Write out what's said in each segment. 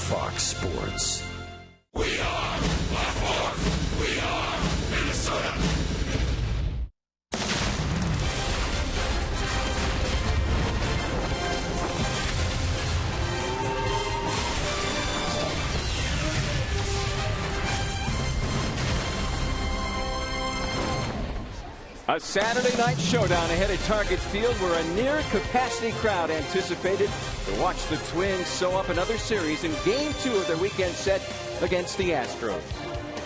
Fox Sports. We are La Force. We are Minnesota. A Saturday night showdown ahead at Target Field where a near-capacity crowd anticipated to watch the Twins sew up another series in Game 2 of their weekend set against the Astros.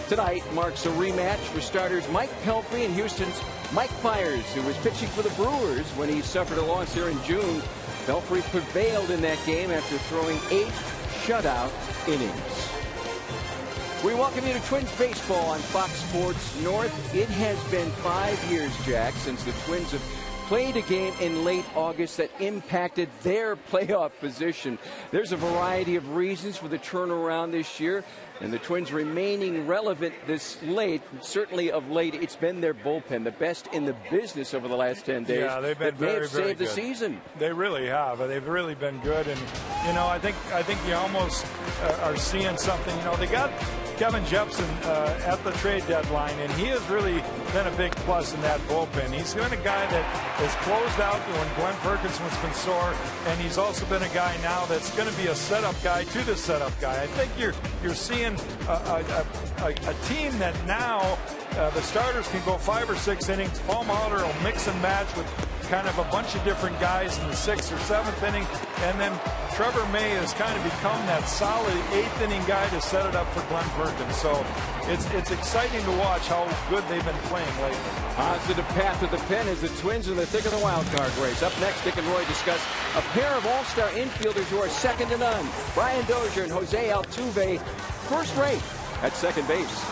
Tonight marks a rematch for starters Mike Pelfrey and Houston's Mike Fiers, who was pitching for the Brewers when he suffered a loss here in June. Pelfrey prevailed in that game after throwing 8 shutout innings. We welcome you to Twins Baseball on Fox Sports North. It has been 5 years, Jack, since the Twins have played a game in late August that impacted their playoff position. There's a variety of reasons for the turnaround this year, and the Twins remaining relevant this late. Certainly of late, it's been their bullpen, the best in the business over the last 10 days. Yeah, they've been very saved good. The season. They really have. They've really been good, and you know, I think you almost are seeing something. You know, they got Kevin Jepson at the trade deadline, and he has really been a big plus in that bullpen. He's been a guy that has closed out when Glenn Perkins has been sore, and he's also been a guy now that's going to be a setup guy to the setup guy. I think you're seeing a team that now the starters can go 5 or 6 innings. Paul Molitor will mix and match with kind of a bunch of different guys in the 6th or 7th inning, and then Trevor May has kind of become that solid 8th inning guy to set it up for Glenn Perkins. So it's exciting to watch how good they've been playing lately. Positive path to the pen as the Twins in the thick of the wild card race. Up next, Dick and Roy discuss a pair of all-star infielders who are second to none. Brian Dozier and Jose Altuve, first rate at second base.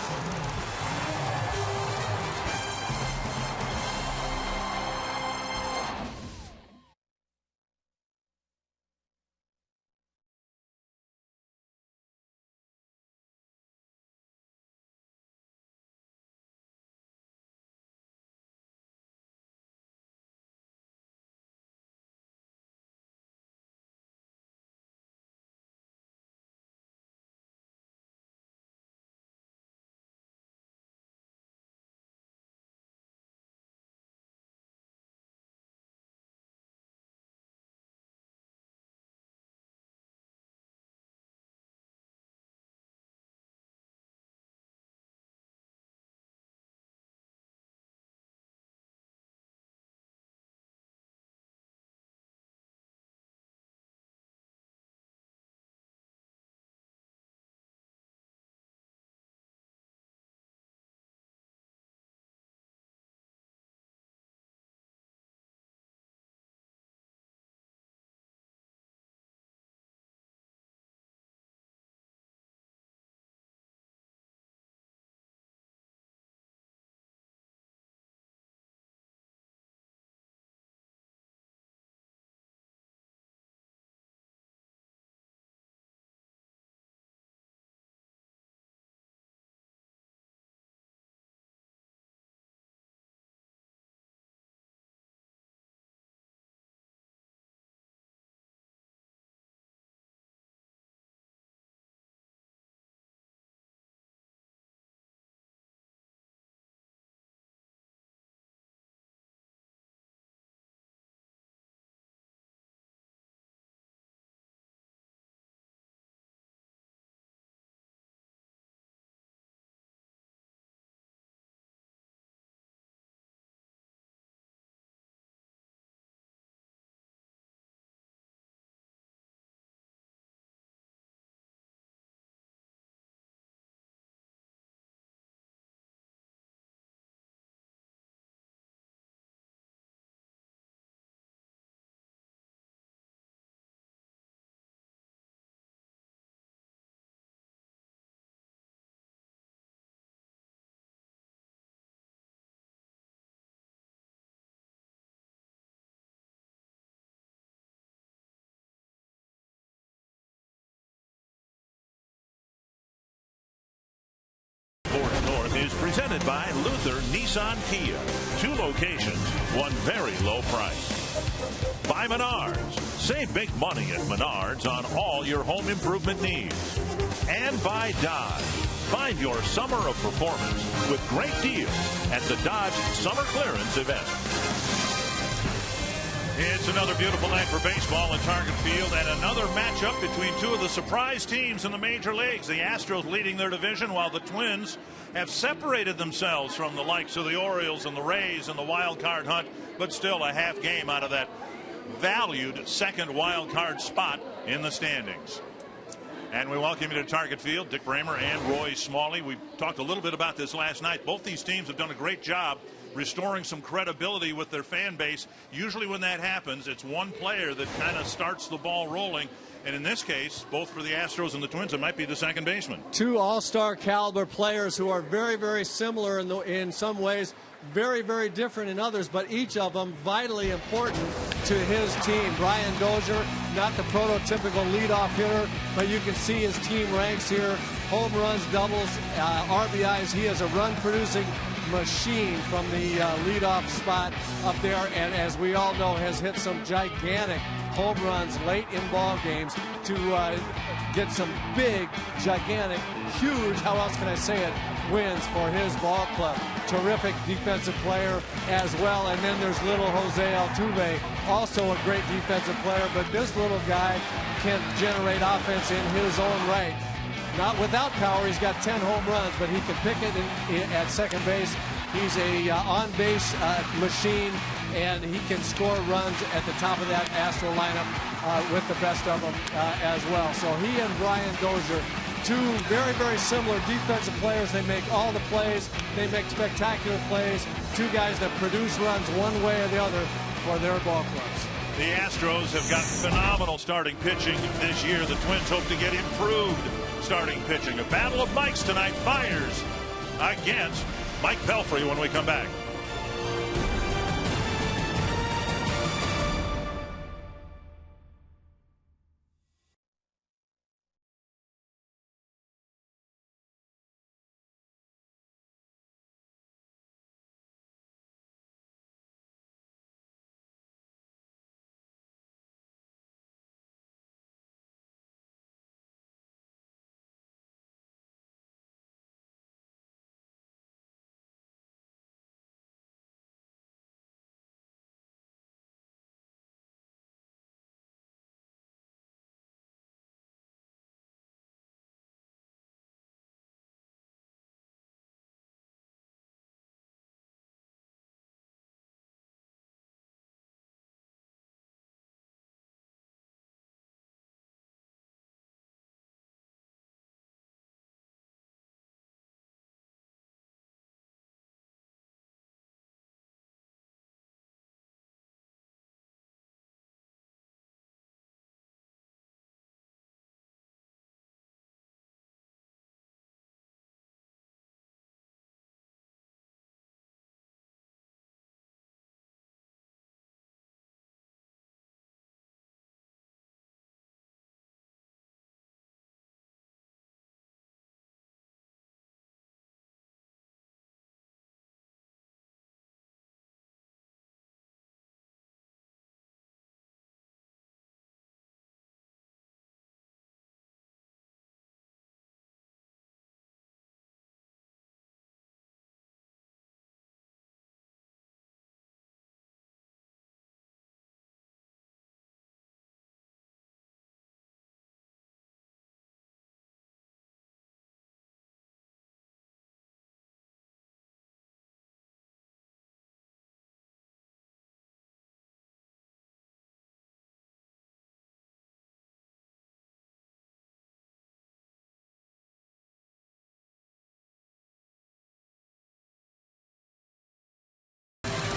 North is presented by Luther Nissan Kia. 2 locations, 1 very low price. By Menards. Save big money at Menards on all your home improvement needs. And by Dodge. Find your summer of performance with great deals at the Dodge Summer Clearance event. It's another beautiful night for baseball in Target Field and another matchup between two of the surprise teams in the major leagues. The Astros leading their division while the Twins have separated themselves from the likes of the Orioles and the Rays in the wild card hunt, but still a half game out of that valued second wild card spot in the standings. And we welcome you to Target Field, Dick Bramer and Roy Smalley. We talked a little bit about this last night. Both these teams have done a great job restoring some credibility with their fan base. Usually when that happens, it's one player that kind of starts the ball rolling. And in this case, both for the Astros and the Twins, it might be the second baseman. Two all-star caliber players who are very, very similar in some ways, very, very different in others, but each of them vitally important to his team. Brian Dozier, not the prototypical leadoff hitter, but you can see his team ranks here. Home runs, doubles, RBIs. He is a run-producing machine from the leadoff spot up there, and as we all know, has hit some gigantic home runs late in ball games to get some big, gigantic, huge, how else can I say it, wins for his ball club. Terrific defensive player as well. And then there's little Jose Altuve, also a great defensive player, but this little guy can generate offense in his own right. Not without power. He's got 10 home runs, but he can pick it at second base. He's a on-base machine, and he can score runs at the top of that Astro lineup with the best of them as well. So he and Brian Dozier, two very, very similar defensive players. They make all the plays. They make spectacular plays. Two guys that produce runs one way or the other for their ball clubs. The Astros have got phenomenal starting pitching this year. The Twins hope to get improved starting pitching. A battle of Mikes tonight. Fires against Mike Pelfrey when we come back.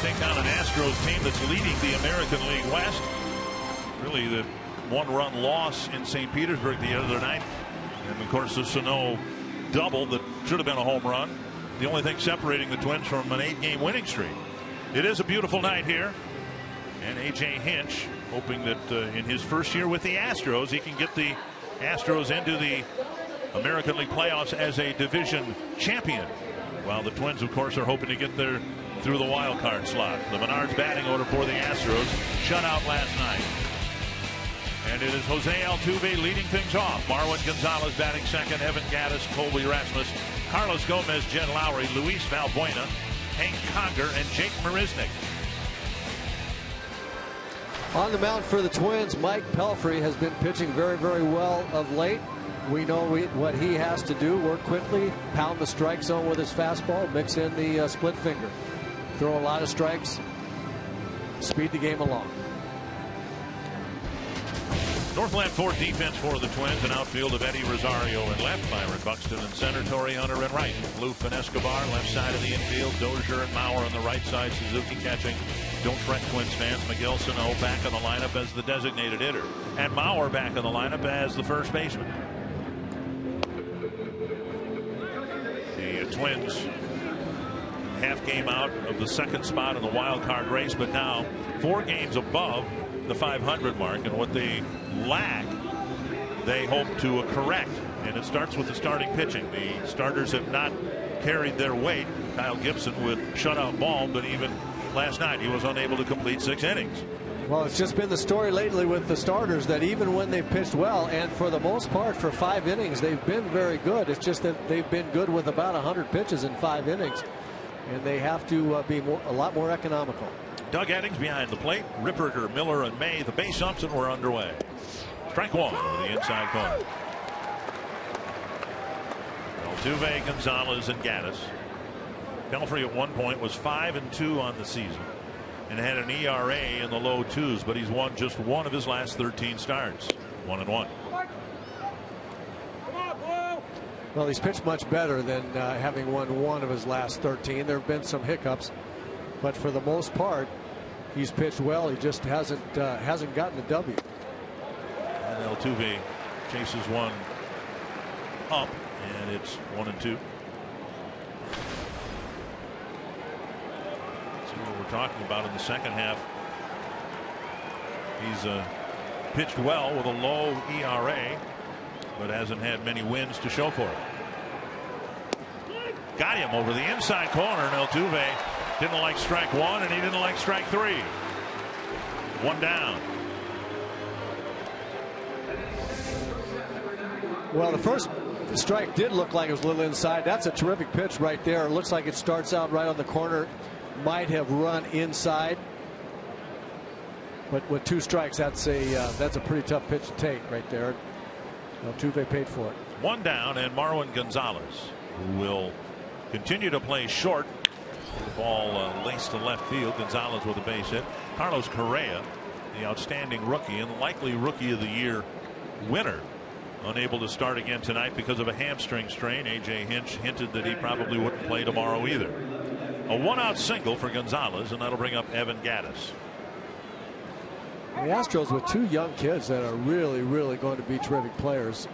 Take on an Astros team that's leading the American League West. Really the one-run loss in St. Petersburg the other night. And of course the Sano double that should have been a home run. The only thing separating the Twins from an 8-game winning streak. It is a beautiful night here. And A.J. Hinch hoping that in his first year with the Astros he can get the Astros into the American League playoffs as a division champion. While the Twins of course are hoping to get there through the wild card slot. The Menards batting order for the Astros. Shut out last night. And it is Jose Altuve leading things off. Marwin Gonzalez batting second. Evan Gattis, Colby Rasmus, Carlos Gomez, Jed Lowry, Luis Valbuena, Hank Conger, and Jake Marisnick. On the mound for the Twins, Mike Pelfrey has been pitching very, very well of late. We know what he has to do: work quickly, pound the strike zone with his fastball, mix in the split finger, throw a lot of strikes, speed the game along. Northland Ford defense for the Twins. An outfield of Eddie Rosario in left, Byron Buxton in center, Torrey Hunter in right, Loof and Escobar left side of the infield, Dozier and Mauer on the right side, Suzuki catching. Don't fret, Twins fans. Miguel Sano back in the lineup as the designated hitter, and Mauer back in the lineup as the first baseman. The Twins half game out of the second spot in the wild card race, but now 4 games above the 500 mark, and what they lack they hope to correct, and it starts with the starting pitching. The starters have not carried their weight. Kyle Gibson with shutout ball, but even last night he was unable to complete 6 innings. Well, it's just been the story lately with the starters that even when they've pitched well, and for the most part for 5 innings, they've been very good. It's just that they've been good with about 100 pitches in 5 innings, and they have to be a lot more economical. Doug Eddings behind the plate. Ripperger, Miller, and May, the base umps, and we're underway. Strike 1 over the inside corner. Altuve, Gonzalez, and Gattis. Pelfrey at one point was 5-2 on the season and had an ERA in the low 2s, but he's won just 1 of his last 13 starts. 1-1. Well, he's pitched much better than having won 1 of his last 13. There have been some hiccups, but for the most part, he's pitched well. He just hasn't gotten a W. And Altuve chases one up, and it's 1-2. See what we're talking about in the second half. He's pitched well with a low ERA, but hasn't had many wins to show for it. Got him over the inside corner, and Altuve didn't like strike 1, and he didn't like strike 3. 1 down. Well, the first strike did look like it was a little inside. That's a terrific pitch right there. It looks like it starts out right on the corner. Might have run inside, but with 2 strikes, that's a pretty tough pitch to take right there. Altuve paid for it. 1 down, and Marwin Gonzalez, who will continue to play short. The ball laced to left field. Gonzalez with a base hit. Carlos Correa, the outstanding rookie and likely Rookie of the Year winner, unable to start again tonight because of a hamstring strain. A.J. Hinch hinted that he probably wouldn't play tomorrow either. A 1-out single for Gonzalez, and that'll bring up Evan Gattis. The Astros with 2 young kids that are really, really going to be terrific players.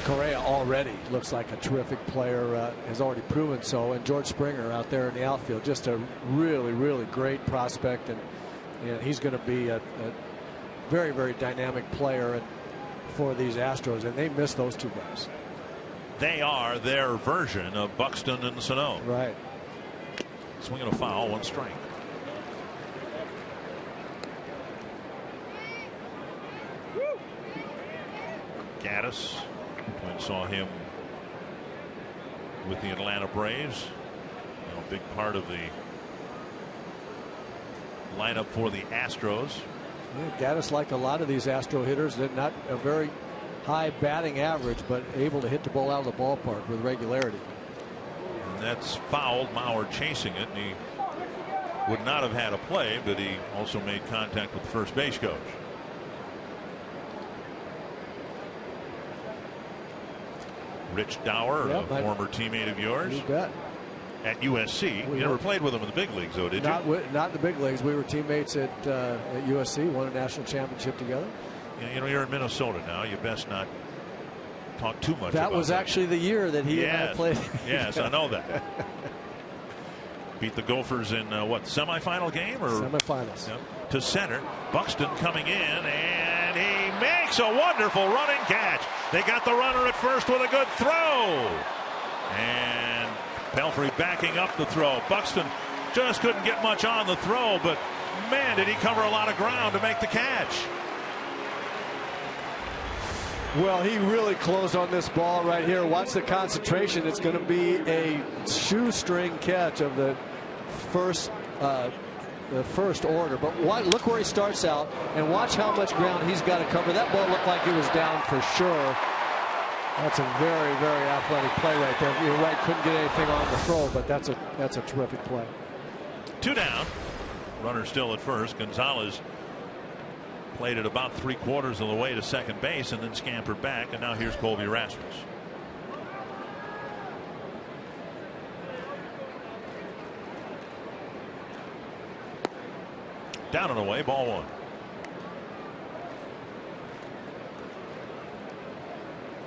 Correa already looks like a terrific player, has already proven so, and George Springer out there in the outfield, just a really, really great prospect, and he's going to be a very, very dynamic player for these Astros, and they miss those 2 guys. They are their version of Buxton and Sano. Right. Swinging a foul, 1 strike. Gattis, Twins saw him with the Atlanta Braves. A big part of the lineup for the Astros. Yeah, Gattis, like a lot of these Astro hitters, they're not a very high batting average, but able to hit the ball out of the ballpark with regularity. And that's fouled. Mauer chasing it, and he would not have had a play, but he also made contact with the first base coach. Rich Dower, a former teammate of yours. You bet. At USC. You never played with him in the big leagues, though, did you? Not in the big leagues. We were teammates at USC, won a national championship together. Yeah, you know, you're in Minnesota now. You best not talk too much about that. Was actually the year that he and I played. Yes, I know that. Beat the Gophers in what, semifinal game? Or semifinals. Yep. To center. Buxton coming in, and he makes a wonderful running catch. They got the runner at first with a good throw. And Pelfrey backing up the throw. Buxton just couldn't get much on the throw, but man, did he cover a lot of ground to make the catch. Well, he really closed on this ball right here. Watch the concentration. It's going to be a shoestring catch of the first order. But look where he starts out, and watch how much ground he's got to cover. That ball looked like it was down for sure. That's a very, very athletic play right there. You're right, couldn't get anything on the throw, but that's a terrific play. 2 down. Runner still at first. Gonzalez played it about 3/4 of the way to second base and then scampered back, and now here's Colby Rasmus. Down and away, ball 1.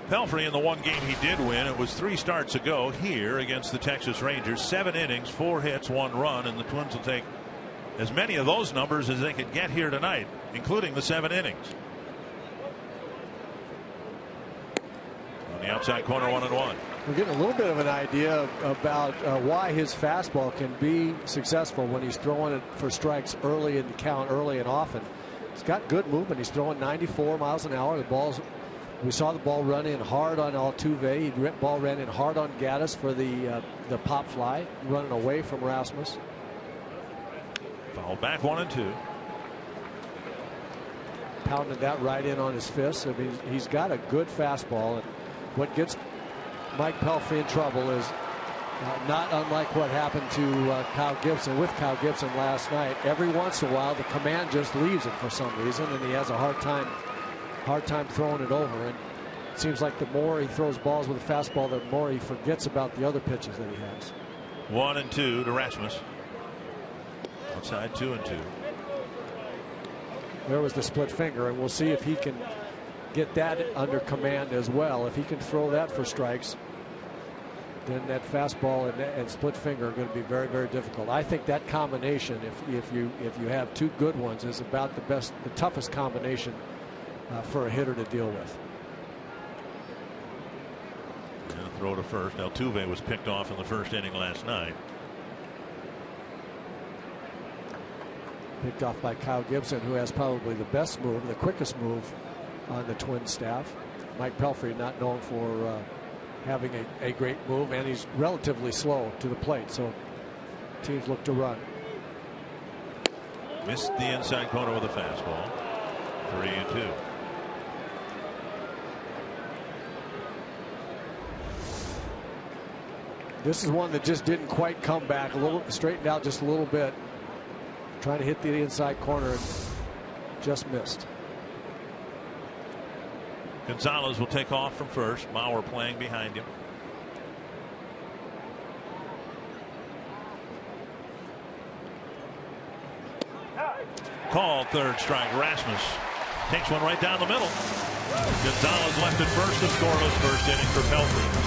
Pelfrey in the one game he did win, it was 3 starts ago here against the Texas Rangers. 7 innings, 4 hits, 1 run, and the Twins will take as many of those numbers as they could get here tonight, including the 7 innings. On the outside corner, 1-1. We're getting a little bit of an idea about why his fastball can be successful when he's throwing it for strikes early in the count, early and often. He's got good movement. He's throwing 94 miles an hour. We saw the ball run in hard on Altuve. The ball ran in hard on Gaddis for the pop fly, running away from Rasmus. Foul back, 1-2. Pounded that right in on his fist. I mean, he's got a good fastball, and what gets Mike Pelfrey in trouble is not unlike what happened to Kyle Gibson with Kyle Gibson last night. Every once in a while, the command just leaves him for some reason, and he has a hard time throwing it over. And it seems like the more he throws balls with a fastball, the more he forgets about the other pitches that he has. 1-2 to Rasmus. Outside 2-2. There was the split finger, and we'll see if he can get that under command as well. If he can throw that for strikes, then that fastball and split finger are going to be very, very difficult. I think that combination, if you have 2 good ones, is about the toughest combination for a hitter to deal with. And throw to first. Altuve was picked off in the first inning last night. Picked off by Kyle Gibson, who has probably the best move, the quickest move on the Twins staff. Mike Pelfrey not known for having a great move, and he's relatively slow to the plate, so teams look to run. Missed the inside corner with a fastball. 3-2. This is one that just didn't quite come back. Straightened out just a little bit. Trying to hit the inside corner and just missed. Gonzalez will take off from first. Mauer playing behind him. Called third strike. Rasmus takes one right down the middle. Gonzalez left at first, the scoreless first inning for Pelfrey.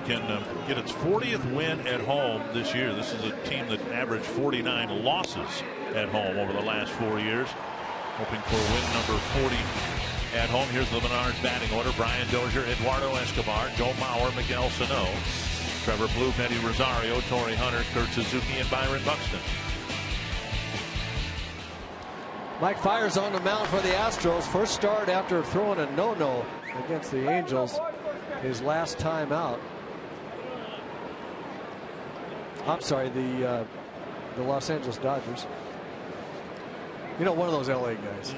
team can get its 40th win at home this year. This is a team that averaged 49 losses at home over the last 4 years. Hoping for win number 40 at home. Here's the Menards batting order. Brian Dozier, Eduardo Escobar, Joe Mauer, Miguel Sano, Trevor Plouffe, Eddie Rosario, Torrey Hunter, Kurt Suzuki, and Byron Buxton. Mike Fiers on the mound for the Astros. First start after throwing a no-no against the Angels. His last time out. I'm sorry, the Los Angeles Dodgers. You know, one of those LA guys.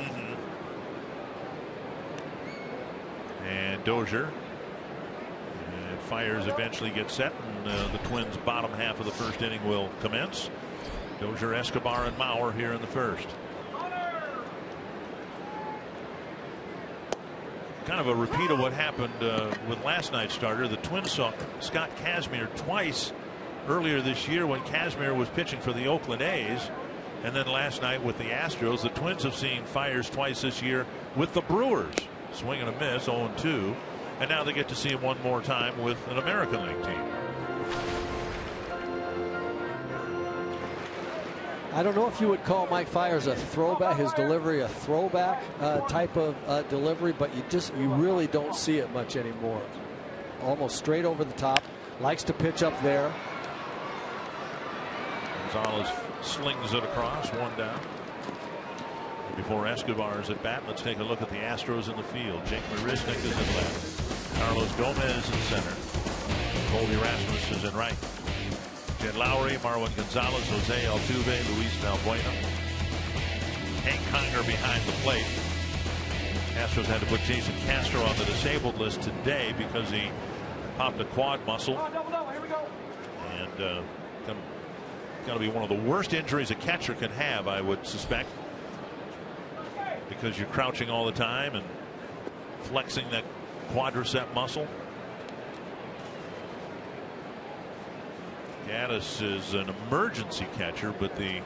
And Dozier. And Fiers eventually gets set, and the Twins' bottom half of the first inning will commence. Dozier, Escobar, and Mauer here in the first. Kind of a repeat of what happened with last night's starter. The Twins saw Scott Kazmir twice earlier this year when Kazmir was pitching for the Oakland A's. And then last night with the Astros. The Twins have seen Fiers twice this year with the Brewers. Swing and a miss, 0-2. And now they get to see him one more time with an American League team. I don't know if you would call Mike Fiers a throwback, his delivery a throwback type of delivery, but you really don't see it much anymore. Almost straight over the top. Likes to pitch up there. Gonzalez slings it across, one down. Before Escobar is at bat, let's take a look at the Astros in the field. Jake Marisnik is in left. Carlos Gomez in center. Colby Rasmus is in right. Jed Lowry, Marwin Gonzalez, Jose Altuve, Luis Valbuena. Hank Conger behind the plate. Astros had to put Jason Castro on the disabled list today because he popped a quad muscle. And going to be one of the worst injuries a catcher can have, I would suspect, because you're crouching all the time and flexing that quadricep muscle. Gaddis is an emergency catcher, but the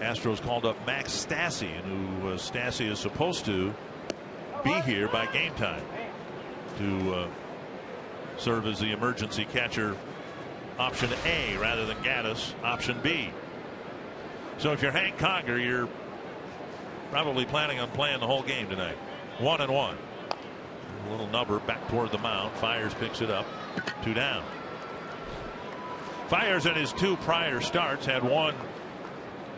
Astros called up Max Stassi, and who Stassi is supposed to be here by game time to serve as the emergency catcher, option A, rather than Gaddis, option B. So if you're Hank Conger, you're probably planning on playing the whole game tonight. 1-1. A little nubber back toward the mound. Fiers picks it up. 2 down. Fiers in his 2 prior starts had one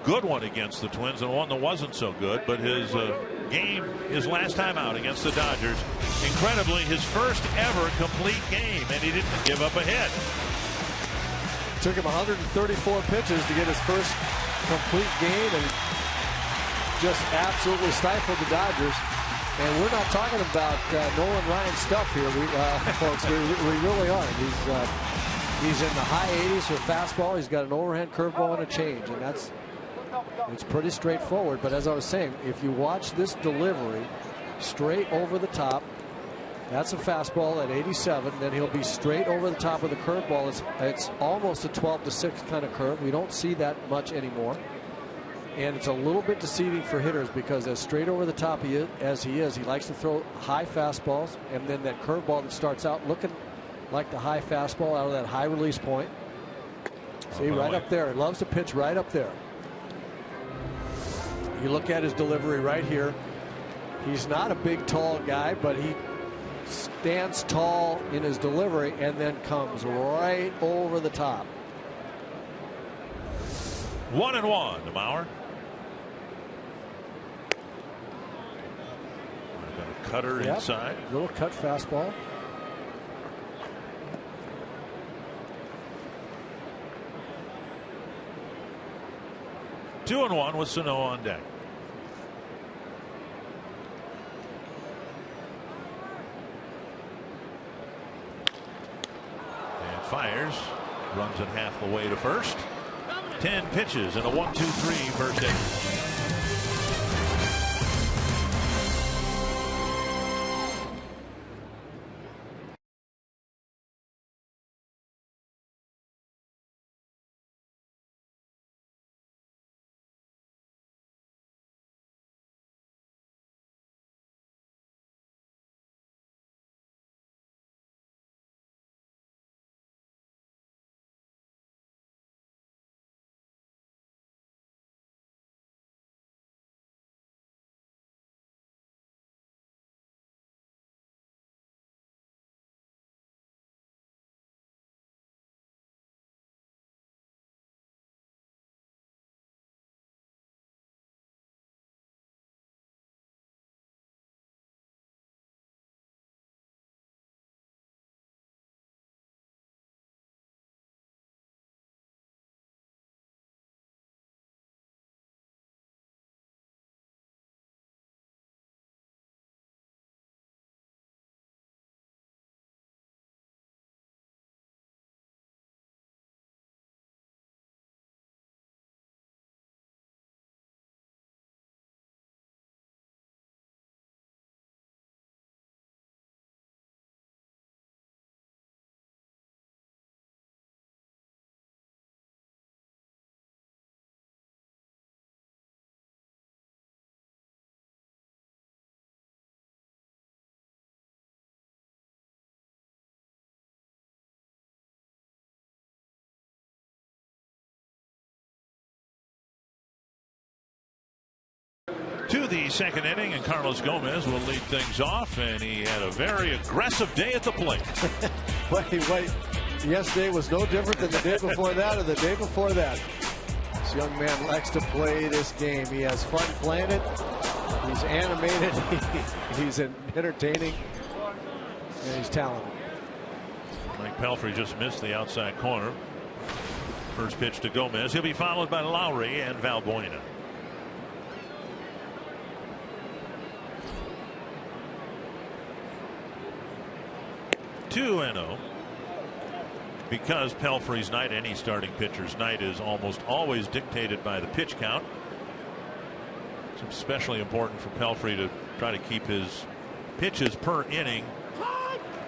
good one against the Twins and one that wasn't so good, but his his last time out against the Dodgers, incredibly his first ever complete game, and he didn't give up a hit. Took him 134 pitches to get his first complete game and just absolutely stifled the Dodgers. And we're not talking about Nolan Ryan stuff here, folks. We really aren't. He's in the high 80s with fastball. He's got an overhand curveball and a change, and it's pretty straightforward. But as I was saying, if you watch this delivery straight over the top, that's a fastball at 87. Then he'll be straight over the top of the curveball. It's almost a 12-6 kind of curve. We don't see that much anymore. And it's a little bit deceiving for hitters because as straight over the top as he is, he likes to throw high fastballs, and then that curveball that starts out looking like the high fastball out of that high release point. See, right up there. He loves to pitch right up there. You look at his delivery right here. He's not a big, tall guy, but he stands tall in his delivery and then comes right over the top. 1-1 to Mauer. Got a cutter inside. Little cut fastball. Two and 1 with Sano on deck. And Fiers runs it half the way to first. 10 pitches and a 1-2-3 first inning. to the second inning, and Carlos Gomez will lead things off, and he had a very aggressive day at the plate. Wait. Yesterday was no different than the day before that or the day before that. This young man likes to play this game. He has fun playing it. He's animated. He's entertaining. And he's talented. Mike Pelfrey just missed the outside corner. First pitch to Gomez. He'll be followed by Lowry and Valbuena. (2-0). Because Pelfrey's night, any starting pitcher's night, is almost always dictated by the pitch count. It's especially important for Pelfrey to try to keep his pitches per inning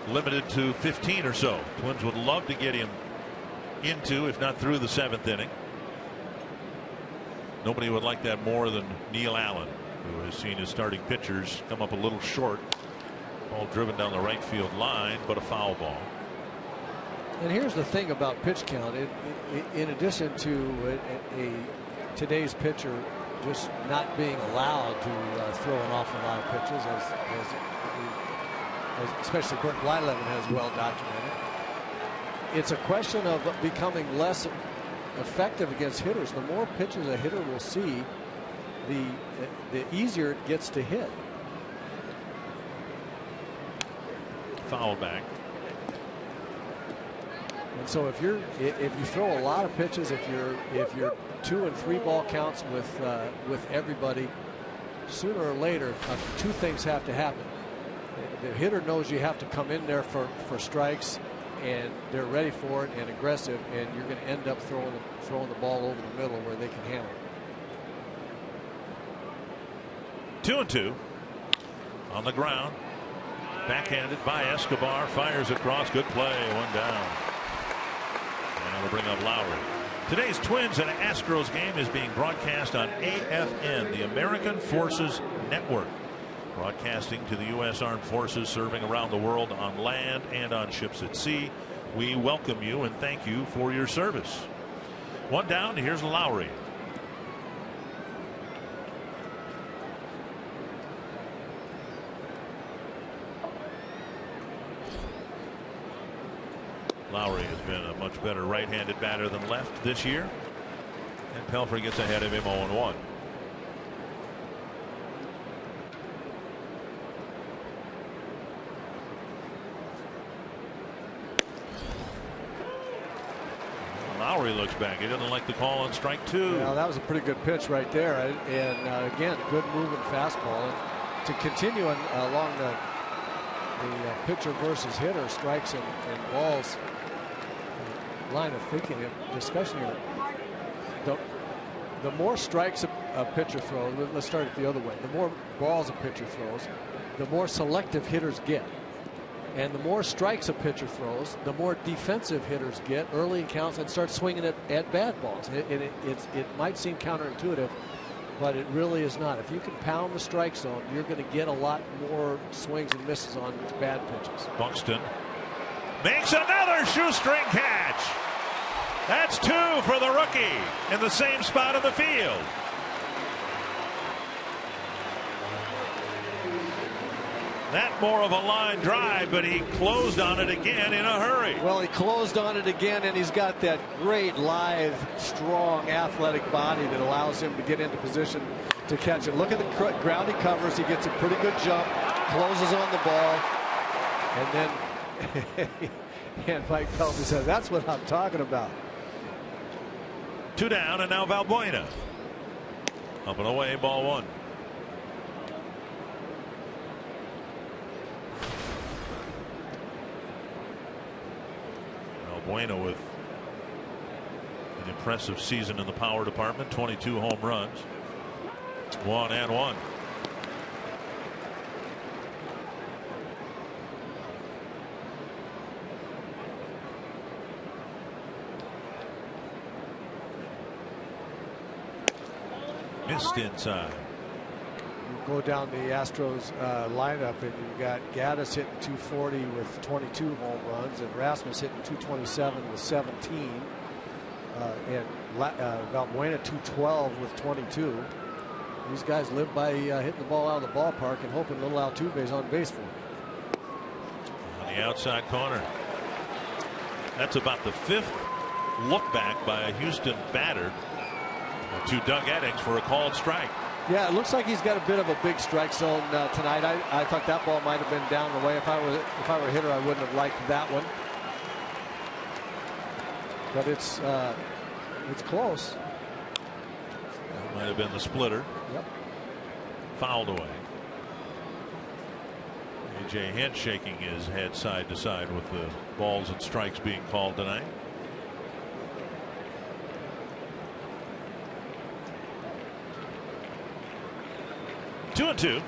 limited to 15 or so. Twins would love to get him into, if not through, the 7th inning. Nobody would like that more than Neil Allen, who has seen his starting pitchers come up a little short. Ball driven down the right field line, but a foul ball. And here's the thing about pitch count. In addition to today's pitcher just not being allowed to throw an awful lot of pitches, as especially Bert Blyleven has well documented, it's a question of becoming less effective against hitters. The more pitches a hitter will see, the easier it gets to hit. Foul back. And so if you throw a lot of pitches, if you're 2 and 3 ball counts with everybody, sooner or later two things have to happen. The hitter knows you have to come in there for strikes, and they're ready for it and aggressive, and you're going to end up throwing the ball over the middle where they can handle it. 2-2 on the ground. Backhanded by Escobar, fires across. Good play, one down. And we'll bring up Lowry. Today's Twins and Astros game is being broadcast on AFN, the American Forces Network, broadcasting to the U.S. Armed Forces serving around the world on land and on ships at sea. We welcome you and thank you for your service. One down. Here's Lowry. Lowry has been a much better right-handed batter than left this year, and Pelfrey gets ahead of him 0-1. Lowry looks back. He doesn't like the call on strike 2. Well, that was a pretty good pitch right there, and again, good moving fastball. And to continue along the pitcher versus hitter strikes and balls line of thinking, especially the more strikes a pitcher throws. Let's start it the other way. The more balls a pitcher throws, the more selective hitters get, and the more strikes a pitcher throws, the more defensive hitters get early in counts and start swinging at bad balls. It might seem counterintuitive, but it really is not. If you can pound the strike zone, you're going to get a lot more swings and misses on bad pitches. Buxton makes another shoestring catch. That's 2 for the rookie in the same spot in the field. That more of a line drive, but he closed on it again in a hurry. Well, he closed on it again, and he's got that great, lithe, strong, athletic body that allows him to get into position to catch it. Look at the ground he covers. He gets a pretty good jump, closes on the ball, and then and Mike Pelfrey said, "That's what I'm talking about." 2 down, and now Valbuena. Up and away, ball 1. Valbuena with an impressive season in the power department, 22 home runs. 1-1. Missed inside. You go down the Astros lineup, and you've got Gaddis hitting 240 with 22 home runs, and Rasmus hitting 227 with 17, and Valbuena 212 with 22. These guys live by hitting the ball out of the ballpark and hoping little Altuve is on base for them. On the outside corner. That's about the 5th look back by a Houston batter to Doug Eddings for a called strike. Yeah, it looks like he's got a bit of a big strike zone tonight. I thought that ball might have been down the way. If I were a hitter, I wouldn't have liked that one. But it's close. That might have been the splitter. Yep. Fouled away. A.J. Hinch shaking his head side to side with the balls and strikes being called tonight. Two and two.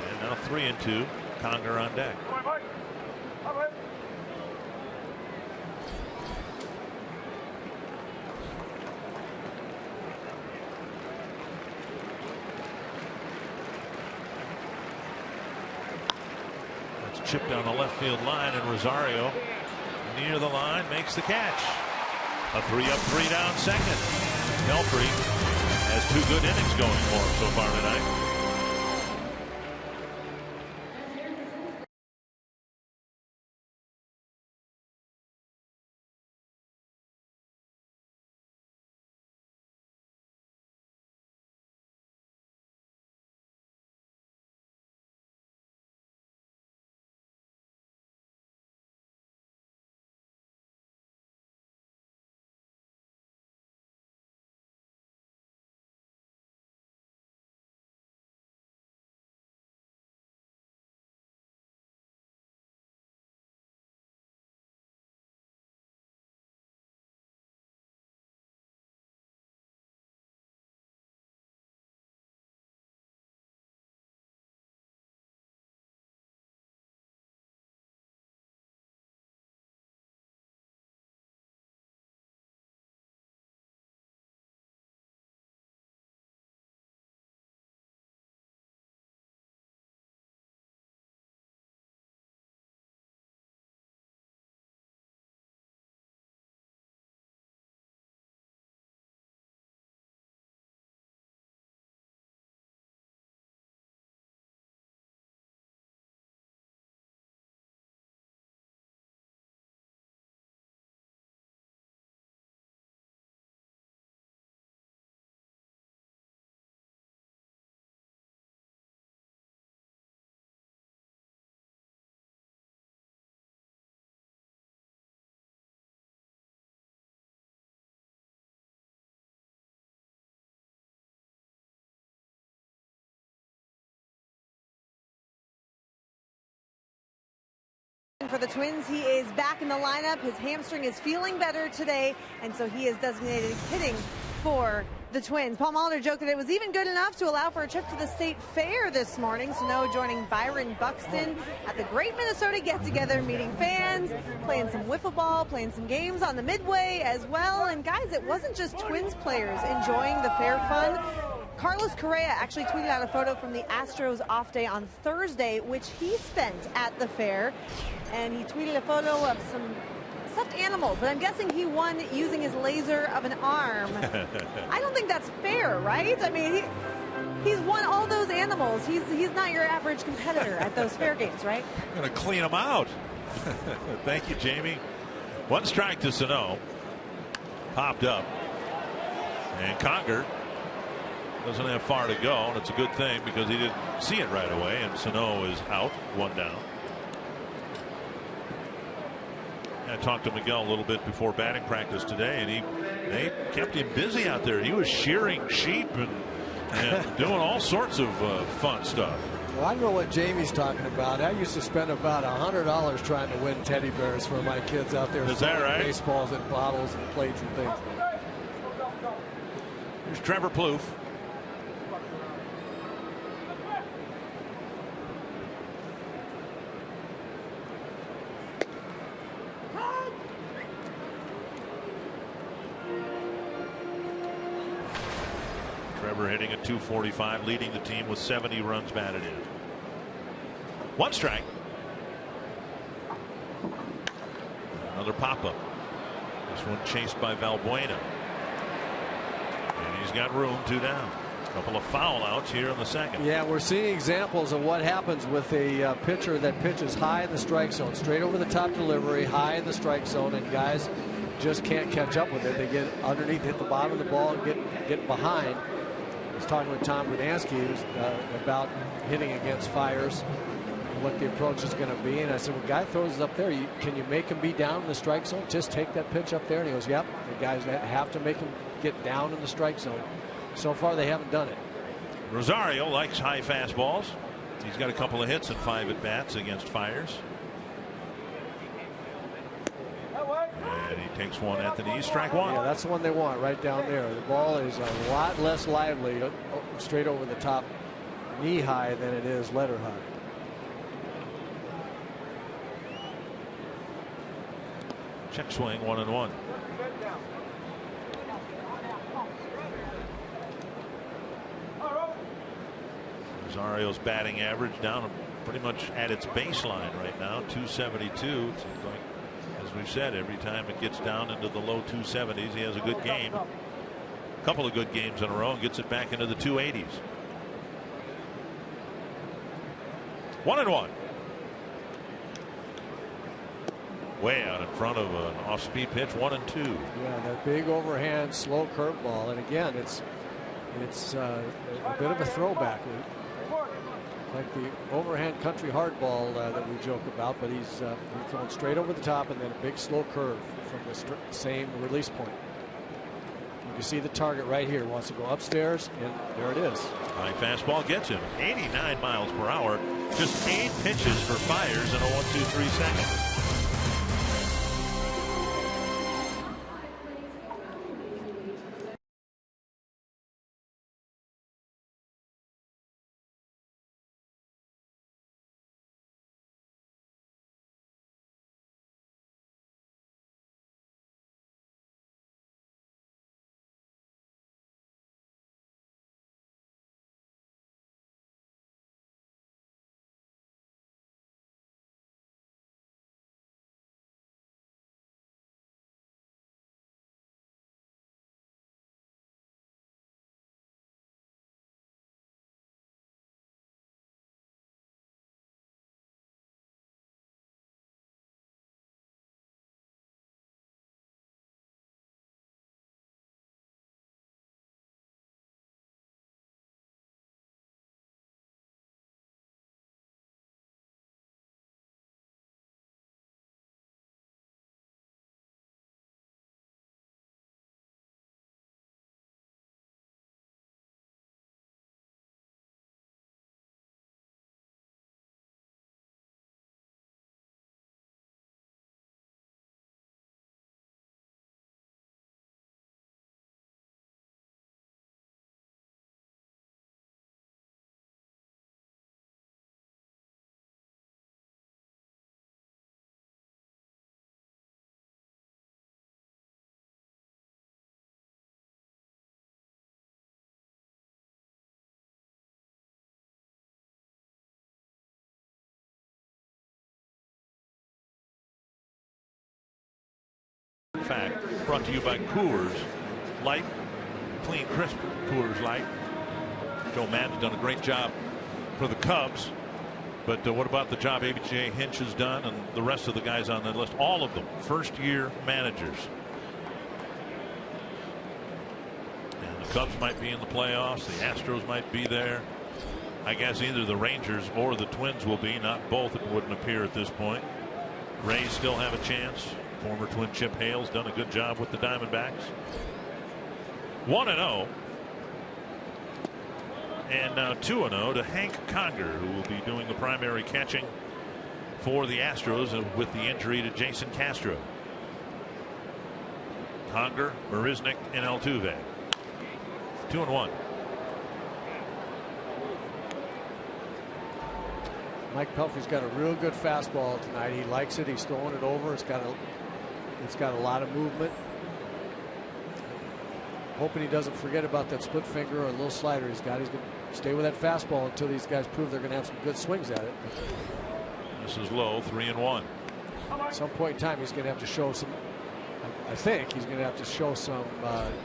And now 3-2. Conger on deck. That's chipped down the left field line, and Rosario near the line makes the catch. A 3-up, 3-down second. Pelfrey has 2 good innings going for him so far tonight. For the Twins, he is back in the lineup. His hamstring is feeling better today, and so he is designated hitting for the Twins. Paul Molitor joked that it was even good enough to allow for a trip to the state fair this morning. Sano joining Byron Buxton at the Great Minnesota Get-Together, meeting fans, playing some wiffle ball, playing some games on the Midway as well. And guys, it wasn't just Twins players enjoying the fair fun. Carlos Correa actually tweeted out a photo from the Astros off day on Thursday, which he spent at the fair. And he tweeted a photo of some stuffed animals, but I'm guessing he won using his laser of an arm. I don't think that's fair, right? I mean, he's won all those animals. He's not your average competitor at those fair games, right? I'm going to clean him out. Thank you, Jamie. 1 strike to Sano. Popped up. And Conger doesn't have far to go, and it's a good thing because he didn't see it right away, and Sano is out, 1 down. I talked to Miguel a little bit before batting practice today, and they kept him busy out there. He was shearing sheep and doing all sorts of fun stuff. Well, I know what Jamie's talking about. I used to spend about $100 trying to win teddy bears for my kids out there. Is that right? Baseballs and bottles and plates and things. Here's Trevor Plouffe. Trevor hitting at .245, leading the team with 70 runs batted in. 1 strike. Another pop-up. This one chased by Valbuena. And he's got room, 2 down. A couple of foul outs here in the second. Yeah, we're seeing examples of what happens with a pitcher that pitches high in the strike zone, straight over the top delivery, high in the strike zone, and guys just can't catch up with it. They get underneath, hit the bottom of the ball, and get behind. I was talking with Tom Rudansky about hitting against fires, what the approach is going to be, and I said, well, guy throws it up there, can you make him be down in the strike zone? Just take that pitch up there. And he goes, yep, the guys have to make him get down in the strike zone. So far they haven't done it. Rosario likes high fastballs. He's got a couple of hits and 5 at bats against Fires. And he takes one at the knee, strike 1. Yeah, that's the one they want right down there. The ball is a lot less lively straight over the top, knee high, than it is letter high. Check swing, 1-1. Rosario's batting average down pretty much at its baseline right now, 272. It seems like, as we've said, every time it gets down into the low 270s, he has a good game. A couple of good games in a row and gets it back into the 280s. 1-1. Way out in front of an off-speed pitch, 1-2. Yeah, that big overhand, slow curveball, and again, it's a bit of a throwback, like the overhand country hardball that we joke about, but he's thrown straight over the top and then a big slow curve from the same release point. You can see the target right here. Wants to go upstairs, and there it is. High fastball gets him 89 miles per hour. Just 8 pitches for Fires in a 1-2-3 second. Fact, brought to you by Coors Light, clean, crisp Coors Light. Joe Maddon's done a great job for the Cubs, but what about the job A.J. Hinch has done and the rest of the guys on that list? All of them first-year managers. And the Cubs might be in the playoffs. The Astros might be there. I guess either the Rangers or the Twins will be. Not both, it wouldn't appear at this point. Rays still have a chance. Former Twin Chip Hale's done a good job with the Diamondbacks. 1-0. And now 2-0 to Hank Conger, who will be doing the primary catching for the Astros with the injury to Jason Castro. Conger, Marisnik, and Altuve. 2-1. Mike Pelfrey's got a real good fastball tonight. He likes it. He's throwing it over. It's got a lot of movement. Hoping he doesn't forget about that split finger or a little slider he's got. He's going to stay with that fastball until these guys prove they're going to have some good swings at it. This is low, 3-1. At some point in time, he's going to have to show I think he's going to have to show some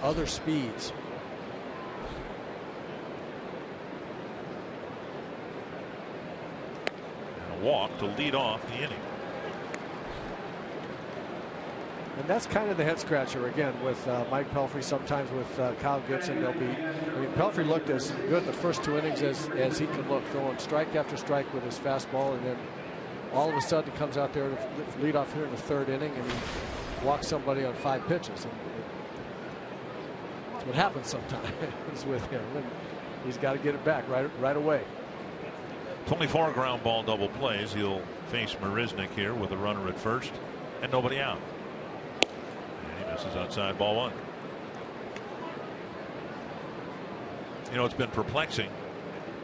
other speeds. And a walk to lead off the inning. And that's kind of the head scratcher again with Mike Pelfrey, sometimes with Kyle Gibson. They'll be, I mean, Pelfrey looked as good in the first 2 innings as he can look, throwing strike after strike with his fastball, and then all of a sudden he comes out there to lead off here in the 3rd inning and he walks somebody on 5 pitches. And that's what happens sometimes with him, and he's got to get it back right away. 24 ground ball double plays. He'll face Marisnick here with a runner at first and nobody out. This is outside, ball 1. You know, it's been perplexing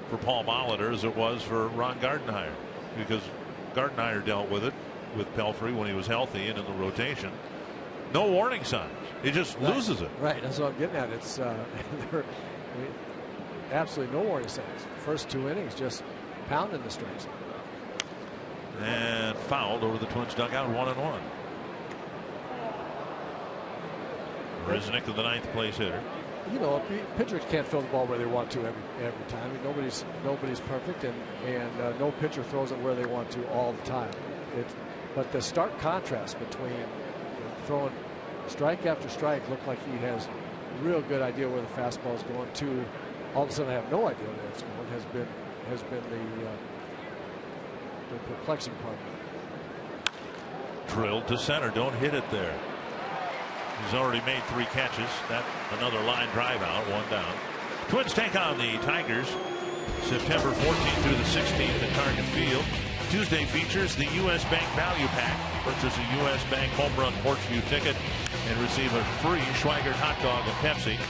for Paul Molitor as it was for Ron Gardenhire, because Gardenhire dealt with it with Pelfrey when he was healthy and in the rotation. No warning signs. He just loses it. Right. That's what I'm getting at. It's absolutely no warning signs. First 2 innings just pounding the strings. And fouled over the Twins dugout, 1-1. Marisnick, the 9th place hitter. You know, pitchers can't throw the ball where they want to every time. I mean, nobody's perfect, and no pitcher throws it where they want to all the time. But the stark contrast between throwing strike after strike, looked like he has a real good idea where the fastball is going, to all of a sudden I have no idea where it's going, has been the perplexing part. Drilled to center. Don't hit it there. He's already made 3 catches. That another line drive out, 1 down. Twins take on the Tigers September 14th through the 16th at Target Field. Tuesday features the U.S. Bank Value Pack. Purchase a U.S. Bank Home Run Porch View ticket and receive a free Schweigert hot dog and Pepsi.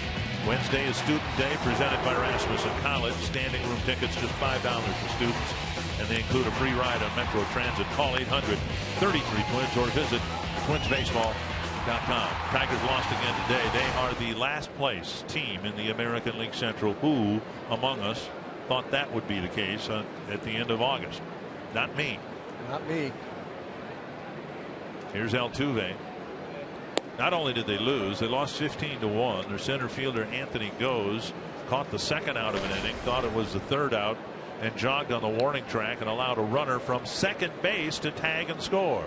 Wednesday is Student Day presented by Rasmussen College. Standing room tickets just $5 for students, and they include a free ride on Metro Transit. Call 800-33-TWINS or visit twinsbaseball.com. Tigers lost again today. They are the last place team in the American League Central. Who among us thought that would be the case at the end of August? Not me. Not me. Here's Altuve. Not only did they lose, they lost 15-1. Their center fielder Anthony Goes caught the 2nd out of an inning, thought it was the 3rd out, and jogged on the warning track and allowed a runner from second base to tag and score.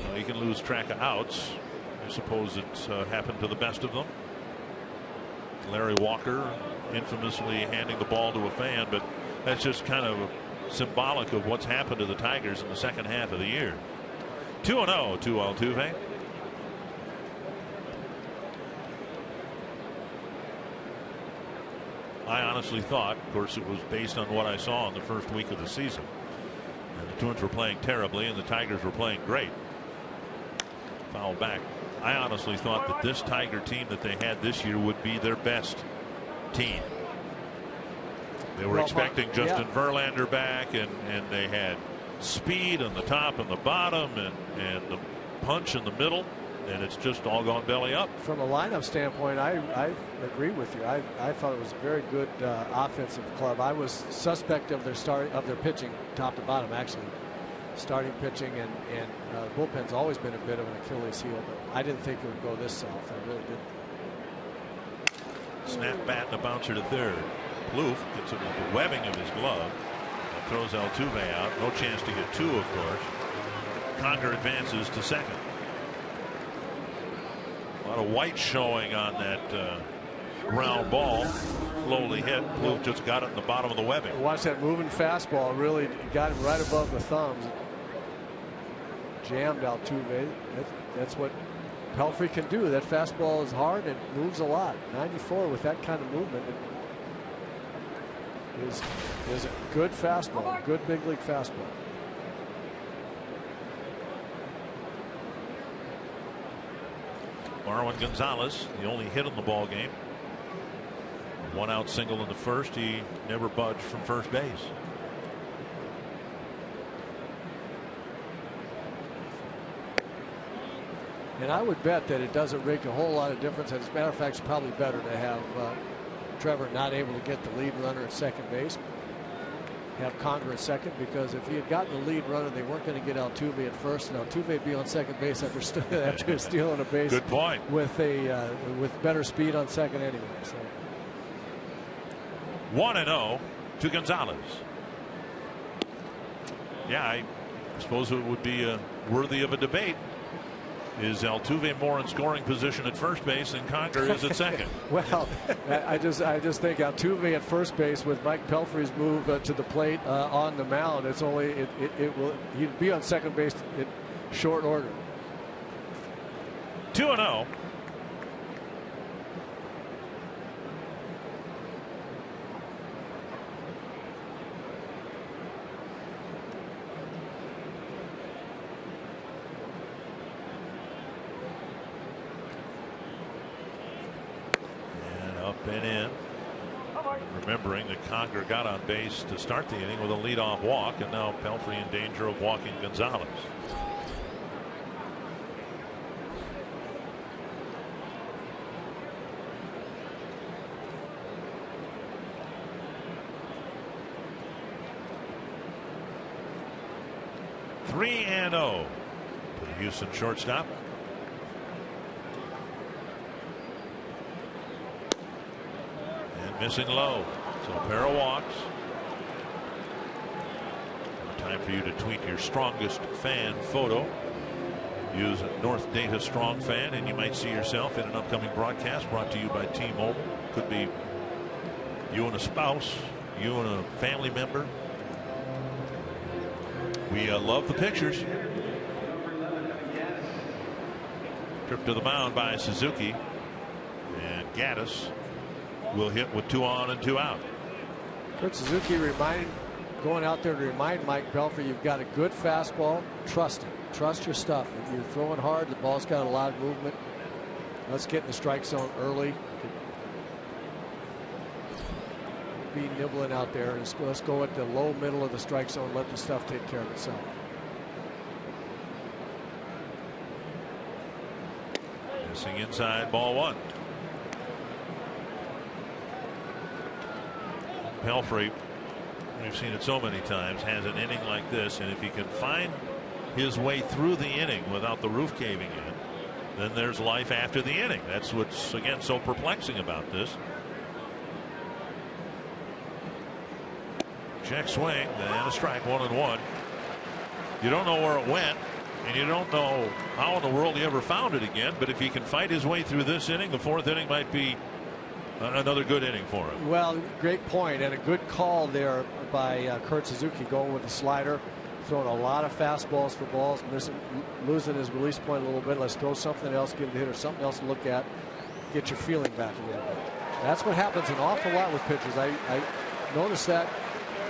Well, he can lose track of outs. I suppose it's happened to the best of them. Larry Walker infamously handing the ball to a fan, but that's just kind of symbolic of what's happened to the Tigers in the second half of the year. 2-0 to Altuve. I honestly thought, of course it was based on what I saw in the first week of the season, and the Twins were playing terribly and the Tigers were playing great. Foul back. I honestly thought that this Tiger team that they had this year would be their best team. They were expecting Justin Verlander back, and they had speed on the top and the bottom and the punch in the middle, and it's just all gone belly up. From a lineup standpoint, I agree with you. I thought it was a very good offensive club. I was suspect of their pitching top to bottom, actually. Starting pitching and bullpen's always been a bit of an Achilles heel, but I didn't think it would go this south. I really didn't. Snap bat and a bouncer to third. Plouffe gets it with the webbing of his glove and throws Altuve out. No chance to get 2, of course. Conger advances to second. A lot of white showing on that ground ball. Slowly hit. Plouffe just got it in the bottom of the webbing. Watch that moving fastball. Really got him right above the thumbs. Jammed Altuve. That's what Pelfrey can do. That fastball is hard and moves a lot. 94 with that kind of movement is a good fastball, good big league fastball. Marwin Gonzalez, the only hit in the ball game. 1 out single in the first. He never budged from first base. And I would bet that it doesn't make a whole lot of difference. As a matter of fact, it's probably better to have Trevor not able to get the lead runner at second base. have Conger at second, because if he had gotten the lead runner, they weren't going to get Altuve at first, and Altuve would be on second base after stealing a base. Good point. With better speed on second anyway. So 1-0 to Gonzalez. Yeah, I suppose it would be worthy of a debate. Is Altuve more in scoring position at first base than Conger is at second? Well, I just think Altuve at first base with Mike Pelfrey's move to the plate on the mound, it's only he'd be on second base in short order. 2-0. And in. Remembering that Conger got on base to start the inning with a leadoff walk, and now Pelfrey in danger of walking Gonzalez. Three and 0 to the Houston shortstop. Missing low, so a pair of walks. Time for you to tweet your strongest fan photo. Use North Data Strong Fan, and you might see yourself in an upcoming broadcast brought to you by T-Mobile. Could be you and a spouse, you and a family member. We love the pictures. Trip to the mound by Suzuki, and Gaddis will hit with 2 on and 2 out. Kurt Suzuki going out there to remind Mike Pelfrey, you've got a good fastball. Trust it. Trust your stuff. If you're throwing hard, the ball's got a lot of movement. Let's get in the strike zone early. Be nibbling out there. Let's go at the low middle of the strike zone. Let the stuff take care of itself. Missing inside, ball 1. Pelfrey, we've seen it so many times, has an inning like this, and if he can find his way through the inning without the roof caving in, then there's life after the inning. That's what's, again, so perplexing about this. Check swing and a strike, 1-1. You don't know where it went, and you don't know how in the world he ever found it again, but if he can fight his way through this inning, the 4th inning might be another good inning for him. Well, great point, and a good call there by Kurt Suzuki, going with the slider, throwing a lot of fastballs for balls, losing his release point a little bit. Let's throw something else, give the hitter something else to look at, get your feeling back a little bit. That's what happens an awful lot with pitchers. I noticed that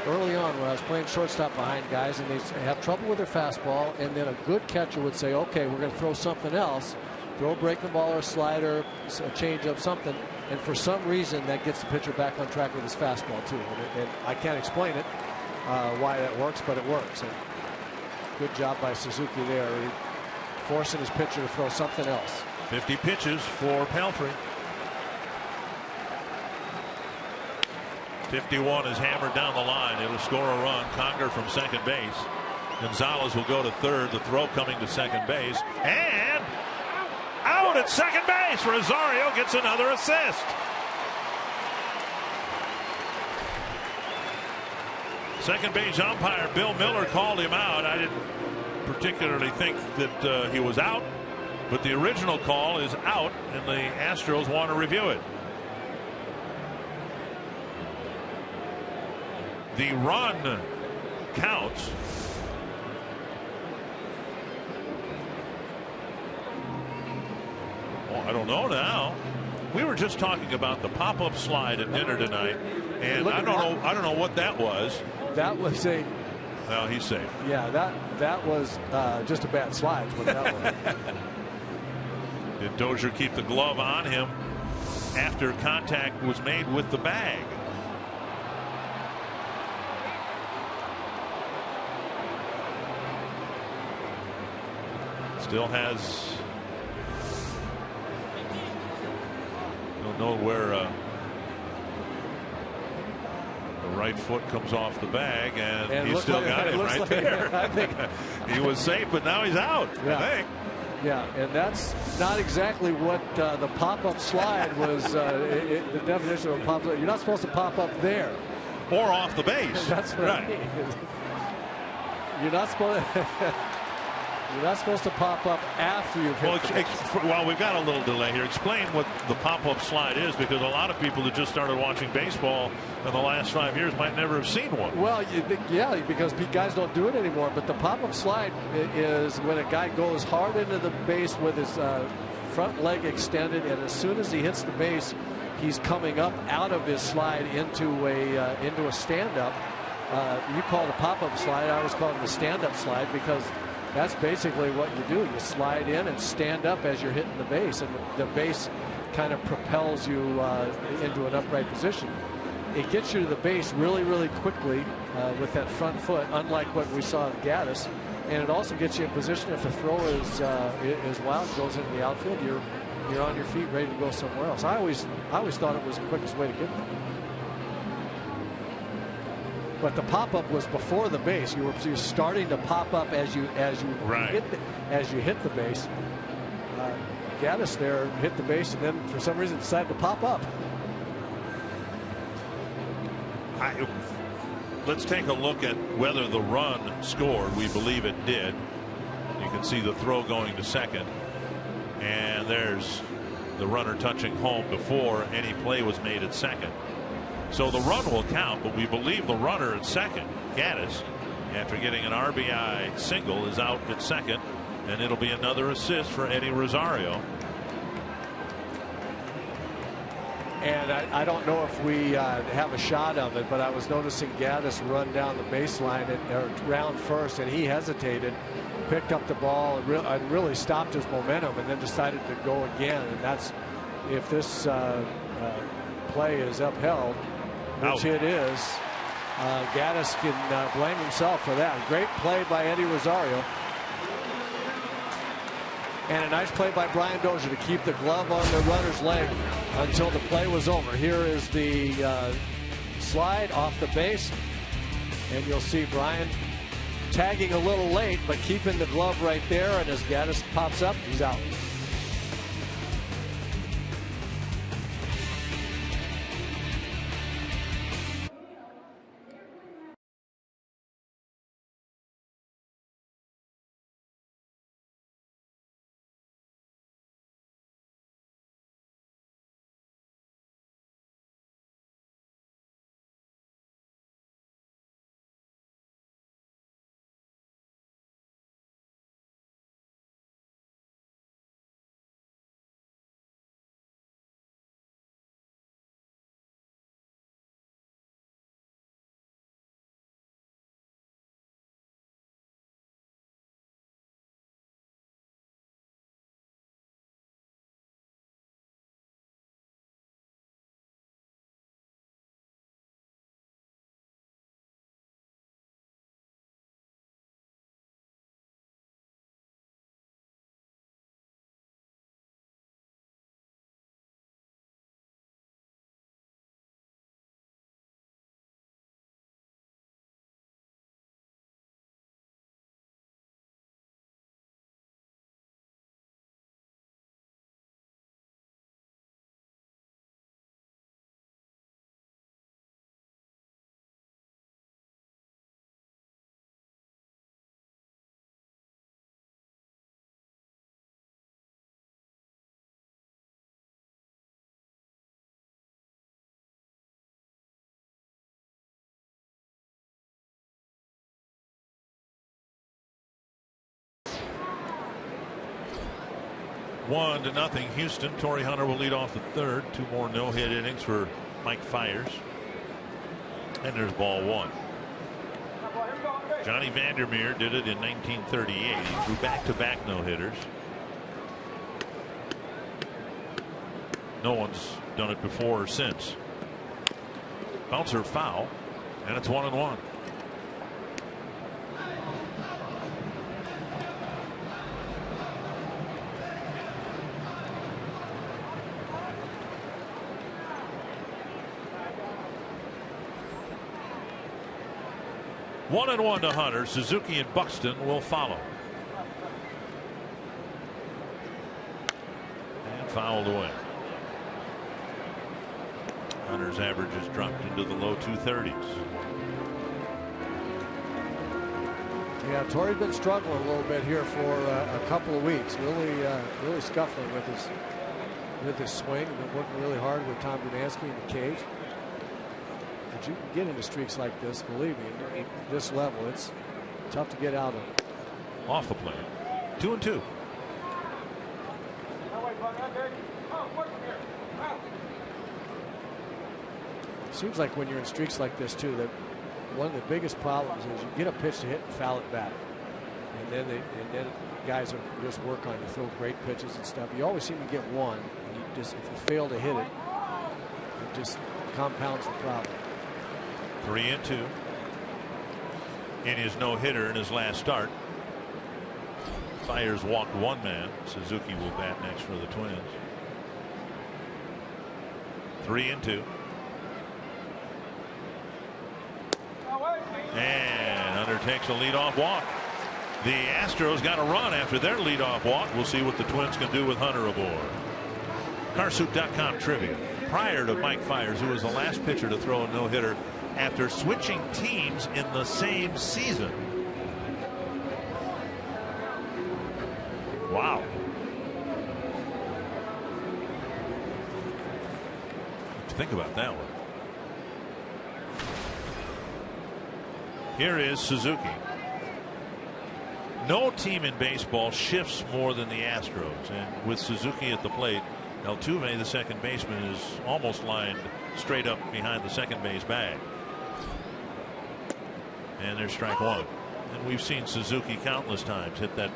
early on when I was playing shortstop behind guys, and they have trouble with their fastball, and then a good catcher would say, okay, we're going to throw something else, throw a breaking ball or a slider, a changeup, something. And for some reason, that gets the pitcher back on track with his fastball, too. And I can't explain it, why that works, but it works. And good job by Suzuki there, forcing his pitcher to throw something else. 50 pitches for Pelfrey. 51 is hammered down the line. It'll score a run. Conger from second base. Gonzalez will go to third. The throw coming to second base. And out at second base. Rosario gets another assist. Second base umpire Bill Miller called him out. I didn't particularly think that he was out, but the original call is out, and the Astros want to review it. The run counts. Well, I don't know now. We were just talking about the pop-up slide at dinner tonight, and I don't know what that was. That was a. Well, he's safe. Yeah, that was just a bad slide. Is what that was. Did Dozier keep the glove on him after contact was made with the bag? Still has. Don't know where the right foot comes off the bag, and he still like, got it right there. I think he was safe, but now he's out. Yeah. I think. Yeah, and that's not exactly what the pop-up slide was. The definition of a pop-up. You're not supposed to pop up there or off the base. That's what I mean. You're not supposed. You're not supposed to pop up after you've hit the base. Well, we've got a little delay here. Explain what the pop-up slide is, because a lot of people that just started watching baseball in the last 5 years might never have seen one. Well, yeah, because guys don't do it anymore. But the pop-up slide is when a guy goes hard into the base with his front leg extended, and as soon as he hits the base, he's coming up out of his slide into a stand-up. You call it a pop-up slide. I always call it the stand-up slide, because that's basically what you do. You slide in and stand up as you're hitting the base, and the base kind of propels you into an upright position. It gets you to the base really, really quickly with that front foot, unlike what we saw at Gaddis. And it also gets you in position if the throw is wild, goes into the outfield, you're on your feet ready to go somewhere else. I always thought it was the quickest way to get there. But the pop-up was before the base. You're starting to pop up as you right. hit the base. Gaddis there hit the base, and then for some reason decided to pop up. Let's take a look at whether the run scored. We believe it did. You can see the throw going to second, and there's the runner touching home before any play was made at second. So the run will count, but we believe the runner at second, Gaddis, after getting an RBI single, is out at second, and it'll be another assist for Eddie Rosario. And I don't know if we have a shot of it, but I was noticing Gaddis run down the baseline round first, and he hesitated, picked up the ball, and really stopped his momentum, and then decided to go again. And that's, if this play is upheld, which it is, Gaddis can blame himself for that. Great play by Eddie Rosario. And a nice play by Brian Dozier to keep the glove on the runner's leg until the play was over. Here is the slide off the base. And you'll see Brian tagging a little late, but keeping the glove right there. And as Gaddis pops up, he's out. One to nothing Houston. Torrey Hunter will lead off the third. Two more no-hit innings for Mike Fiers. And there's ball one. Johnny Vandermeer did it in 1938. He threw back-to-back no-hitters. No one's done it before or since. Bouncer foul, and it's 1-1. 1-1 to Hunter. Suzuki and Buxton will follow. And fouled away. Hunter's average has dropped into the low 230s. Yeah, Torrey's been struggling a little bit here for a couple of weeks. Really scuffling with his swing. Been working really hard with Tom Brunansky in the cage. But you can get into streaks like this, believe me, at this level, it's tough to get out of. Off the plate. 2-2. Seems like when you're in streaks like this too, that one of the biggest problems is you get a pitch to hit and foul it back, and then guys are just work on you, throw great pitches and stuff. You always seem to get one, and you just, if you fail to hit it, it just compounds the problem. 3-2 in his no-hitter in his last start. Fiers walked one man. Suzuki will bat next for the Twins. 3-2. And Hunter takes a leadoff walk. The Astros got a run after their leadoff walk. We'll see what the Twins can do with Hunter aboard. Carsoup.com trivia. Prior to Mike Fiers, who was the last pitcher to throw a no-hitter after switching teams in the same season. Wow. Think about that one. Here is Suzuki. No team in baseball shifts more than the Astros, and with Suzuki at the plate, Altuve, the second baseman, is almost lined straight up behind the second base bag. And there's strike one. And we've seen Suzuki countless times hit that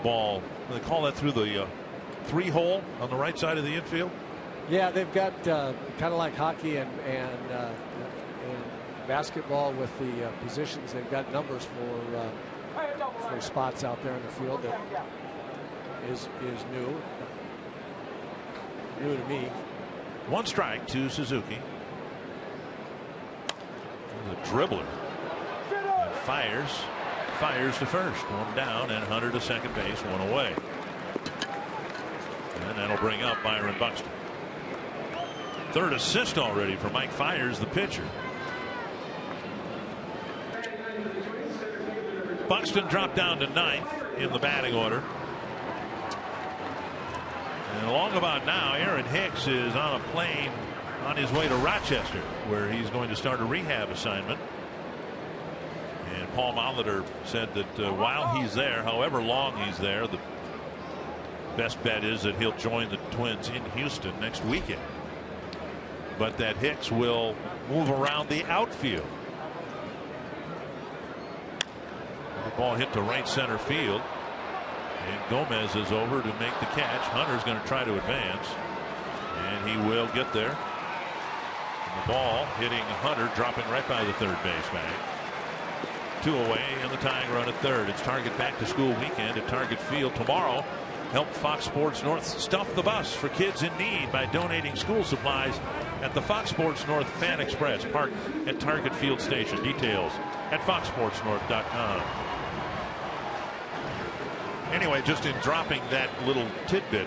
ball. They call that through the 3-hole on the right side of the infield. Yeah, they've got kind of like hockey and basketball with the positions. They've got numbers for spots out there in the field that is new to me. One strike to Suzuki. The dribbler. And fires to first. One down, and Hunter to second base, one away. And that'll bring up Byron Buxton. Third assist already for Mike Fiers, the pitcher. Buxton dropped down to 9th in the batting order. And along about now, Aaron Hicks is on a plane on his way to Rochester, where he's going to start a rehab assignment. And Paul Molitor said that while he's there, however long he's there, the best bet is that he'll join the Twins in Houston next weekend. But that Hicks will move around the outfield. The ball hit to right center field, and Gomez is over to make the catch. Hunter's going to try to advance, and he will get there. And the ball hitting Hunter, dropping right by the third base bag. 2 away, and the tying run at third. It's Target Back to School weekend at Target Field tomorrow. Help Fox Sports North stuff the bus for kids in need by donating school supplies at the Fox Sports North Fan Express parked at Target Field Station. Details at foxsportsnorth.com. Anyway, just in dropping that little tidbit,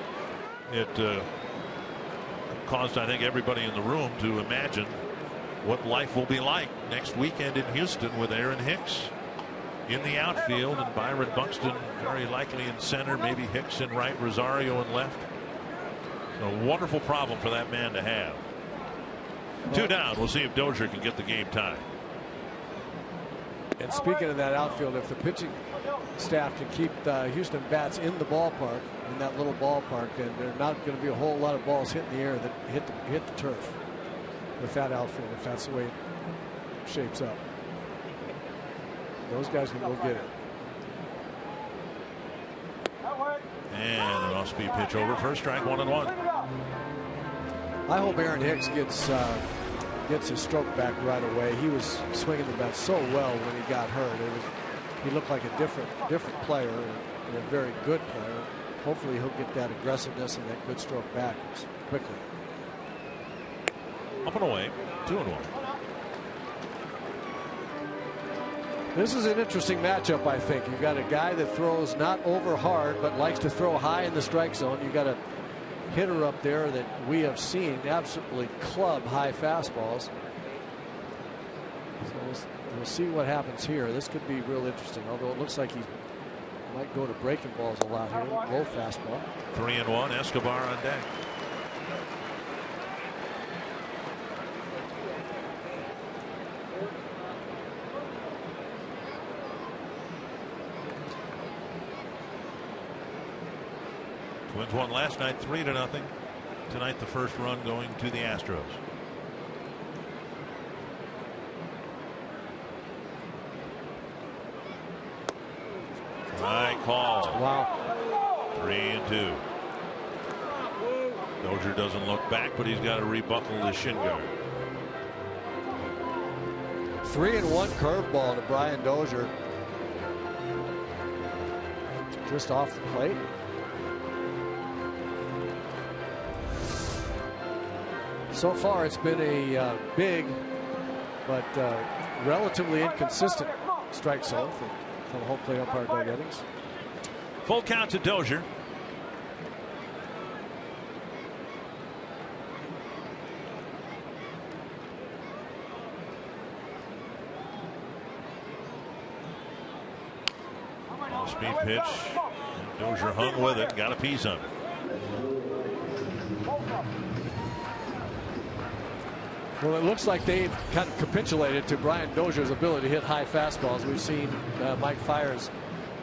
it caused, I think, everybody in the room to imagine what life will be like next weekend in Houston with Aaron Hicks in the outfield and Byron Buxton very likely in center, maybe Hicks in right, Rosario in left. A wonderful problem for that man to have. 2 down. We'll see if Dozier can get the game tied. And speaking of that outfield, if the pitching staff can keep the Houston bats in the ballpark, in that little ballpark, then there's not going to be a whole lot of balls hitting the air that hit the turf with that outfield, if that's the way it shapes up. Those guys can go get it. And an off-speed pitch over. First strike, 1-1. I hope Aaron Hicks gets his stroke back right away. He was swinging the bat so well when he got hurt. He looked like a different player and a very good player. Hopefully he'll get that aggressiveness and that good stroke back quickly. Up and away, 2-1. This is an interesting matchup, I think. You've got a guy that throws not over hard, but likes to throw high in the strike zone. You've got a hitter up there that we have seen absolutely club high fastballs. So we'll see what happens here. This could be real interesting, although it looks like he might go to breaking balls a lot here. Low fastball. 3-1. Escobar on deck. Twins won last night 3-0. Tonight the first run going to the Astros. High call. Wow. 3-2. Dozier doesn't look back, but he's got to rebuckle the shin guard. 3-1 curveball to Brian Dozier. Just off the plate. So far, it's been a big but relatively inconsistent strike zone from home plate umpire Doug Eddings. Full count to Dozier. Speed pitch. Dozier hung with it. Got a piece on it. Well, it looks like they've kind of capitulated to Brian Dozier's ability to hit high fastballs. We've seen Mike Fiers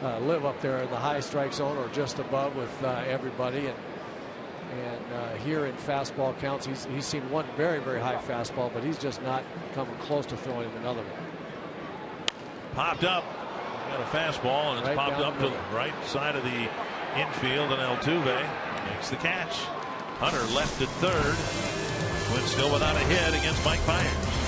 live up there in the high strike zone or just above with everybody. And here in fastball counts, he's seen one very, very high fastball, but he's just not coming close to throwing him another one. Popped up. Got a fastball, and it's right popped up to the right side of the infield, and Altuve makes the catch. Hunter left at third. Twins still without a hit against Mike Fiers.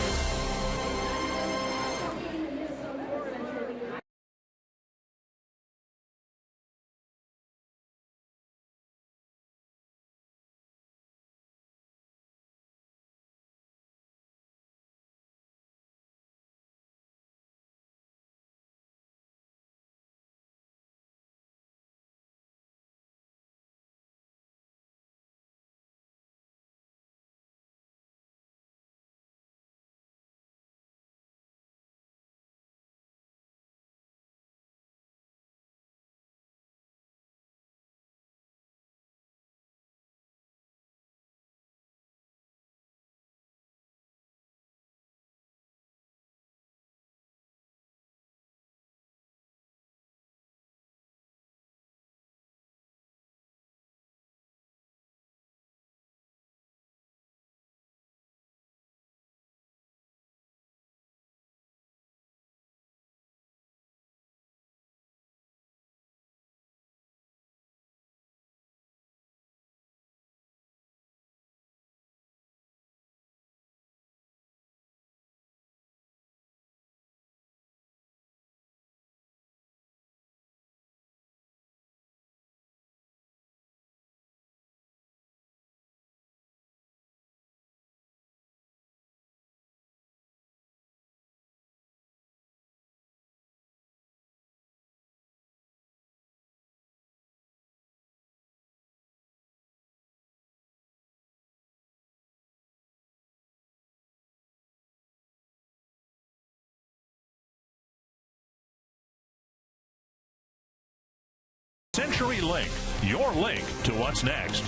CenturyLink, your link to what's next.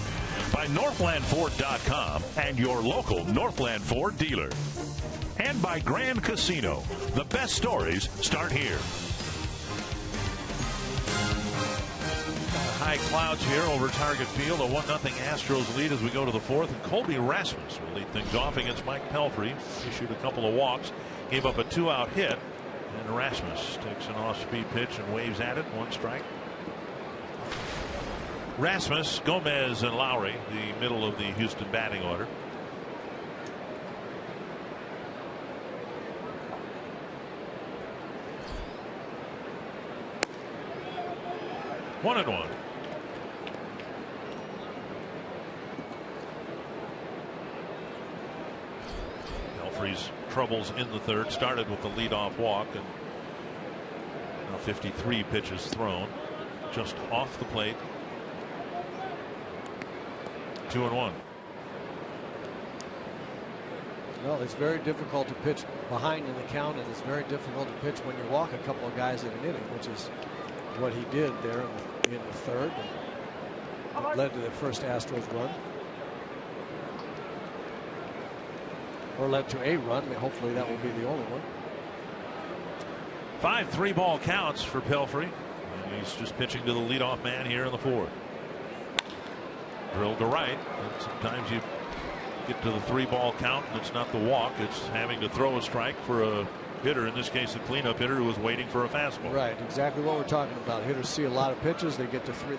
By NorthlandFord.com and your local Northland Ford dealer. And by Grand Casino. The best stories start here. High clouds here over Target Field. A 1-0 Astros lead as we go to the fourth. And Colby Rasmus will lead things off against Mike Pelfrey. Issued a couple of walks. Gave up a 2-out hit. And Rasmus takes an off-speed pitch and waves at it. 1 strike. Rasmus, Gomez, and Lowry, the middle of the Houston batting order. One and one. Pelfrey's troubles in the third started with the leadoff walk, and 53 pitches thrown, just off the plate. 2-1. Well, it's very difficult to pitch behind in the count, and it's very difficult to pitch when you walk a couple of guys in an inning, which is what he did there in the third. It led to the first Astros run. Or led to a run. Hopefully that will be the only one. 5 3-ball counts for Pelfrey. And he's just pitching to the leadoff man here in the fourth. Drilled to right. And sometimes you get to the 3-ball count and it's not the walk. It's having to throw a strike for a hitter. In this case, the cleanup hitter who was waiting for a fastball. Right. Exactly what we're talking about. Hitters see a lot of pitches. They get to three.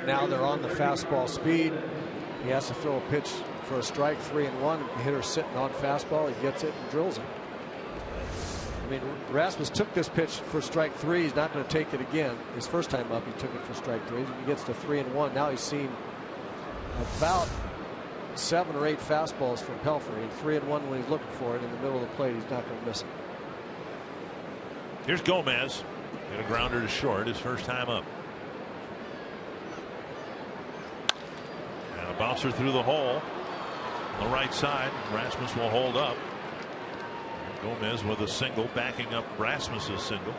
Now they're on the fastball speed. He has to throw a pitch for a strike, 3-1. The hitter's sitting on fastball. He gets it and drills it. I mean, Rasmus took this pitch for strike 3. He's not going to take it again. His first time up, he took it for strike 3. He gets to 3-1. Now he's seen about 7 or 8 fastballs from Pelfrey. 3-1 when he's looking for it in the middle of the plate. He's not going to miss it. Here's Gomez. Hit a grounder to short. His first time up. And a bouncer through the hole. On the right side, Rasmus will hold up. Gomez with a single, backing up Rasmus's single.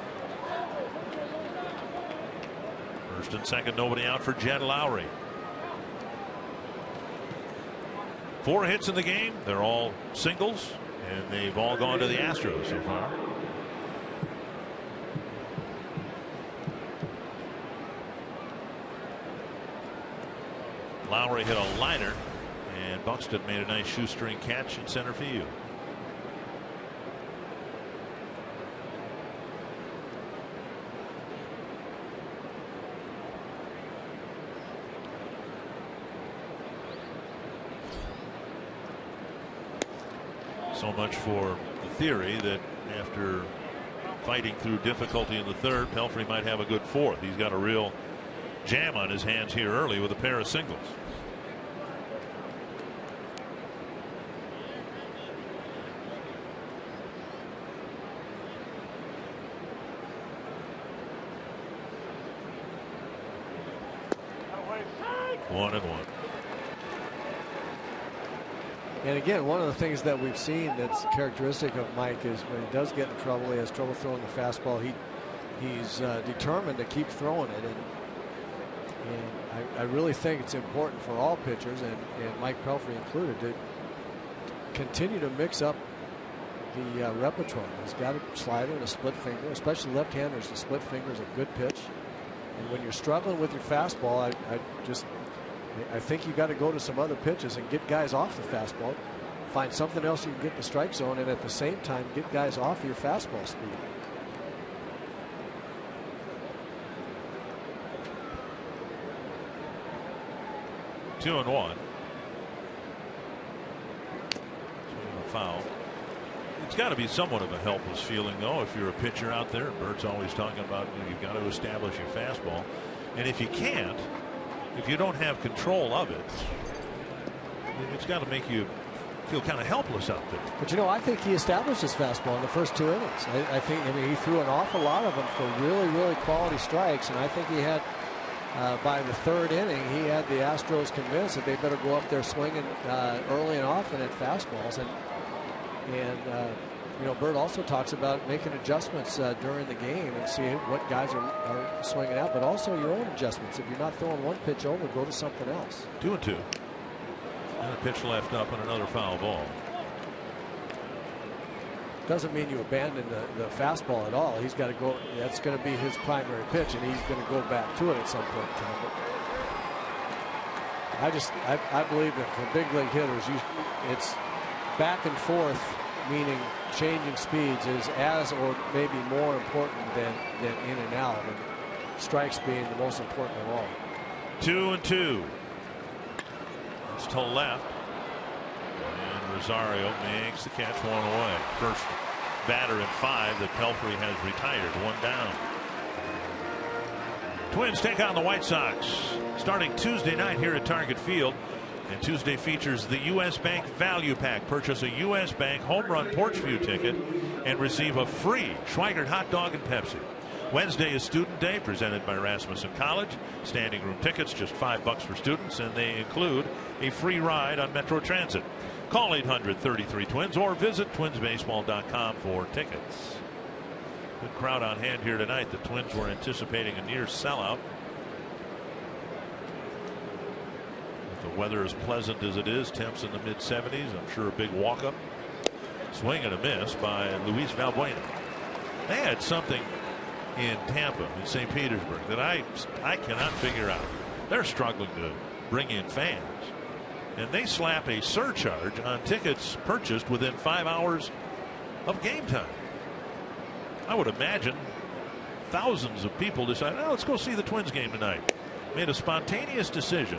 First and second, nobody out for Jed Lowry. 4 hits in the game. They're all singles, and they've all gone to the Astros so far. Lowry hit a liner, and Buxton made a nice shoestring catch in center field. So much for the theory that after fighting through difficulty in the third, Pelfrey might have a good fourth. He's got a real jam on his hands here early with a pair of singles. One and one. And again, one of the things that we've seen that's characteristic of Mike is when he does get in trouble, he has trouble throwing the fastball. He's determined to keep throwing it, and I really think it's important for all pitchers, and Mike Pelfrey included, to continue to mix up the repertoire. He's got a slider and a split finger, especially left-handers. The split finger is a good pitch, and when you're struggling with your fastball, I think you got to go to some other pitches and get guys off the fastball. Find something else you can get in the strike zone, and at the same time get guys off your fastball speed. Two and one. A foul. It's got to be somewhat of a helpless feeling, though, if you're a pitcher out there. Bert's always talking about you've got to establish your fastball, and if you can't, if you don't have control of it, it's got to make you feel kind of helpless out there. But I think he established his fastball in the first 2 innings. I mean, he threw an awful lot of them for really, really quality strikes, and I think he had, by the 3rd inning, he had the Astros convinced that they better go up there swinging early and often at fastballs. And Bert also talks about making adjustments during the game and see what guys are swinging out, but also your own adjustments. If you're not throwing one pitch over, go to something else. 2 and 2. And a pitch left up and another foul ball. Doesn't mean you abandon the fastball at all. He's got to go. That's going to be his primary pitch, and he's going to go back to it at some point in time. But I believe that for big league hitters, it's back and forth, meaning changing speeds, is as or maybe more important than in and out, and strikes being the most important of all. 2 and 2. It's to left, and Rosario makes the catch, 1 away. First batter in 5 that Pelfrey has retired, 1 down. Twins take on the White Sox starting Tuesday night here at Target Field. And Tuesday features the U.S. Bank Value Pack. Purchase a U.S. Bank Home Run Porch View ticket and receive a free Schweigert hot dog and Pepsi. Wednesday is Student Day, presented by Rasmussen College. Standing room tickets, just $5 for students, and they include a free ride on Metro Transit. Call 800-33-TWINS or visit twinsbaseball.com for tickets. Good crowd on hand here tonight. The Twins were anticipating a near sellout. If the weather is pleasant as it is, temps in the mid-70s, I'm sure a big walk-up. Swing and a miss by Luis Valbuena. They had something in Tampa, in St. Petersburg, that I cannot figure out. They're struggling to bring in fans, and they slap a surcharge on tickets purchased within 5 hours of game time. I would imagine thousands of people decided, oh, let's go see the Twins game tonight. Made a spontaneous decision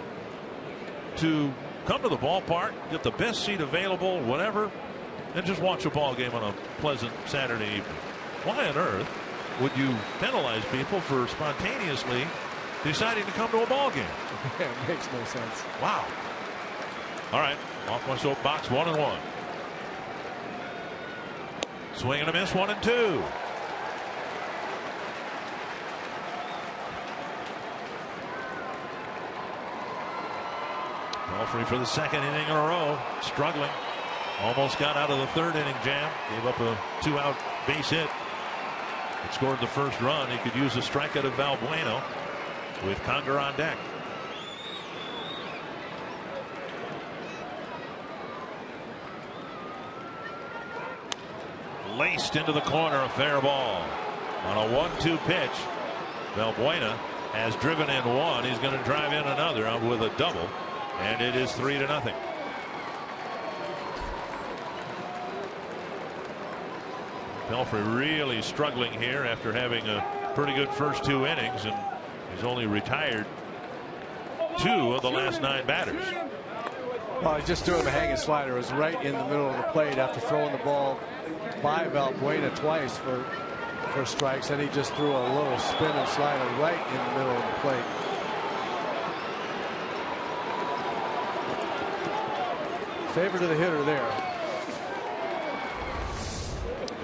to come to the ballpark, get the best seat available, whatever, and just watch a ball game on a pleasant Saturday evening. Why on earth would you penalize people for spontaneously deciding to come to a ball game? It makes no sense. Wow. All right, off my soapbox, 1-1. Swing and a miss, 1-2. Pelfrey for the second inning in a row, struggling. Almost got out of the third inning jam. Gave up a 2-out base hit. It scored the first run. He could use a strikeout of Valbuena with Conger on deck. Laced into the corner, a fair ball. On a 1-2 pitch, Valbuena has driven in one. He's going to drive in another with a double, and it is 3-0. Pelfrey really struggling here after having a pretty good first 2 innings, and he's only retired 2 of the last 9 batters. Well, he's just doing a hanging slider. It was right in the middle of the plate after throwing the ball by Valbuena twice for strikes, and he just threw a little spin and slider right in the middle of the plate. Favor to the hitter there.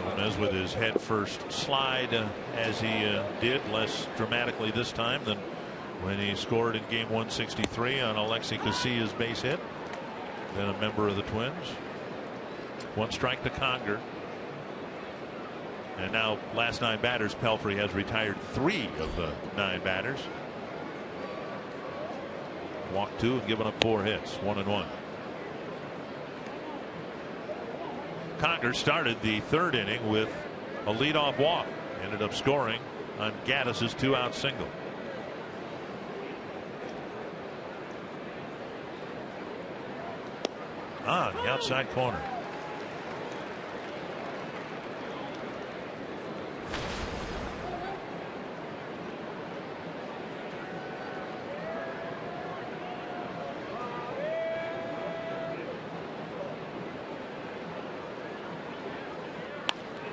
Gomez with his head first slide as he did, less dramatically this time than when he scored in game 163 on Alexi Casillas' base hit. Then a member of the Twins. 1 strike to Conger. And now last 9 batters, Pelfrey has retired 3 of the 9 batters. Walked 2 and given up 4 hits, 1-1. Conger started the 3rd inning with a leadoff walk. Ended up scoring on Gaddis's 2-out single. On the outside corner.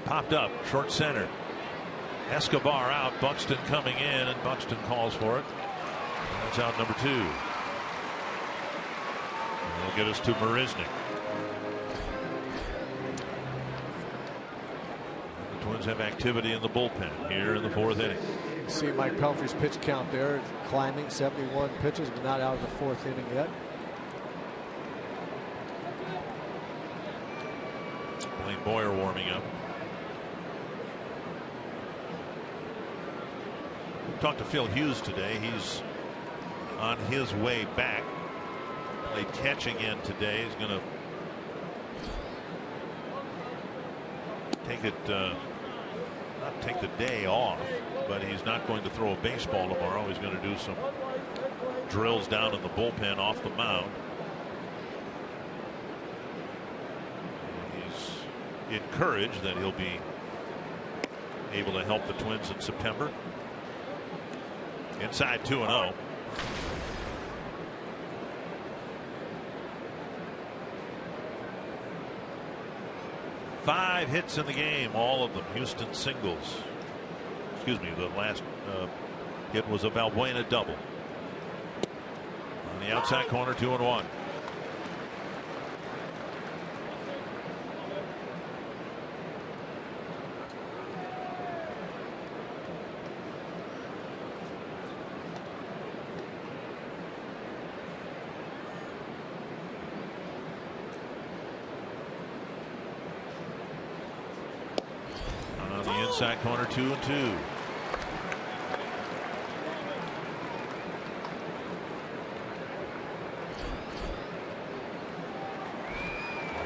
Popped up, short center. Escobar out, Buxton coming in, and Buxton calls for it. And that's out number 2. And that'll get us to Marisnik. The Twins have activity in the bullpen here in the 4th inning. You can see Mike Pelfrey's pitch count there, climbing 71 pitches, but not out of the 4th inning yet. Blaine Boyer warming up. Talked to Phil Hughes today. He's on his way back. Played catch again today. He's going to take it, not take the day off, but he's not going to throw a baseball tomorrow. He's going to do some drills down in the bullpen off the mound. He's encouraged that he'll be able to help the Twins in September. Inside 2-0. Five hits in the game, all of them Houston singles. Excuse me, the last hit was a Valbuena double. On the outside corner, 2-1. outside corner, 2-2.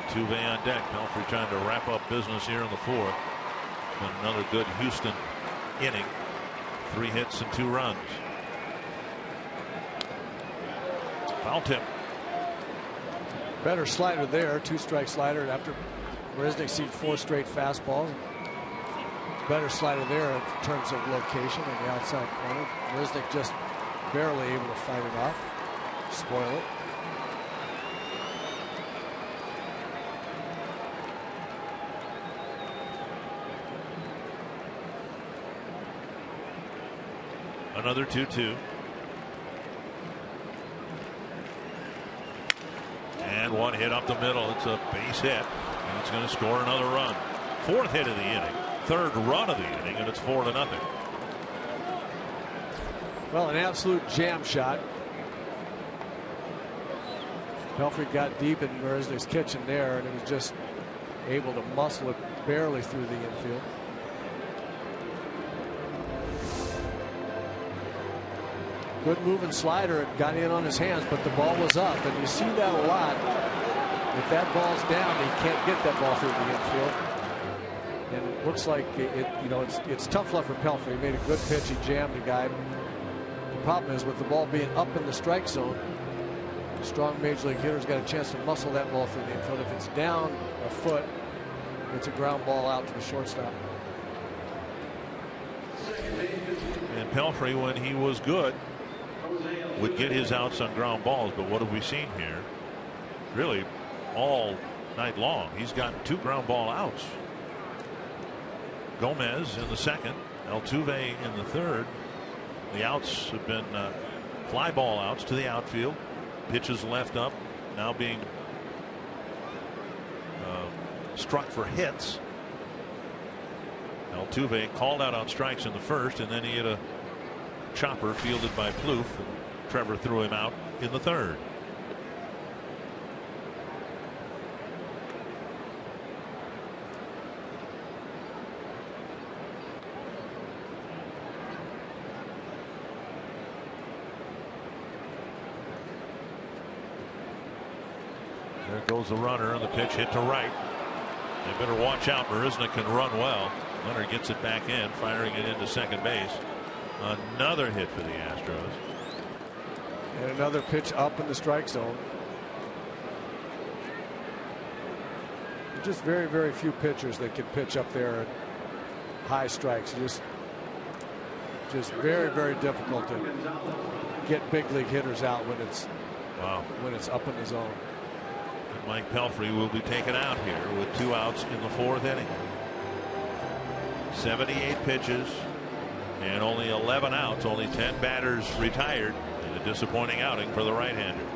Altuve on deck. Pelfrey trying to wrap up business here in the fourth. Another good Houston inning. 3 hits and 2 runs. Foul tip. Better slider there. 2-strike slider after Marisnick seen 4 straight fastballs. Better slider there in terms of location on the outside corner. Marisnick just barely able to fight it off. Spoil it. Another 2-2. And 1 hit up the middle. It's a base hit. And it's going to score another run. 4th hit of the inning. 3rd run of the inning. And it's 4-0. Well, an absolute jam shot. Pelfrey got deep in Marisnick's kitchen there, and he was just able to muscle it barely through the infield. Good moving slider. It got in on his hands, but the ball was up, and you see that a lot. If that ball's down, he can't get that ball through the infield. And it looks like it's tough love for Pelfrey. He made a good pitch. He jammed the guy. The problem is with the ball being up in the strike zone, a strong major league hitter's got a chance to muscle that ball through the infield. If it's down a foot, it's a ground ball out to the shortstop. And Pelfrey, when he was good, would get his outs on ground balls. But what have we seen here? Really, all night long, he's gotten 2 ground ball outs. Gomez in the 2nd, Altuve in the 3rd. The outs have been fly ball outs to the outfield. Pitches left up, now being struck for hits. Altuve called out on strikes in the 1st, and then he hit a chopper fielded by Plouffe. Trevor threw him out in the 3rd. There goes the runner, and the pitch hit to right. They better watch out. Marisnick can run well. Leonard gets it back in, firing it into second base. Another hit for the Astros. And another pitch up in the strike zone. Just very, very few pitchers that can pitch up there at high strikes. Just very, very difficult to get big league hitters out when it's up in the zone. And Mike Pelfrey will be taken out here with 2 outs in the 4th inning. 78 pitches and only 11 outs, only 10 batters retired. A disappointing outing for the right-hander.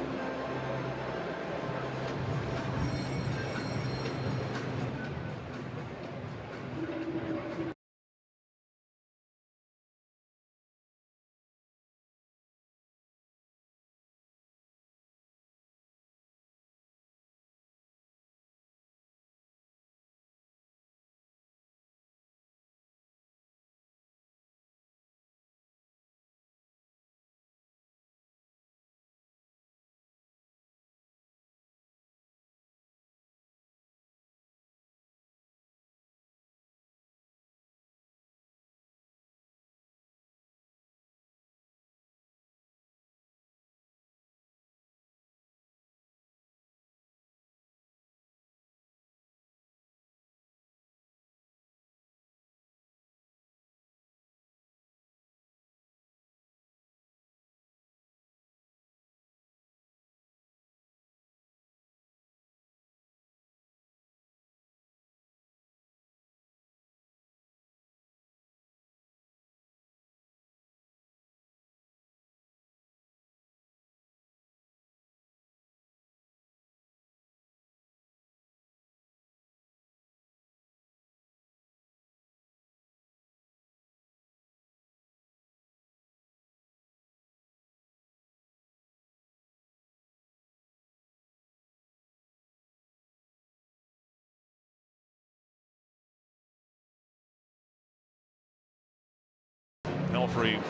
McCaffrey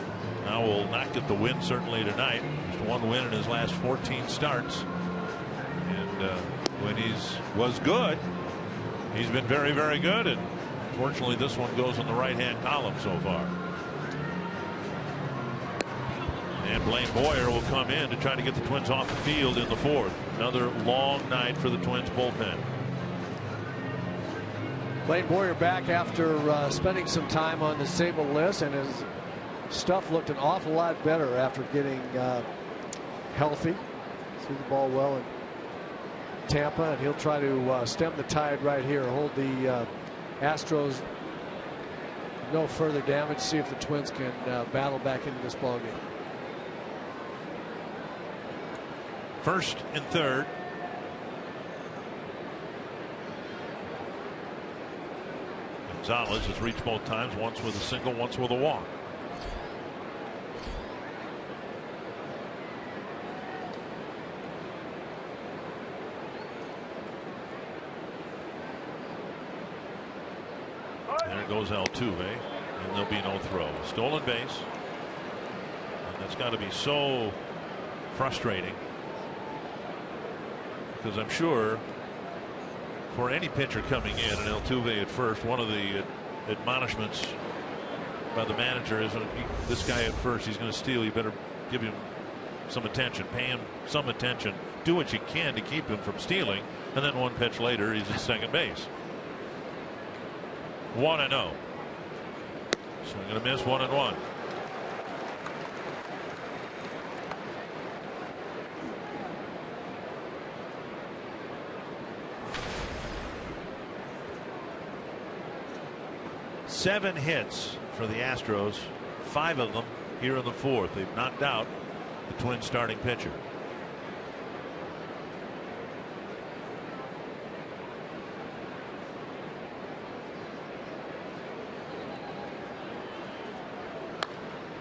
now will not get the win certainly tonight. Just one win in his last 14 starts. And when was good, he's been very, very good. And fortunately, this one goes in the right-hand column so far. And Blaine Boyer will come in to try to get the Twins off the field in the fourth. Another long night for the Twins bullpen. Blaine Boyer back after spending some time on the disabled list, and his stuff looked an awful lot better after getting healthy. Threw the ball well in Tampa, and he'll try to stem the tide right here. Hold the Astros no further damage. See if the Twins can battle back into this ball game. First and third. Gonzalez has reached both times, once with a single, once with a walk. There goes Altuve, and there'll be no throw. Stolen base. And that's got to be so frustrating, because I'm sure for any pitcher coming in, and Altuve at first, one of the admonishments by the manager is, this guy at first, he's going to steal. You better give him some attention, pay him some attention, do what you can to keep him from stealing. And then one pitch later, he's at second base. 1-0. So I'm going to miss 1-1. Seven hits for the Astros, 5 of them here in the fourth. They've knocked out the Twins starting pitcher.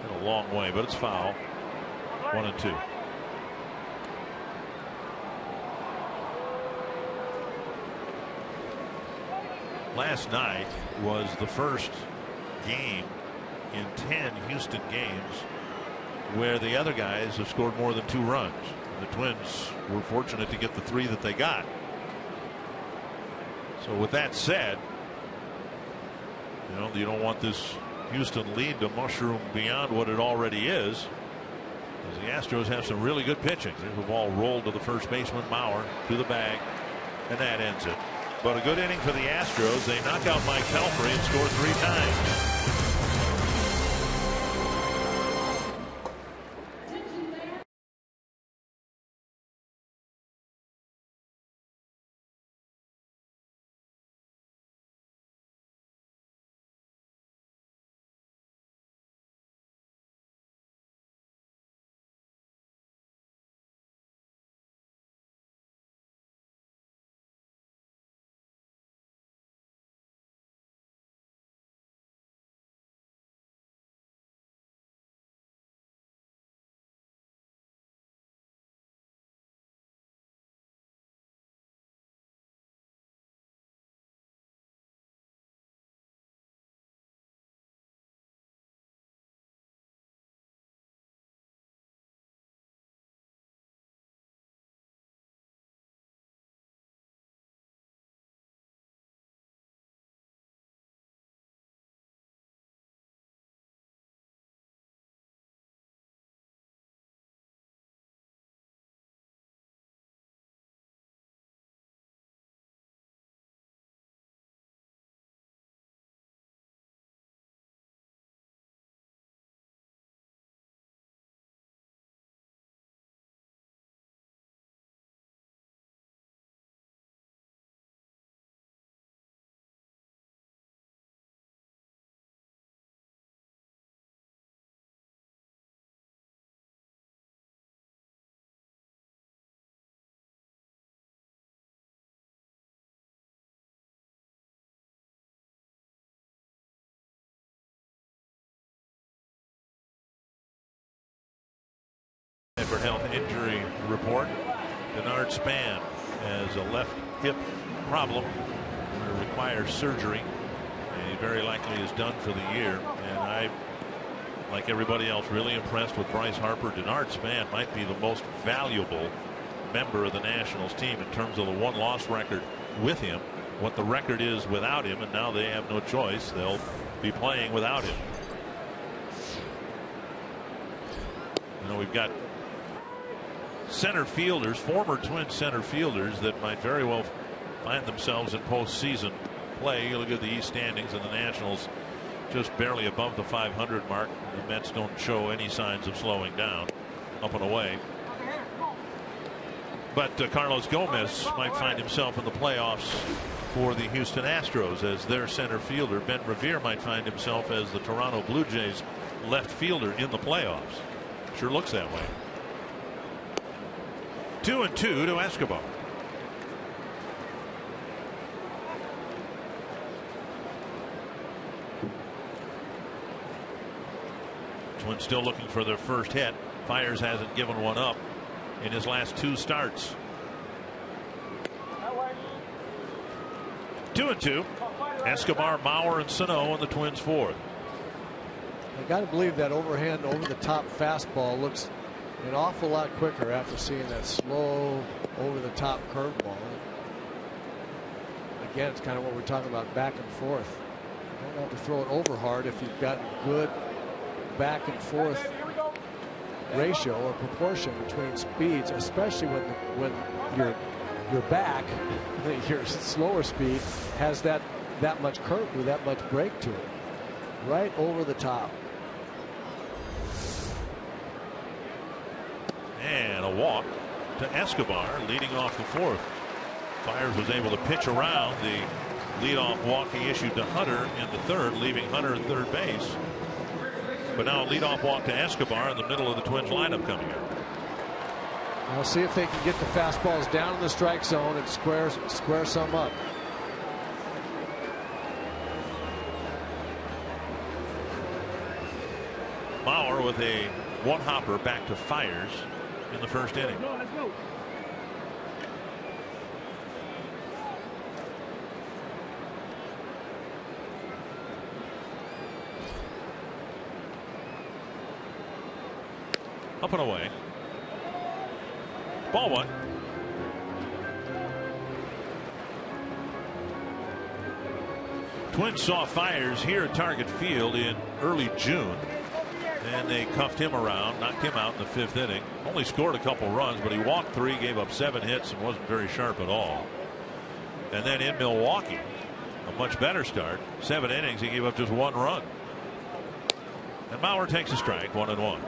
In a long way, but it's foul. 1-2. Last night was the first game in 10 Houston games where the other guys have scored more than 2 runs. The Twins were fortunate to get the 3 that they got. So with that said, you don't want this Houston lead to mushroom beyond what it already is, as the Astros have some really good pitching. The ball rolled to the first baseman, Mauer, to the bag, and that ends it. But a good inning for the Astros. They knock out Mike Pelfrey and score 3 times. Health injury report. Denard Span has a left hip problem and requires surgery, and he very likely is done for the year. And I like everybody else, really impressed with Bryce Harper. Denard Span might be the most valuable member of the Nationals team in terms of the one-loss record with him, what the record is without him, and now they have no choice. They'll be playing without him. You know, we've got center fielders, former Twin center fielders, that might very well find themselves in postseason play. You look at the East standings, and the Nationals just barely above the 500 mark. The Mets don't show any signs of slowing down, up and away. But Carlos Gomez might find himself in the playoffs for the Houston Astros as their center fielder. Ben Revere might find himself as the Toronto Blue Jays left fielder in the playoffs. Sure looks that way. 2-2 to Escobar. Twins still looking for their first hit. Fires hasn't given one up in his last 2 starts. 2-2. Escobar, Mauer, and Sano in the Twins' fourth. I got to believe that overhand, over the top fastball looks an awful lot quicker after seeing that slow, over the top curveball. Again, it's kind of what we're talking about, back and forth. You don't have to throw it over hard if you've got good back and forth ratio or proportion between speeds, especially when your back, your slower speed, has that much curve or that much break to it. Right over the top. And a walk to Escobar, leading off the fourth. Fires was able to pitch around the leadoff walk he issued to Hunter in the third, leaving Hunter at third base. But now a leadoff walk to Escobar in the middle of the Twins lineup coming up. We'll see if they can get the fastballs down in the strike zone and square some up. Mauer with a one-hopper back to Fires in the first inning. Let's go. Up and away. Ball one. Twins saw Fires here at Target Field in early June, and they cuffed him around, knocked him out in the 5th inning. Only scored a couple runs, but he walked 3, gave up 7 hits, and wasn't very sharp at all. And then in Milwaukee, a much better start. 7 innings, he gave up just 1 run. And Mauer takes a strike, 1-1.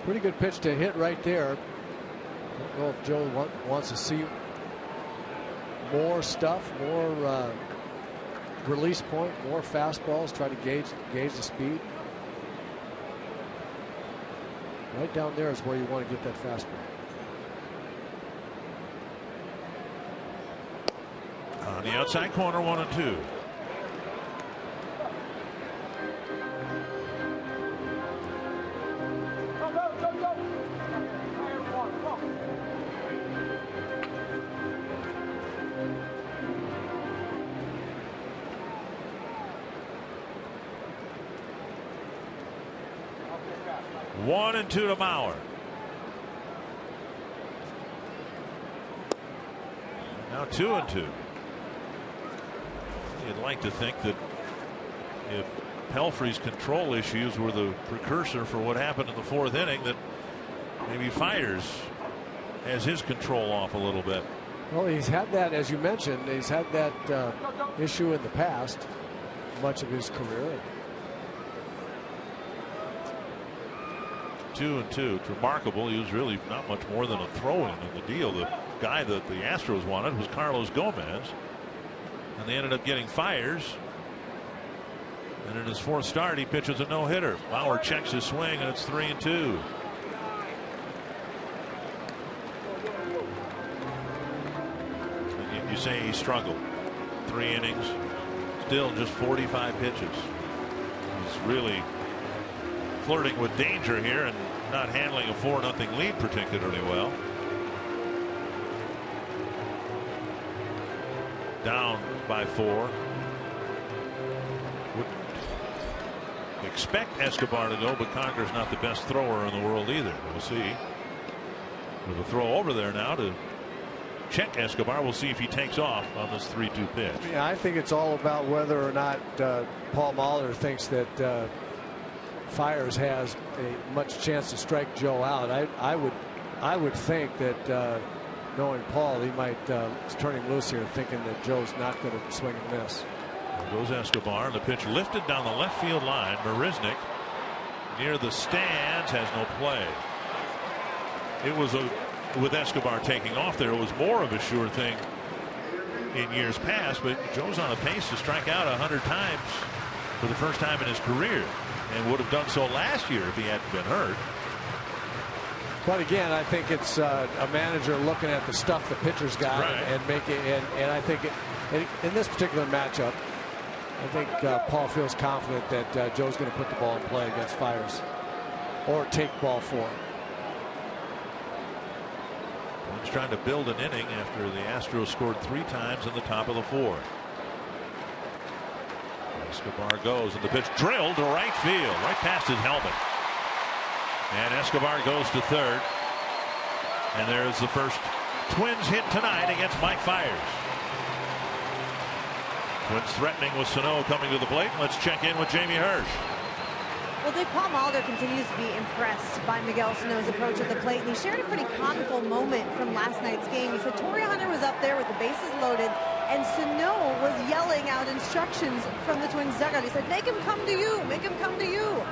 Pretty good pitch to hit right there. I don't know if Joe wants to see more stuff, more release point, more fastballs, try to gauge the speed. Right down there is where you want to get that fastball. On the outside corner, 1-2. One and 2 to Mauer. Now 2-2. You'd like to think that if Pelfrey's control issues were the precursor for what happened in the 4th inning, that maybe Fires has his control off a little bit. Well, he's had that, as you mentioned, he's had that issue in the past, much of his career. 2-2. It's remarkable. He was really not much more than a throw-in in the deal. The guy that the Astros wanted was Carlos Gomez, and they ended up getting Fires. And in his 4th start, he pitches a no-hitter. Mauer checks his swing, and it's 3-2. You say he struggled. 3 innings, still just 45 pitches. He's really flirting with danger here and not handling a 4-0 lead particularly well. down by 4. Wouldn't expect Escobar to go, but Conger's not the best thrower in the world either. We'll see. With a throw over there now to check Escobar. We'll see if he takes off on this 3-2 pitch. Yeah, I think it's all about whether or not Paul Molitor thinks that Fiers has a much chance to strike Joe out. I would think that knowing Paul, he might turn him loose here, thinking that Joe's not going to swing and miss. There goes Escobar, and the pitch lifted down the left field line. Marisnick near the stands has no play. It was with Escobar taking off there, it was more of a sure thing in years past, but Joe's on a pace to strike out 100 times for the first time in his career, and would have done so last year if he hadn't been hurt. But again, I think it's a manager looking at the stuff the pitcher's got, right, and making, and I think in this particular matchup, I think Paul feels confident that Joe's going to put the ball in play against Fiers or take ball 4. He's trying to build an inning after the Astros scored 3 times in the top of the 4th. Escobar goes, and the pitch drilled to right field, right past his helmet. And Escobar goes to third. And there's the first Twins hit tonight against Mike Fiers. Twins threatening with Sano coming to the plate. Let's check in with Jamie Hirsch. Well, Paul Molitor continues to be impressed by Miguel Sano's approach at the plate, and he shared a pretty comical moment from last night's game. He said Torrey Hunter was up there with the bases loaded, and Sano was yelling out instructions from the Twins dugout. He said, "Make him come to you, make him come to you."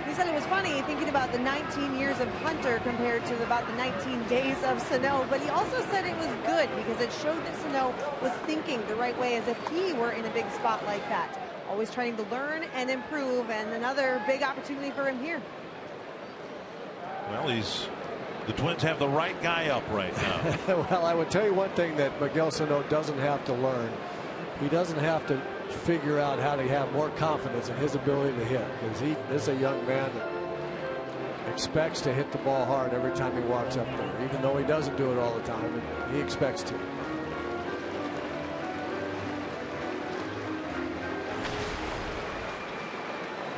He said it was funny thinking about the 19 years of Hunter compared to about the 19 days of Sano, but he also said it was good because it showed that Sano was thinking the right way, as if he were in a big spot like that. Always trying to learn and improve, and another big opportunity for him here. Well, the Twins have the right guy up right now. Well, I would tell you one thing that Miguel Sano doesn't have to learn. He doesn't have to figure out how to have more confidence in his ability to hit, because he is a young man that expects to hit the ball hard every time he walks up there, even though he doesn't do it all the time. He expects to.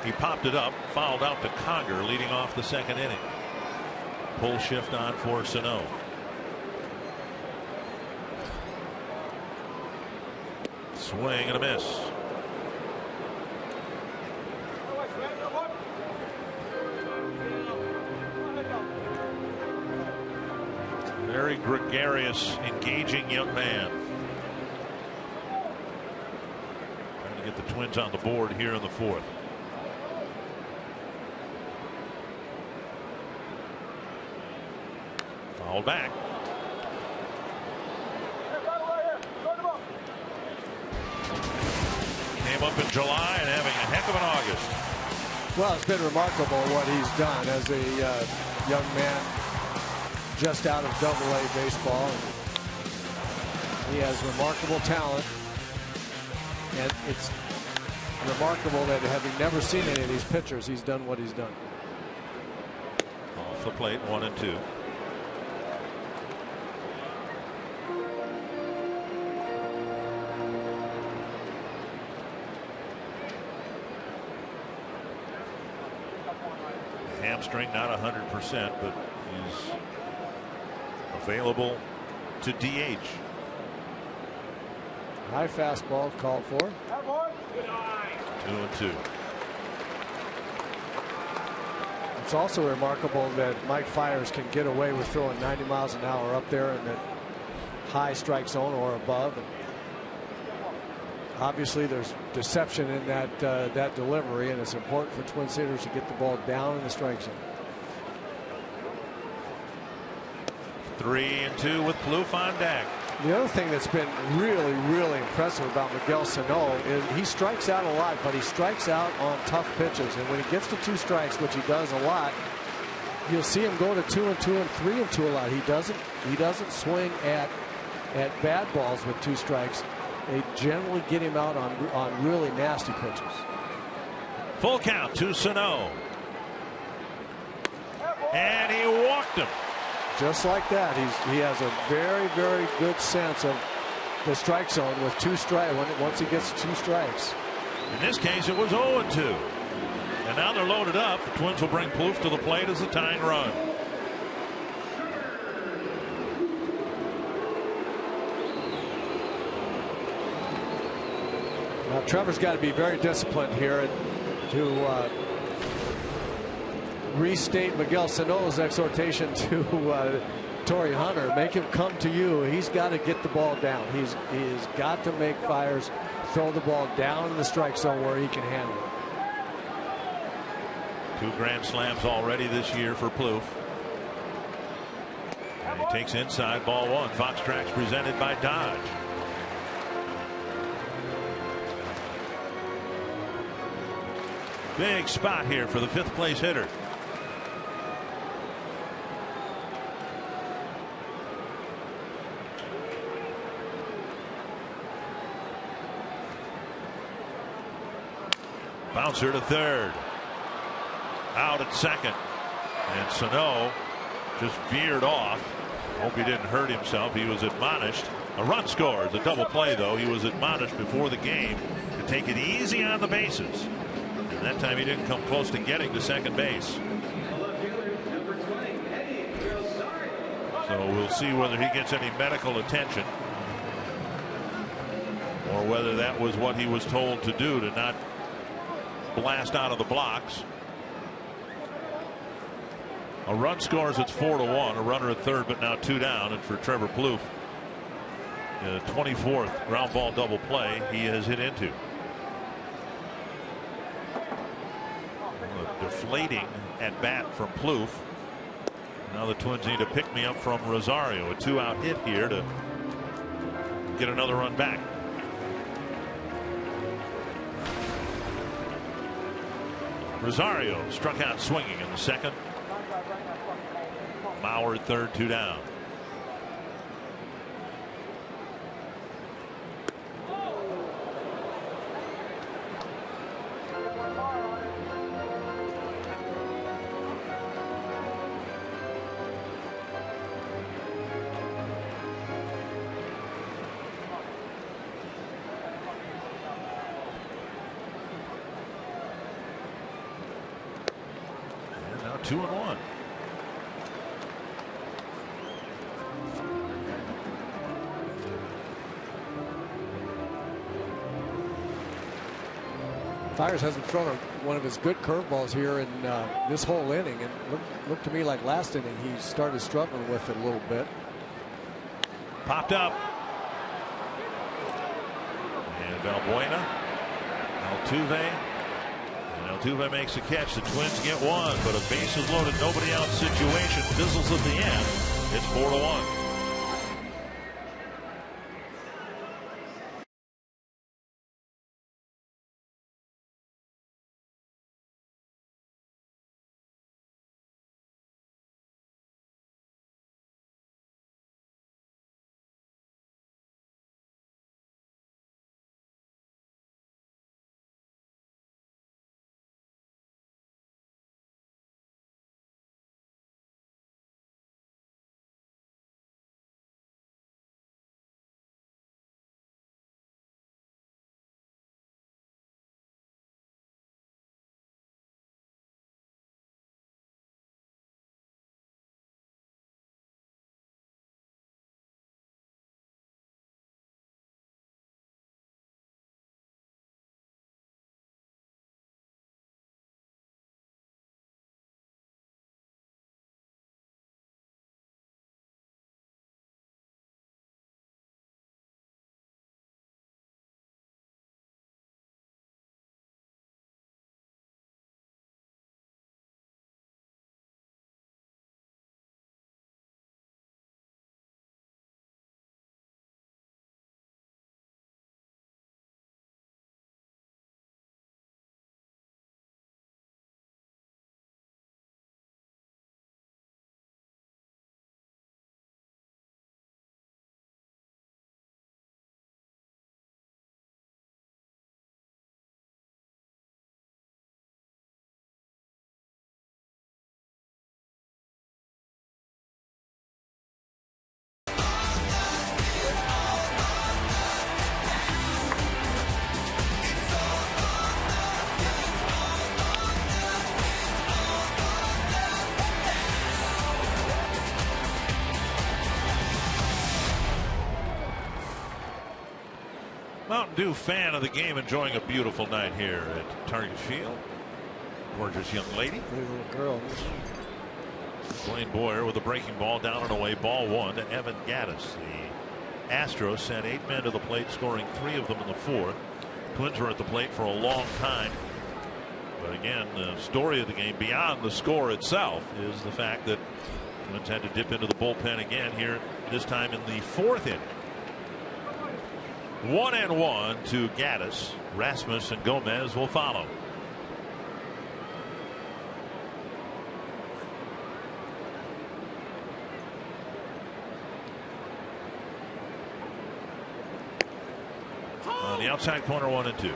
He popped it up, fouled out to Conger, leading off the 2nd inning. Pull shift on for Sano. Swing and a miss. Very gregarious, engaging young man. Trying to get the Twins on the board here in the 4th. Foul back. Came up in July and having a heck of an August. Well, it's been remarkable what he's done as a young man just out of AA baseball. He has remarkable talent, and it's remarkable that, having never seen any of these pitchers, he's done what he's done. Off the plate, 1-2. Hamstring not 100%, but he's available to DH. High fastball called for. 2-2. It's also remarkable that Mike Fiers can get away with throwing 90 miles an hour up there in that high strike zone or above. And obviously, there's deception in that delivery, and it's important for Twins hitters to get the ball down in the strike zone. 3-2 with Plouffe on deck. The other thing that's been really, really impressive about Miguel Sano is he strikes out a lot, but he strikes out on tough pitches. And when he gets to 2 strikes, which he does a lot, you'll see him go to 2-2 and 3-2 a lot. He doesn't swing at bad balls with 2 strikes. They generally get him out on really nasty pitches. Full count to Sano. And he walked him. Just like that. He has a very, very good sense of the strike zone with 2 strikes. Once he gets 2 strikes. In this case, it was 0-2. And now they're loaded up. The Twins will bring Plouffe to the plate as the tying run. Now Trevor's got to be very disciplined here and to restate Miguel Sano's exhortation to Torrey Hunter. Make him come to you. He's got to get the ball down. He's got to make fires, throw the ball down in the strike zone where he can handle it. 2 grand slams already this year for Plouffe. And he takes inside, ball 1. Fox Tracks presented by Dodge. Big spot here for the 5th place hitter. Bouncer to third. Out at second. And Sano just veered off. Hope he didn't hurt himself. He was admonished. A run scores. A double play, though. He was admonished before the game to take it easy on the bases. And that time he didn't come close to getting to second base. So we'll see whether he gets any medical attention or whether that was what he was told to do, to not blast out of the blocks. A run scores, it's 4-1. A runner at third, but now 2 down. And for Trevor Plouffe, the 24th ground ball double play he has hit into. A deflating at bat from Plouffe. Now the Twins need a pick me up from Rosario. A 2-out hit here to get another run back. Rosario struck out swinging in the second. Mauer at third, 2 down. And now 2-1. Fires hasn't thrown one of his good curveballs here in this whole inning, and looked to me like last inning he started struggling with it a little bit. Popped up. And Valbuena. Altuve. And Altuve makes a catch. The Twins get 1, but a bases loaded, nobody out situation fizzles at the end. It's 4-1. Mountain Dew fan of the game enjoying a beautiful night here at Target Field. Gorgeous young lady. Pretty little girl. Blaine Boyer with a breaking ball down and away. Ball 1 to Evan Gattis. The Astros sent 8 men to the plate, scoring 3 of them in the 4th. Twins were at the plate for a long time. But again, the story of the game beyond the score itself is the fact that Twins had to dip into the bullpen again here, this time in the 4th inning. 1-1 to Gattis. Rasmus and Gomez will follow. On the outside corner, 1-2.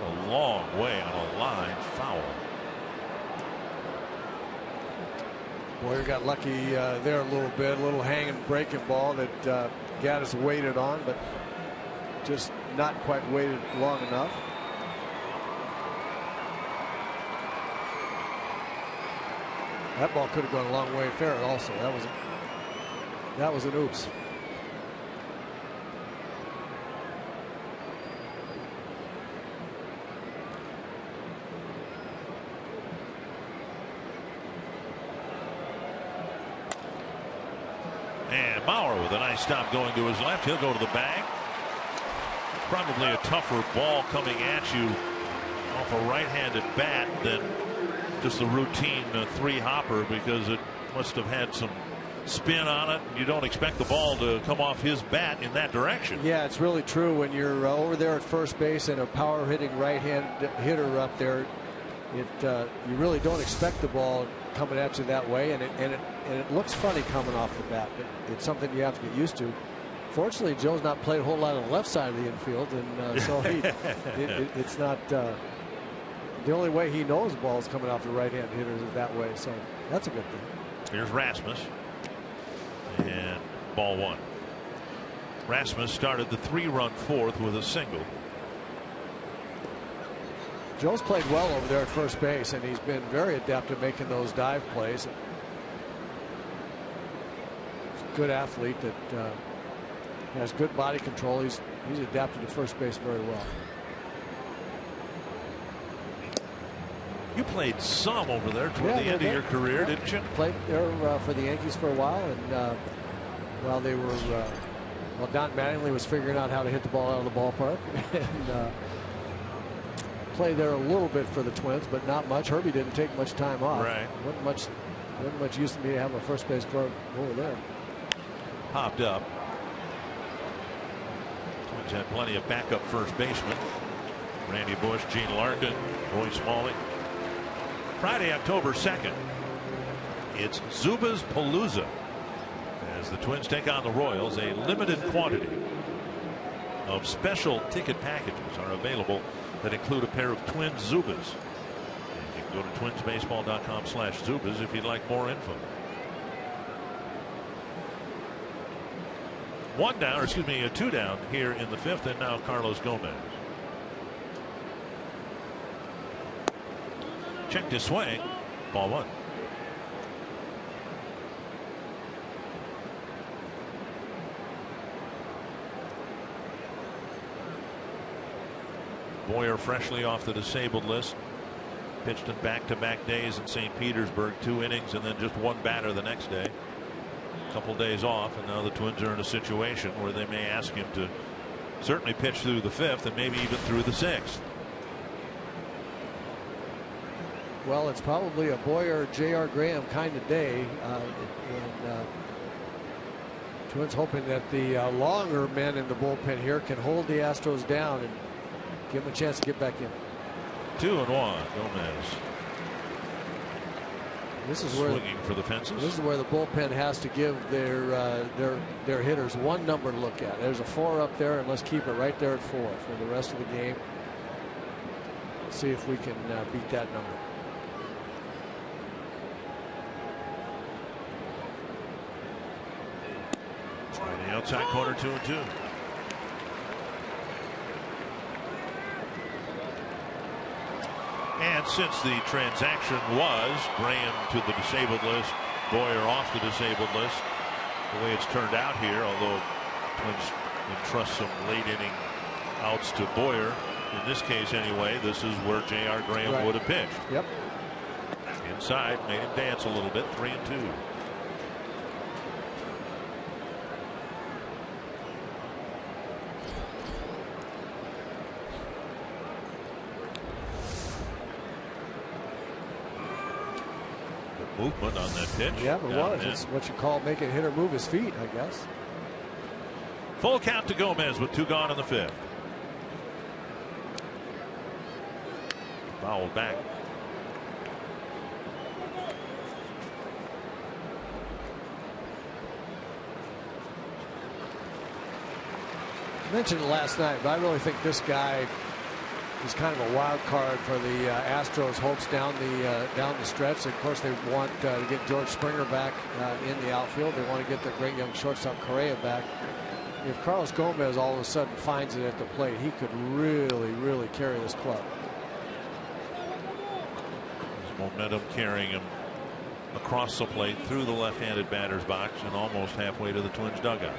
A long way on a line foul. Boyer got lucky there a little bit. A little hanging breaking ball that Gattis waited on, but just not quite waited long enough. That ball could have gone a long way fair also. That was an oops. And Bauer with a nice stop going to his left. He'll go to the bag. Probably a tougher ball coming at you off a right-handed bat than just the routine 3-hopper, because it must have had some spin on it. You don't expect the ball to come off his bat in that direction. Yeah, it's really true. When you're over there at first base and a power hitting right-hand hitter up there, you really don't expect the ball coming at you that way, and it looks funny coming off the bat, but it's something you have to get used to. Fortunately, Joe's not played a whole lot on the left side of the infield, and so it's not the only way he knows the ball is coming off the right-hand hitters is that way, so that's a good thing. Here's Rasmus, and ball 1. Rasmus started the 3-run 4th with a single. Joe's played well over there at first base, and he's been very adept at making those dive plays. He's a good athlete that has good body control. He's adapted to first base very well. You played some over there toward the end of your career, didn't you? Played there for the Yankees for a while, and while they were Don Mattingly was figuring out how to hit the ball out of the ballpark, and played there a little bit for the Twins, but not much. Herbie didn't take much time off. Right. Wasn't much use to me to have a first base club over there. Popped up. Twins had plenty of backup first basemen. Randy Bush, Gene Larkin, Roy Smalley. Friday, October 2nd. It's Zubaz Palooza as the Twins take on the Royals. A limited quantity of special ticket packages are available that include a pair of Twins Zubaz. And you can go to twinsbaseball.com/Zubaz if you'd like more info. 2 down here in the 5th, and now Carlos Gomez. Checked his swing. Ball 1. Boyer freshly off the disabled list. Pitched in back-to-back days in St. Petersburg, 2 innings and then just 1 batter the next day. A couple days off, and now the Twins are in a situation where they may ask him to certainly pitch through the 5th and maybe even through the 6th. Well, it's probably a Boyer, J.R. Graham kind of day, Twins hoping that the longer men in the bullpen here can hold the Astros down and give them a chance to get back in. 2-1, Gomez. This is where swinging for the fences. This is where the bullpen has to give their hitters one number to look at. There's a 4 up there, and let's keep it right there at 4 for the rest of the game. See if we can beat that number. On the Outside corner, 2-2. And since the transaction was Graham to the disabled list, Boyer off the disabled list, the way it's turned out here, although Twins entrust some late inning outs to Boyer, in this case anyway, this is where J.R. Graham would have pitched. Yep. Inside, made him dance a little bit, 3-2. Movement on that pitch. Yeah, it was. It's what you call make a hitter move his feet, I guess. Full count to Gomez with 2 gone in the 5th. Fouled back. I mentioned it last night, but I really think this guy is kind of a wild card for the Astros' hopes down the stretch. Of course, they want to get George Springer back in the outfield. They want to get their great young shortstop Correa back. If Carlos Gomez all of a sudden finds it at the plate, he could really carry this club. There's momentum carrying him across the plate through the left-handed batter's box and almost halfway to the Twins dugout.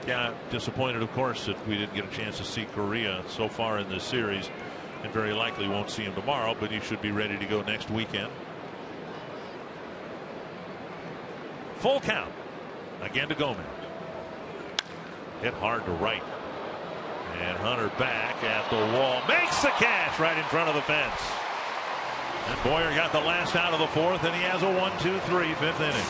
Yeah, disappointed, of course, that we didn't get a chance to see Correa so far in this series, and very likely won't see him tomorrow, but he should be ready to go next weekend. Full count. Again to Gomez. Hit hard to right. And Hunter back at the wall. Makes the catch right in front of the fence. And Boyer got the last out of the 4th, and he has a 1-2-3 5th inning.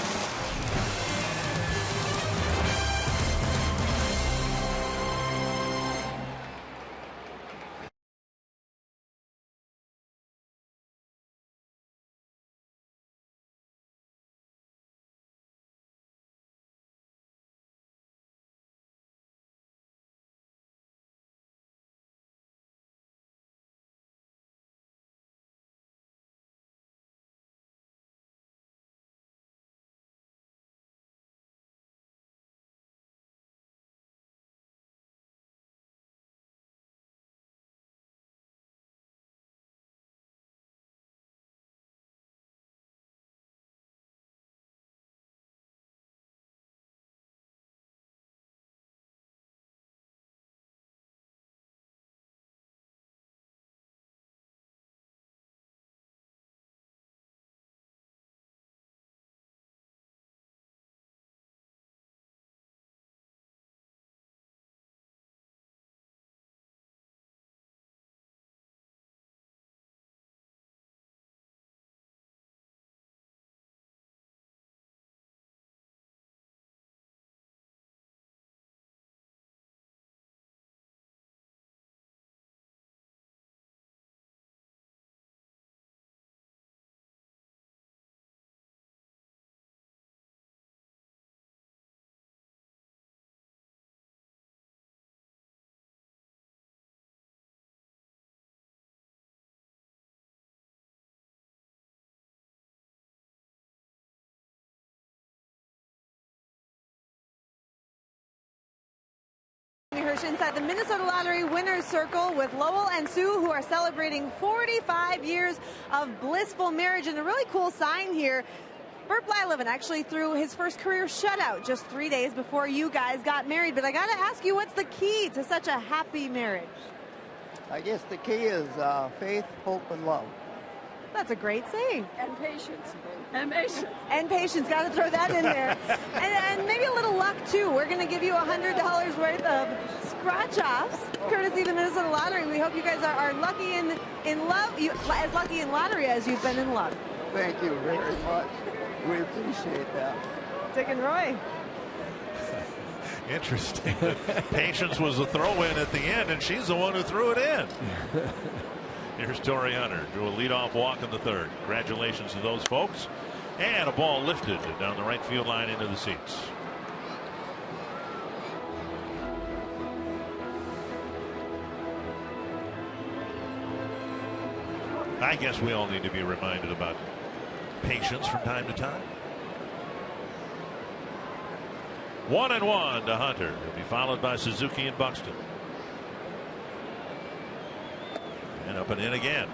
Inside the Minnesota Lottery winner's circle with Lowell and Sue, who are celebrating 45 years of blissful marriage. And a really cool sign here, Bert Blyleven actually threw his first career shutout just 3 days before you guys got married. But I got to ask you, what's the key to such a happy marriage? I guess the key is faith, hope, and love. That's a great saying. And patience. And patience. And patience. Got to throw that in there. and maybe a little luck, too. We're going to give you $100 worth of scratch-offs, courtesy of the Minnesota Lottery. We hope you guys are lucky in love, as lucky in lottery as you've been in love. Thank you very much. We appreciate that. Dick and Roy. Interesting. Patience was the throw-in at the end, and she's the one who threw it in. Here's Torrey Hunter, drew a leadoff walk in the 3rd. Congratulations to those folks. And a ball lifted down the right field line into the seats. I guess we all need to be reminded about patience from time to time. 1-1 to Hunter. He'll be followed by Suzuki and Buxton. And up and in again.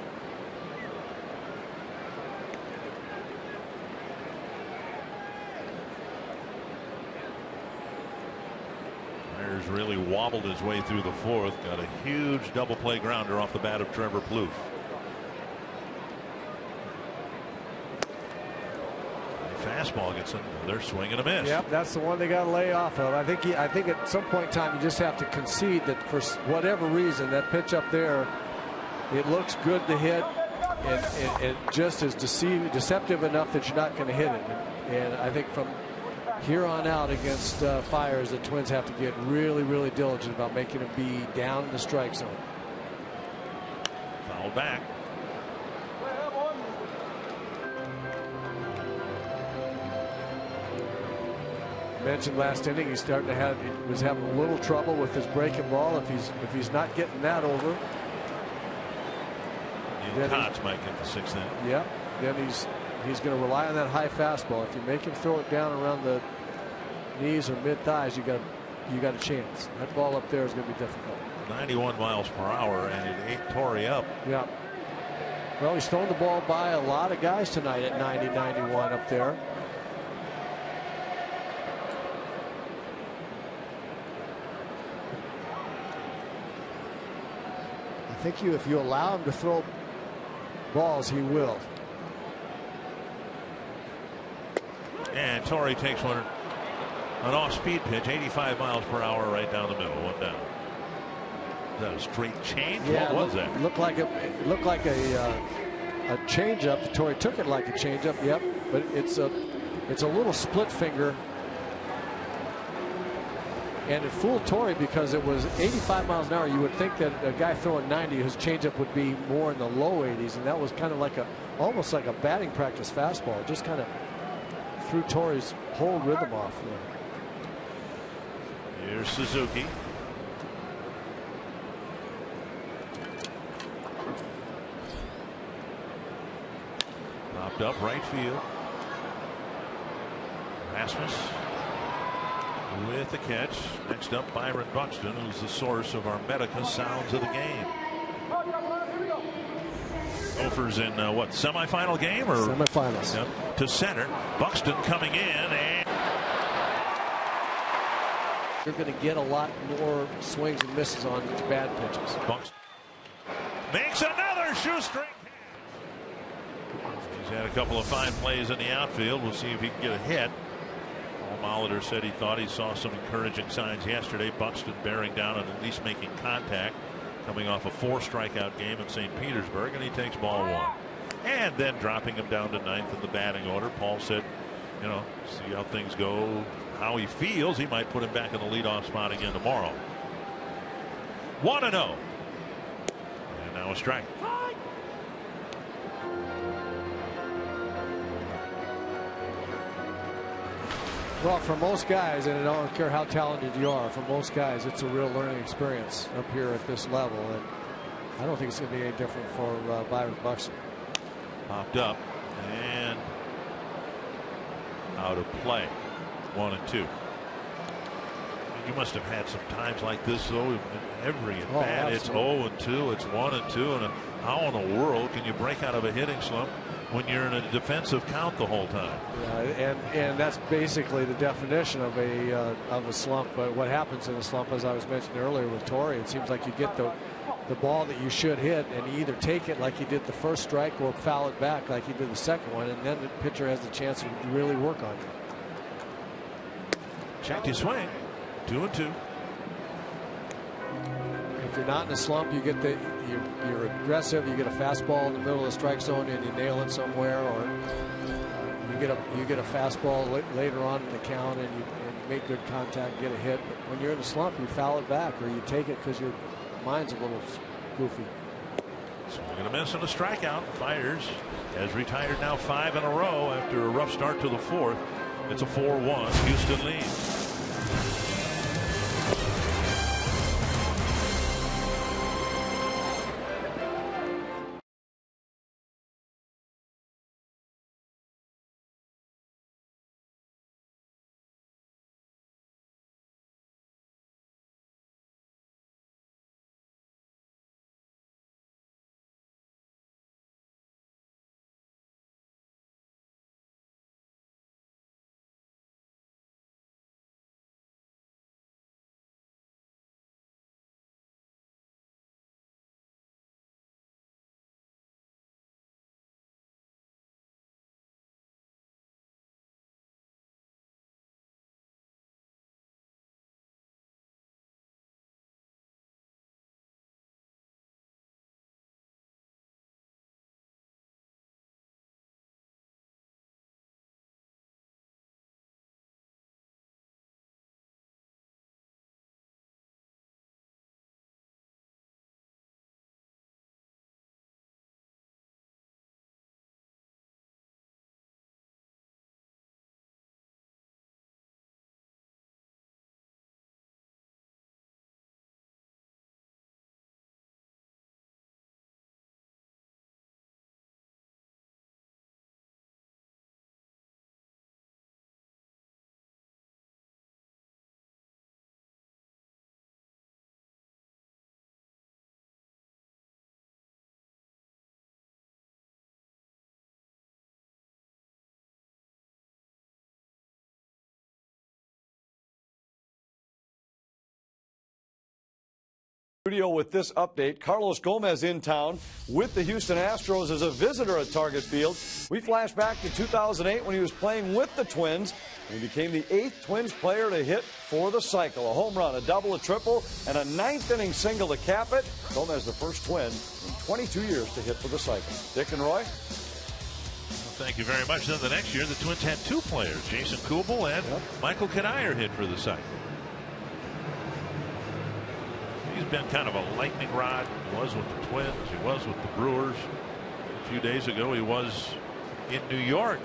Myers really wobbled his way through the fourth. Got a huge double play grounder off the bat of Trevor Plouffe. Fastball gets another swing and a miss. Yep, that's the one they got to lay off of. I think at some point in time you just have to concede that for whatever reason that pitch up there, it looks good to hit, and it just is deceptive enough that you're not going to hit it. And I think from here on out against Fires, the Twins have to get really, really diligent about making him be down in the strike zone. Foul back. Mentioned last inning he was having a little trouble with his breaking ball. If he's not getting that over, Cox might get the sixth inning. Yeah, then he's going to rely on that high fastball. If you make him throw it down around the knees or mid thighs, you got a chance. That ball up there is going to be difficult. 91 miles per hour, and it ate Torrey up. Yeah. Well, he's thrown the ball by a lot of guys tonight at 90-91 up there. I think if you allow him to throw balls, he will. And Torrey takes one, an off-speed pitch, 85 miles per hour, right down the middle. One down. Is that a straight change? Yeah, what was that? It looked like a changeup. Torrey took it like a changeup. Yep, but it's a little split finger. And it fooled Torrey because it was 85 miles an hour. You would think that a guy throwing 90, his changeup would be more in the low 80s, and that was kind of like almost like a batting practice fastball. It just kind of threw Torrey's whole rhythm off. Here's Suzuki. Popped up right field. Rasmus with the catch. Next up, Byron Buxton, who's the source of our Medica sounds of the game. Gophers in what, semifinal game or semifinals? Yep, to center. Buxton coming in, and you're going to get a lot more swings and misses on bad pitches. Buxton makes another shoestring. He's had a couple of fine plays in the outfield. We'll see if he can get a hit. Molitor said he thought he saw some encouraging signs yesterday. Buxton bearing down and at least making contact, coming off a 4-strikeout game in St. Petersburg, and he takes ball 1. And then dropping him down to 9th in the batting order. Paul said, you know, see how things go, how he feels. He might put him back in the leadoff spot again tomorrow. 1-0. And now a strike. Well, for most guys, and I don't care how talented you are, for most guys, it's a real learning experience up here at this level. And I don't think it's going to be any different for Byron Buxton. Popped up and out of play. 1-2. You must have had some times like this, though, in every at bat. It's 0-2, it's 1-2, and how in the world can you break out of a hitting slump when you're in a defensive count the whole time? Yeah, and that's basically the definition of a slump. But what happens in a slump, as I was mentioning earlier with Torrey, it seems like you get the ball that you should hit, and you either take it like you did the first strike or foul it back like you did the second one, and then the pitcher has the chance to really work on it. Check your swing. 2-2. If you're not in a slump, you get you're aggressive. You get a fastball in the middle of the strike zone and you nail it somewhere, or you get a fastball later on in the count and you make good contact, get a hit. But when you're in a slump, you foul it back or you take it because your mind's a little goofy. So we're going to miss on a strikeout. Fires has retired now 5 in a row after a rough start to the 4th. It's a 4-1 Houston lead. Studio with this update. Carlos Gomez in town with the Houston Astros as a visitor at Target Field. We flash back to 2008 when he was playing with the Twins. He became the 8th Twins player to hit for the cycle. A home run, a double, a triple, and a 9th-inning single to cap it. Gomez, the first Twin in 22 years to hit for the cycle. Dick and Roy? Thank you very much. Then the next year, the Twins had 2 players, Jason Kubel and Michael Kanier, hit for the cycle. He's been kind of a lightning rod. He was with the Twins. He was with the Brewers. A few days ago, he was in New York.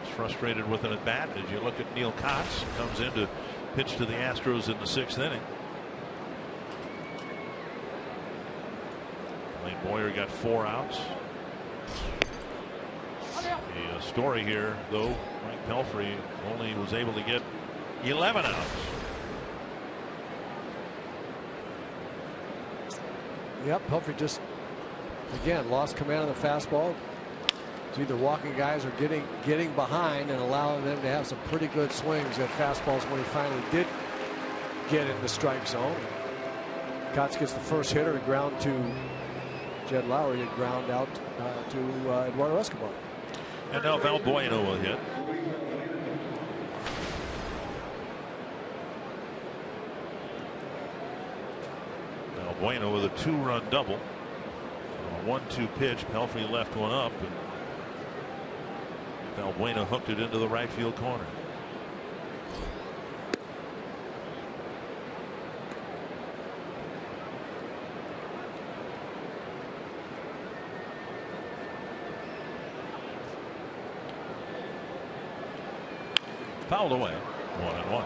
He's frustrated with an at-bat. As you look at Neil Kotz, comes in to pitch to the Astros in the 6th inning. Lane Boyer got 4 outs. The story here, though, Mike Pelfrey only was able to get 11 outs. Yep, Pelfrey just, again, lost command of the fastball. It's either walking guys or getting behind and allowing them to have some pretty good swings at fastballs when he finally did get in the strike zone. Kotz gets the first hitter to ground to Jed Lowry, to ground out to Eduardo Escobar. And now Valbuena will hit. Valbuena with a 2-run double. A 1-2 pitch. Pelfrey left one up. And Valbuena hooked it into the right field corner. Fouled away. 1-1.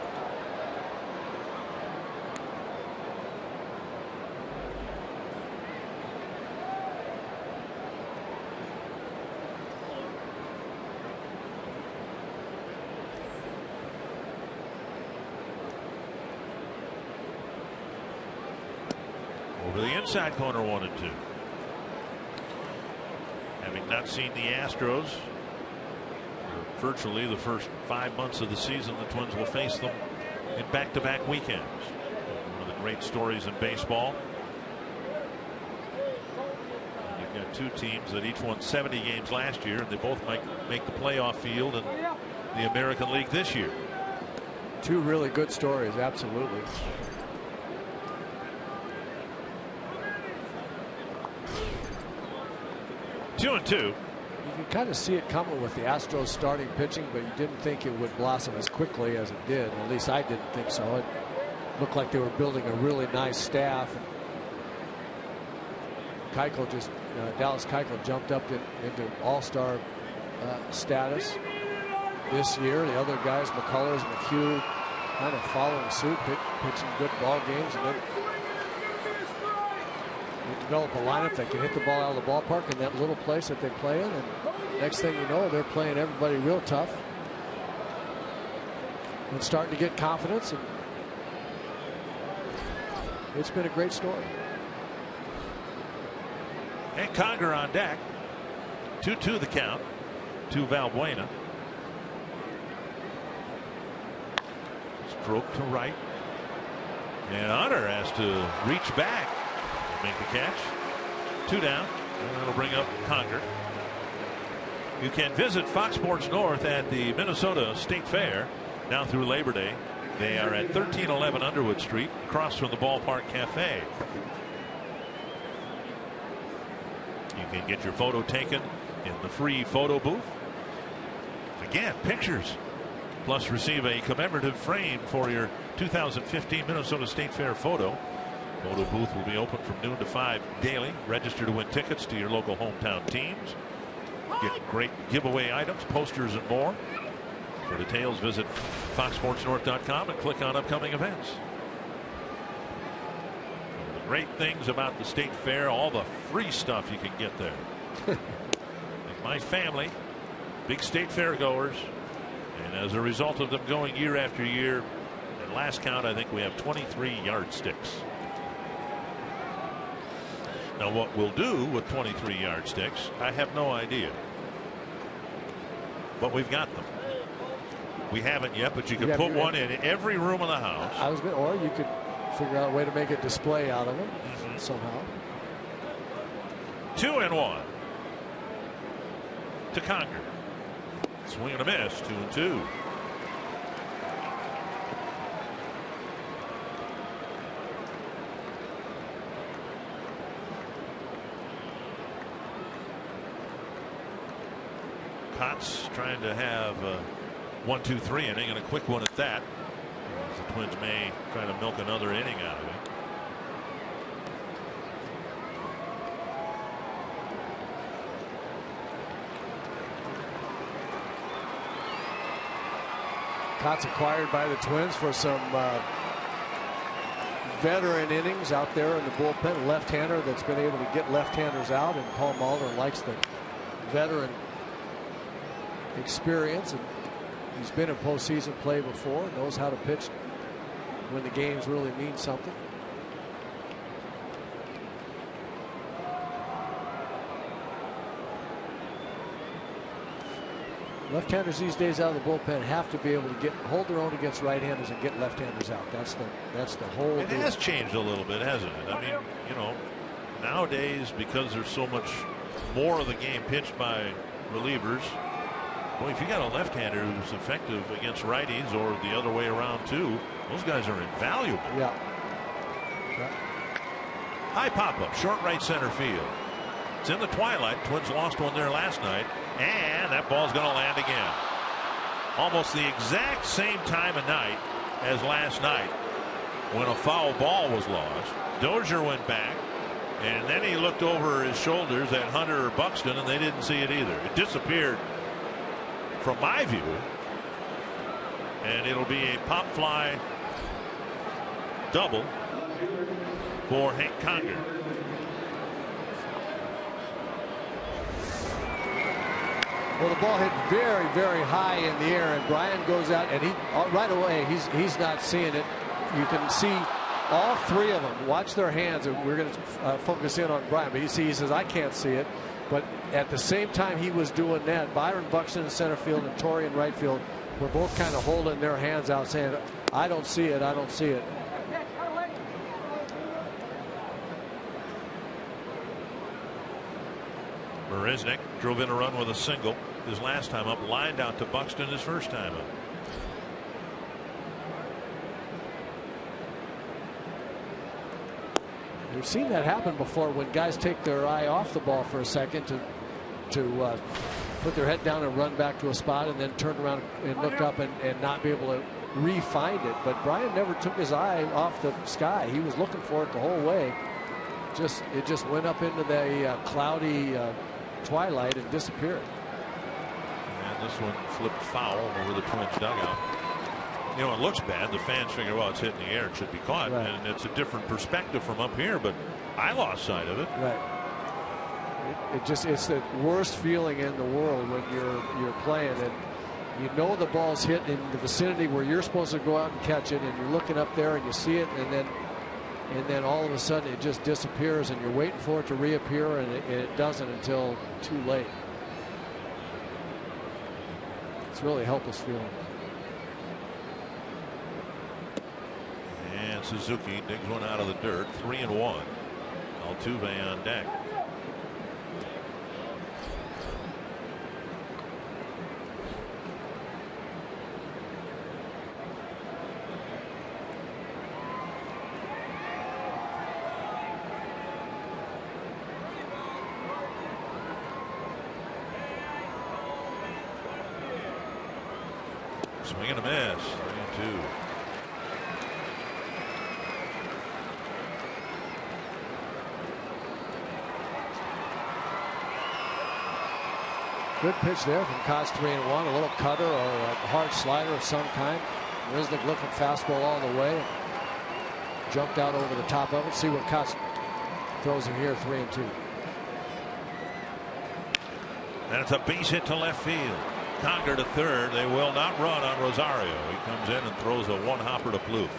Over the inside corner, 1-2. Having not seen the Astros virtually the first 5 months of the season, the Twins will face them in back-to-back weekends. One of the great stories in baseball. You've got 2 teams that each won 70 games last year, and they both might make the playoff field in the American League this year. 2 really good stories, absolutely. Two and two. You can kind of see it coming with the Astros starting pitching, but you didn't think it would blossom as quickly as it did. At least I didn't think so. It looked like they were building a really nice staff. Keuchel just Dallas Keuchel jumped up into all-star status this year. The other guys, McCullers, McHugh, kind of following suit, pitching good ball games, and then they develop a lineup that can hit the ball out of the ballpark in that little place that they play in, and next thing you know, they're playing everybody real tough and starting to get confidence, and it's been a great story. And Conger on deck. 2-2 the count to Valbuena. Stroke to right, and Hunter has to reach back, make the catch. 2 down, and that'll bring up Conger. You can visit Fox Sports North at the Minnesota State Fair now through Labor Day. They are at 1311 Underwood Street, across from the Ballpark Cafe. You can get your photo taken in the free photo booth. Again, pictures, plus receive a commemorative frame for your 2015 Minnesota State Fair photo. Photo booth will be open from noon to 5 daily. Register to win tickets to your local hometown teams. Get great giveaway items, posters, and more. For details, visit foxsportsnorth.com and click on upcoming events. One of the great things about the State Fair, all the free stuff you can get there. Like my family, big State Fair goers, and as a result of them going year after year, at last count, I think we have 23 yardsticks. Now, what we'll do with 23 yardsticks, I have no idea. But we've got them. We haven't yet, but you can put one in every room of the house. Or you could figure out a way to make a display out of him somehow. 2-1 to Conger. Swing and a miss. 2-2. Potts trying to have a 1-2-3 inning, and a quick one at that. As the Twins may try to milk another inning out of it. Potts acquired by the Twins for some veteran innings out there in the bullpen. Left-hander that's been able to get left-handers out, and Paul Mulder likes the veteran experience, and he's been in postseason play before, knows how to pitch when the games really mean something. Left-handers these days out of the bullpen have to be able to hold their own against right-handers and get left-handers out. That's the whole It has changed a little bit, hasn't it? I mean, you know, nowadays, because there's so much more of the game pitched by relievers, well, if you got a left-hander who's effective against righties, or the other way around too, those guys are invaluable. Yeah. High pop-up, short right center field. It's in the twilight. Twins lost one there last night, and that ball's going to land again. Almost the exact same time of night as last night when a foul ball was lost. Dozier went back, and then he looked over his shoulders at Hunter or Buxton, and they didn't see it either. It disappeared from my view, and it'll be a pop fly double for Hank Conger. Well, the ball hit very, very high in the air, and Brian goes out, and he right away he's not seeing it. You can see all three of them watch their hands, and we're going to focus in on Brian, but he says I can't see it. But at the same time he was doing that, Byron Buxton in center field and Torrey in right field were both kind of holding their hands out, saying, I don't see it, I don't see it. Marisnick drove in a run with a single his last time up, lined out to Buxton his first time up. We've seen that happen before when guys take their eye off the ball for a second to put their head down and run back to a spot, and then turn around and look up and not be able to re-find it. But Brian never took his eye off the sky. He was looking for it the whole way. It just went up into the cloudy twilight and disappeared. And this one flipped foul over the Twins dugout. You know, it looks bad. The fans figure, well, it's hitting the air, it should be caught. Right. And it's a different perspective from up here, but I lost sight of it. Right. It's the worst feeling in the world when you're playing, and you know the ball's hit in the vicinity where you're supposed to go out and catch it, and you're looking up there and you see it, and then all of a sudden it just disappears, and you're waiting for it to reappear, and it doesn't until too late. It's really a helpless feeling. And Suzuki digs one out of the dirt. 3-1. Altuve on deck. Swing and a miss. 3-2. Good pitch there from Kotz, 3-1. A little cutter or a hard slider of some kind. Marisnick looking fastball all the way. Jumped out over the top of it. See what Kotz throws him here. 3-2. And it's a base hit to left field. Conger to third. They will not run on Rosario. He comes in and throws a one-hopper to Plouffe.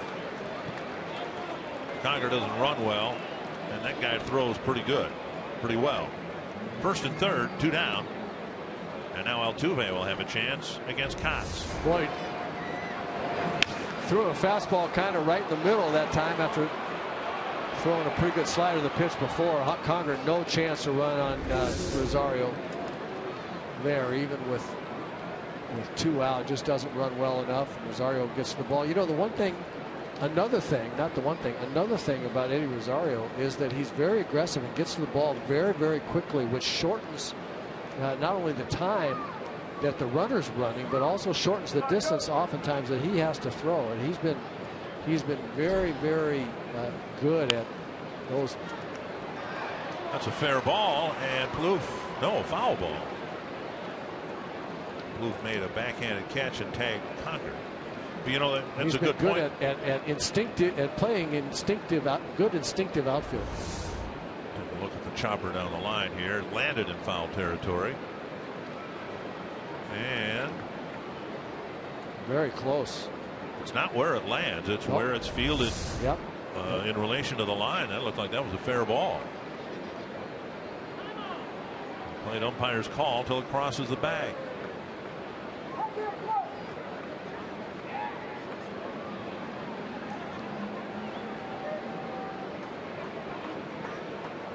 Conger doesn't run well, and that guy throws pretty well. First and third, 2 down. And now Altuve will have a chance against Kotz. Boy, threw a fastball kind of right in the middle that time after throwing a pretty good slider the pitch before. Conger no chance to run on Rosario there, even with 2 out. Just doesn't run well enough. Rosario gets the ball. You know, the one thing, another thing about Eddie Rosario is that he's very aggressive and gets to the ball very, very quickly, which shortens not only the time that the runner's running, but also shortens the distance oftentimes that he has to throw. And he's been very, very good at those. That's a fair ball, and Plouffe, no, foul ball. Plouffe made a backhanded catch and tagged Conger. But you know, that's a good point. At playing good instinctive outfield. Take a look at the chopper down the line here. Landed in foul territory. And very close. It's not where it lands. It's where it's fielded. Yep. In relation to the line, that looked like that was a fair ball. Plate umpire's call till it crosses the bag.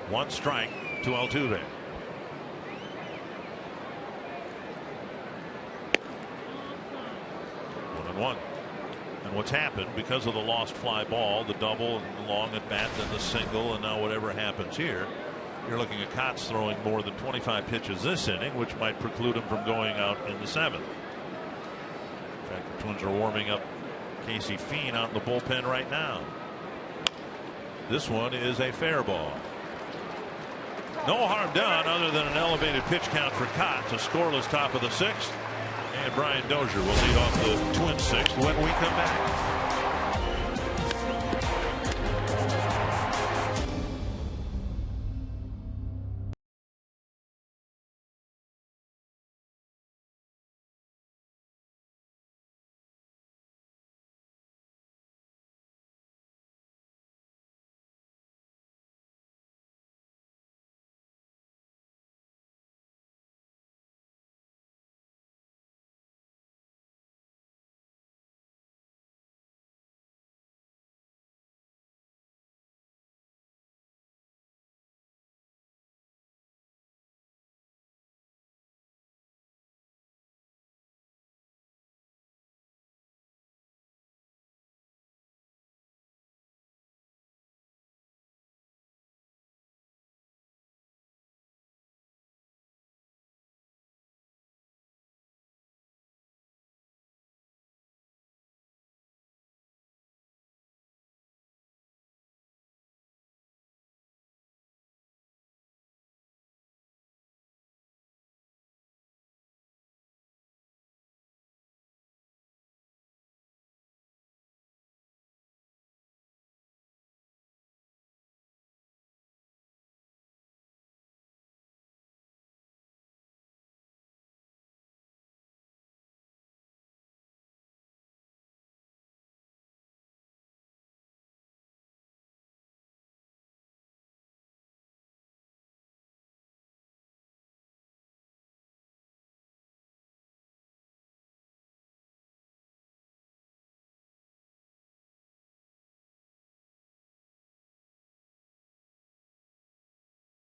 One strike to Altuve. 1-1. And what's happened because of the lost fly ball, the double and the long at bat, then the single, and now whatever happens here, you're looking at Kotz throwing more than 25 pitches this inning, which might preclude him from going out in the 7th. In fact, the Twins are warming up Casey Fiend out in the bullpen right now. This one is a fair ball. No harm done other than an elevated pitch count for Kotz. A scoreless top of the 6th. And Brian Dozier will lead off the Twins 6th when we come back.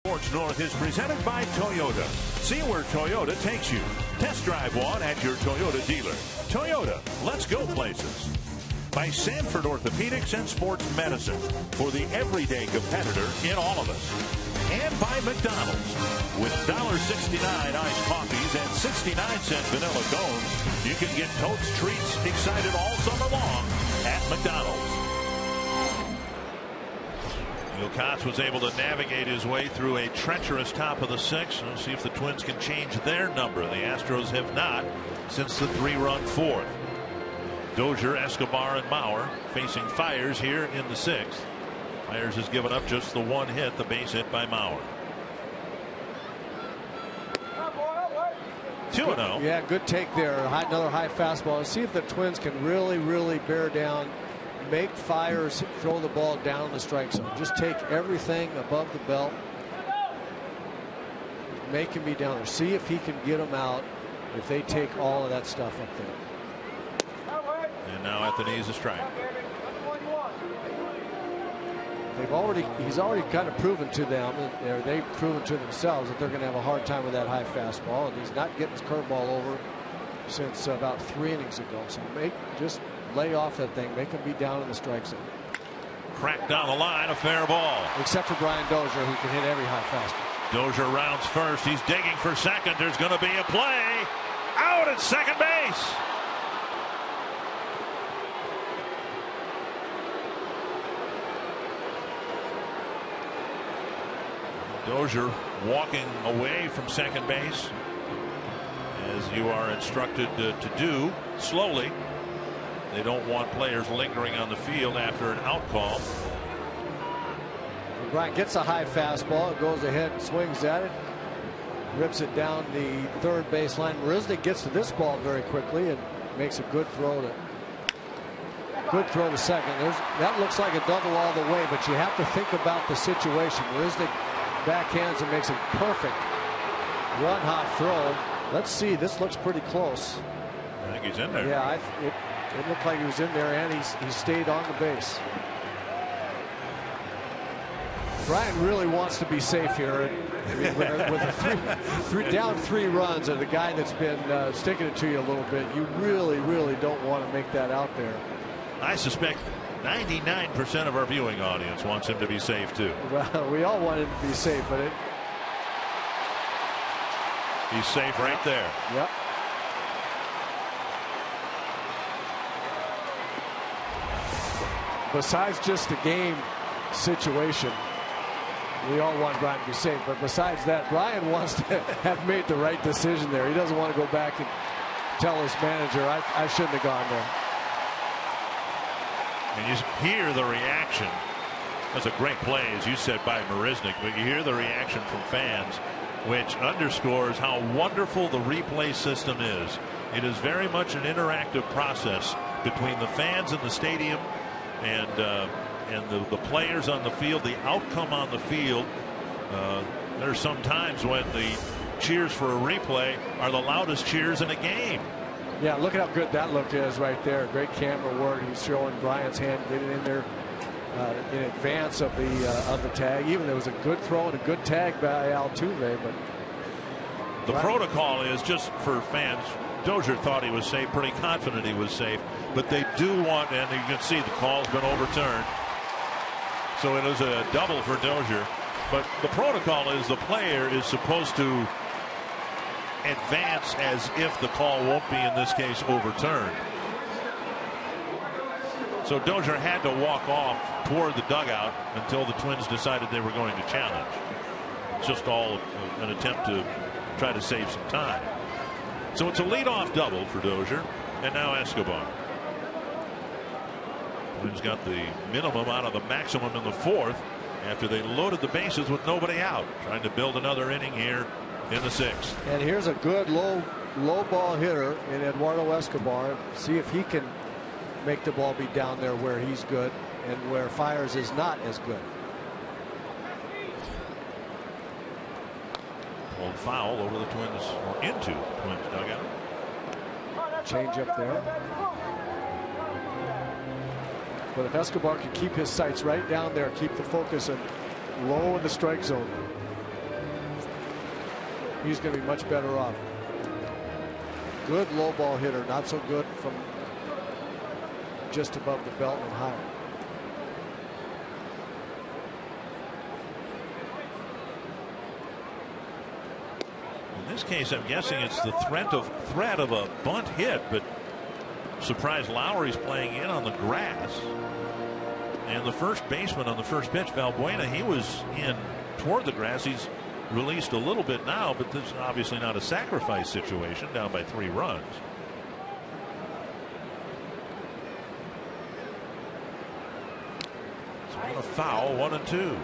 Sports North is presented by Toyota. See where Toyota takes you. Test drive one at your Toyota dealer. Toyota, let's go places. By Sanford Orthopedics and Sports Medicine for the everyday competitor in all of us. And by McDonald's. With $1.69 iced coffees and 69-cent vanilla cones, you can get Totes treats excited all summer long at McDonald's. Kotz was able to navigate his way through a treacherous top of the 6th. We'll see if the Twins can change their number. The Astros have not since the 3-run 4th. Dozier, Escobar, and Mauer facing Fiers here in the 6th. Fiers has given up just the one hit, the base hit by Mauer. 2-0. Yeah, good take there. Another high fastball. Let's see if the Twins can really bear down. Make Fiers throw the ball down the strike zone. Just take everything above the belt. Make him be down there. See if he can get him out if they take all of that stuff up there. And now at the knees, a strike. He's already kind of proven to them, or they've proven to themselves, that they're going to have a hard time with that high fastball, and he's not getting his curveball over since about 3 innings ago. So just lay off that thing, make him be down in the strike zone. Cracked down the line, a fair ball. Except for Brian Dozier, who can hit every high fastball. Dozier rounds first. He's digging for second. There's going to be a play. Out at second base. Dozier walking away from second base, as you are instructed to do, slowly. They don't want players lingering on the field after an out call. Brian gets a high fastball, goes ahead and swings at it, rips it down the third baseline. Marisnick gets to this ball very quickly and makes a good throw to second. That looks like a double all the way, but you have to think about the situation. Marisnick backhands and makes a perfect run hot throw. Let's see, this looks pretty close. I think he's in there. Yeah, it looked like he was in there, and he stayed on the base. Brian really wants to be safe here. I mean, with down 3 runs and the guy that's been sticking it to you a little bit, you really don't want to make that out there. I suspect 99% of our viewing audience wants him to be safe too. Well, we all want him to be safe, but he's safe right there. Yep. Besides just the game situation, we all want Brian to be safe. But besides that, Brian wants to have made the right decision there. He doesn't want to go back and tell his manager, I shouldn't have gone there. And you hear the reaction. That's a great play, as you said, by Marisnick. But you hear the reaction from fans, which underscores how wonderful the replay system is. It is very much an interactive process between the fans in the stadium and the players on the field, the outcome on the field. There's some times when the cheers for a replay are the loudest cheers in a game. Yeah, look at how good that look is right there. Great camera work. He's showing Brian's hand, getting in there in advance of the tag. Even there was a good throw and a good tag by Altuve, but the protocol is, just for fans, Dozier thought he was safe, pretty confident he was safe, but they do want, and you can see the call's been overturned, so it is a double for Dozier. But the protocol is the player is supposed to advance as if the call won't be, in this case, overturned. So Dozier had to walk off toward the dugout until the Twins decided they were going to challenge. It's just all an attempt to try to save some time. So it's a leadoff double for Dozier, and now Escobar. Twins got the minimum out of the maximum in the 4th after they loaded the bases with nobody out, trying to build another inning here in the 6th. And here's a good low ball hitter in Eduardo Escobar. See if he can make the ball be down there where he's good and where Fiers is not as good. Pulled foul over the Twins, or into Twins dugout. Change up there. But if Escobar can keep his sights right down there, keep the focus and low in the strike zone, he's going to be much better off. Good low ball hitter, not so good from just above the belt and higher. In this case, I'm guessing it's the threat of a bunt hit, but surprised Lowry's playing in on the grass. And the first baseman on the first pitch, Valbuena, he was in toward the grass. He's released a little bit now, but this is obviously not a sacrifice situation, down by 3 runs. So a foul, 1-2.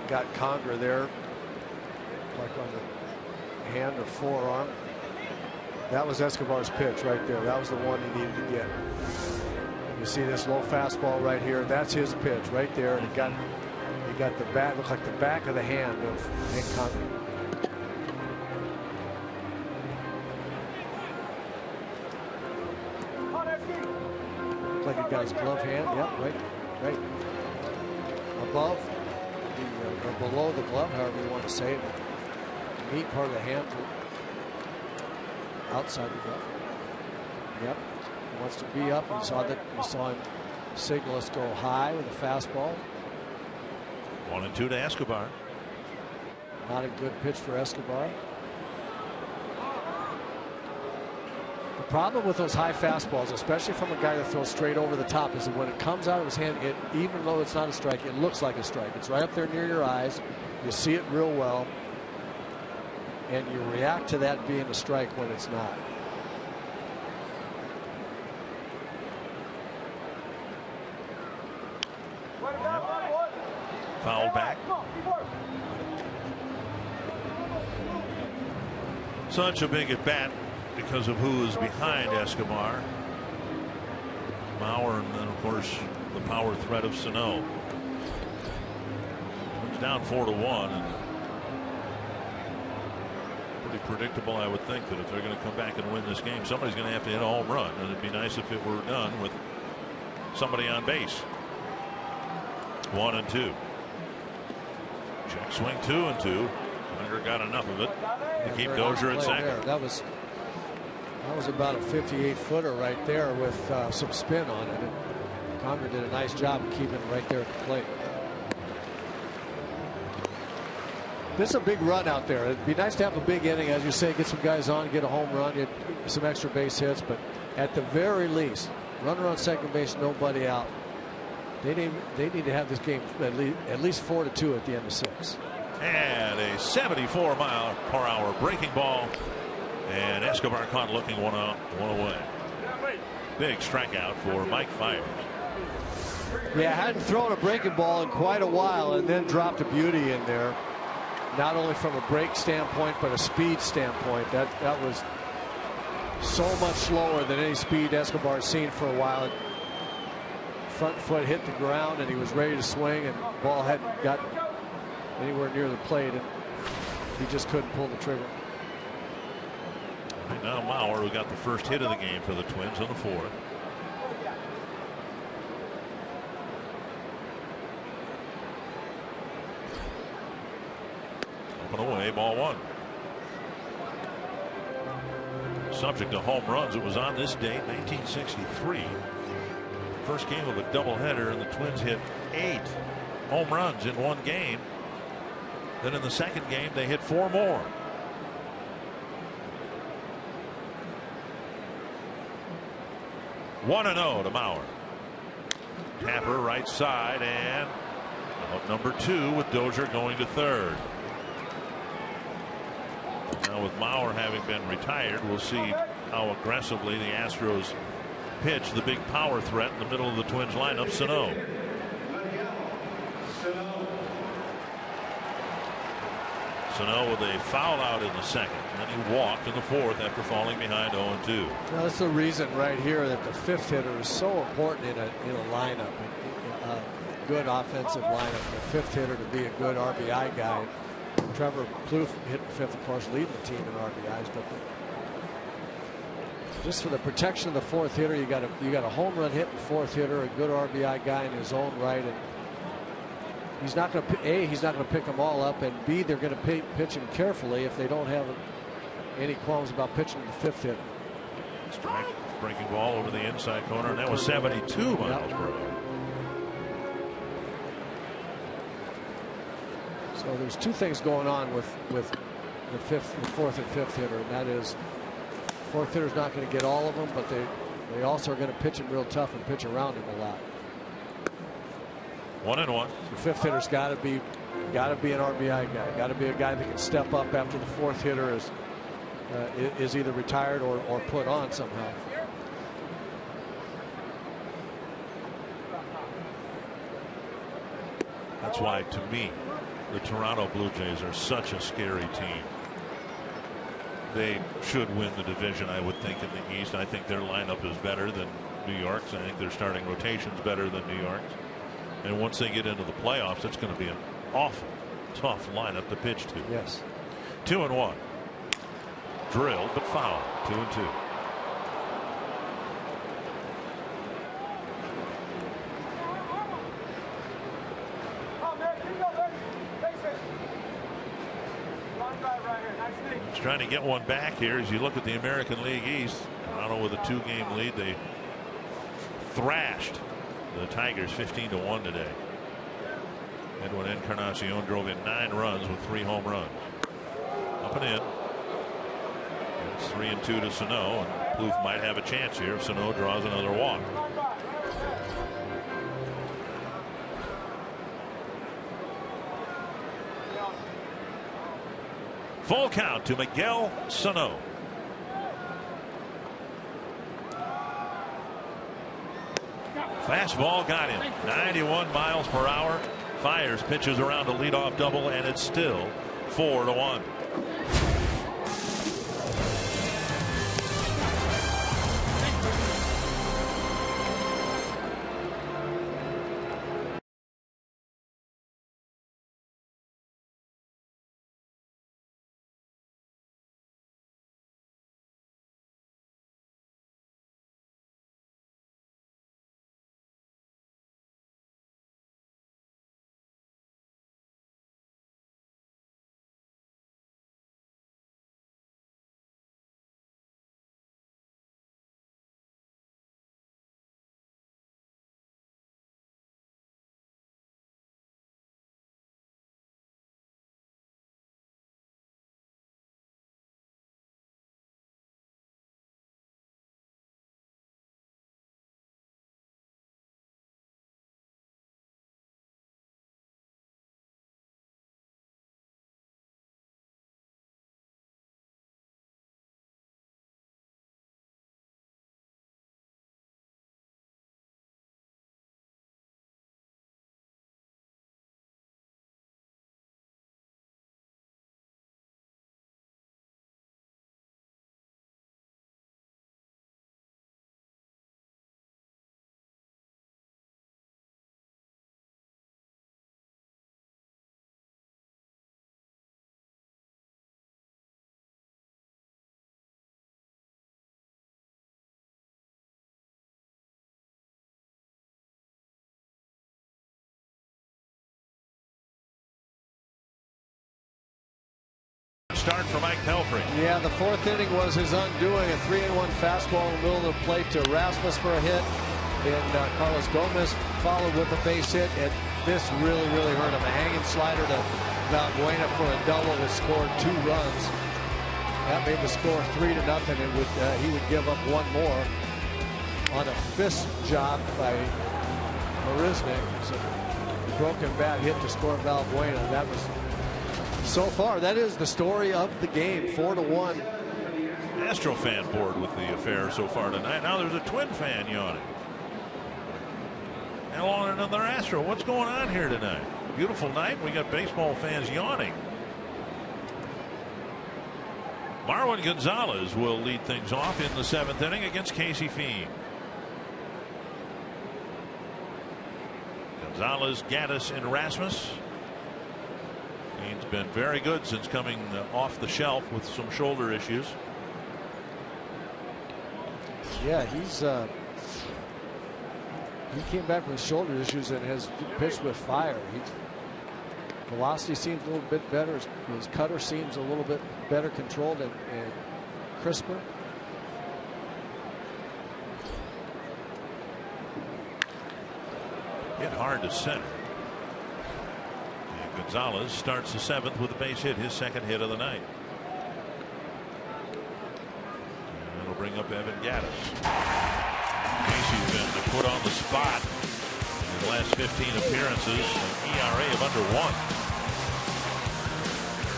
Got Conger there, like on the hand or forearm. That was Escobar's pitch right there. That was the one he needed to get. You see this low fastball right here. That's his pitch right there. And he got the back, looked like the back of the hand of Hank Conger. looked like it got his glove hand. Yep, right above or below the glove, however you want to say it. The meat part of the hand outside the glove. Yep, he wants to be up. And you saw him signal us go high with a fastball. 1-2 to Escobar. Not a good pitch for Escobar. The problem with those high fastballs, especially from a guy that throws straight over the top, is that when it comes out of his hand, even though it's not a strike, it looks like a strike. It's right up there near your eyes. You see it real well. And you react to that being a strike when it's not. Foul back. Such a big at bat because of who is behind Escobar. Mauer, and then of course the power threat of Sano. It's down 4-1, and pretty predictable. I would think that if they're going to come back and win this game, somebody's going to have to hit a home run, and it'd be nice if it were done with somebody on base. 1-2. Check swing, 2-2. Conger got enough of it to keep Dozier at second. There. That was about a 58-footer right there with some spin on it. And Conger did a nice job of keeping it right there at the plate. This is a big run out there. It'd be nice to have a big inning, as you say, get some guys on, get a home run, get some extra base hits. But at the very least, runner on second base, nobody out. They need to have this game at least 4-2 at the end of 6. And a 74-mile-per-hour breaking ball, and Escobar caught looking one away. Big strikeout for Mike Fiers. Yeah, hadn't thrown a breaking ball in quite a while, and then dropped a beauty in there. Not only from a break standpoint, but a speed standpoint. That was so much slower than any speed Escobar's seen for a while. Front foot hit the ground, and he was ready to swing, and the ball hadn't gotten anywhere near the plate, and he just couldn't pull the trigger. Right now Mauer, who got the first hit of the game for the Twins in the 4th. Up and away, ball 1. Subject to home runs, it was on this date, 1963. First game of a doubleheader, and the Twins hit 8 home runs in one game. Then in the second game, they hit 4 more. One and 0 to Mauer. Tapper right side, and out number 2 with Dozier going to third. Now with Mauer having been retired, we'll see how aggressively the Astros pitch the big power threat in the middle of the Twins lineup, Sano. Sano with a foul out in the second, and then he walked in the 4th after falling behind 0-2. Well, that's the reason right here that the 5th hitter is so important in a lineup, a good offensive lineup. The 5th hitter to be a good RBI guy. Trevor Plouffe hitting 5th, of course, leading the team in RBIs, but just for the protection of the 4th hitter, you got a home run hitting 4th hitter, a good RBI guy in his own right, and he's not going to pick them all up, and B, they're going to pitch him carefully if they don't have any qualms about pitching the 5th hitter. Strike, breaking ball over the inside corner, and that was 72 miles per hour. So there's 2 things going on with the 4th and 5th hitter, and that is 4th hitter's not going to get all of them, but they also are going to pitch him real tough and pitch around him a lot. 1-1. The 5th hitter's got to be an RBI guy. Got to be a guy that can step up after the 4th hitter is either retired or put on somehow. That's why, to me, the Toronto Blue Jays are such a scary team. They should win the division, I would think, in the East. I think their lineup is better than New York's. I think their starting rotation's better than New York's. And once they get into the playoffs, it's going to be an awful tough lineup to pitch to. Yes. 2-1. Drilled but foul. 2-2. He's trying to get one back here. As you look at the American League East, Toronto with a 2-game lead. They thrashed the Tigers 15-1 today. Edwin Encarnacion drove in 9 runs with 3 home runs. Up and in. It's 3-2 to Sano, and Plouffe might have a chance here if Sano draws another walk. Full count to Miguel Sano. Fastball got him. 91 miles per hour. Fires pitches around a leadoff double, and it's still 4-1. Start for Mike Pelfrey. Yeah, the 4th inning was his undoing. A 3-1 fastball in the middle of the plate to Rasmus for a hit. And Carlos Gomez followed with a base hit. And this really hurt him. A hanging slider to Valbuena for a double that scored 2 runs. That made the score 3-0. He would give up one more on a fist job by Marisnik. So broken bat hit to score Valbuena. That was, so far, that is the story of the game. 4-1. Astro fan bored with the affair so far tonight. Now there's a Twin fan yawning. And on another Astro. What's going on here tonight? Beautiful night. We got baseball fans yawning. Marwin Gonzalez will lead things off in the 7th inning against Casey Fiend. Gonzalez, Gaddis, and Rasmus. He's been very good since coming off the shelf with some shoulder issues. Yeah, he came back with shoulder issues and has pitched with fire. Velocity seems a little bit better. His cutter seems a little bit better controlled and crisper. Hit hard to center. Gonzalez starts the 7th with a base hit, his 2nd hit of the night. And it'll bring up Evan Gaddis. Casey's been put on the spot in the last 15 appearances, an ERA of under 1.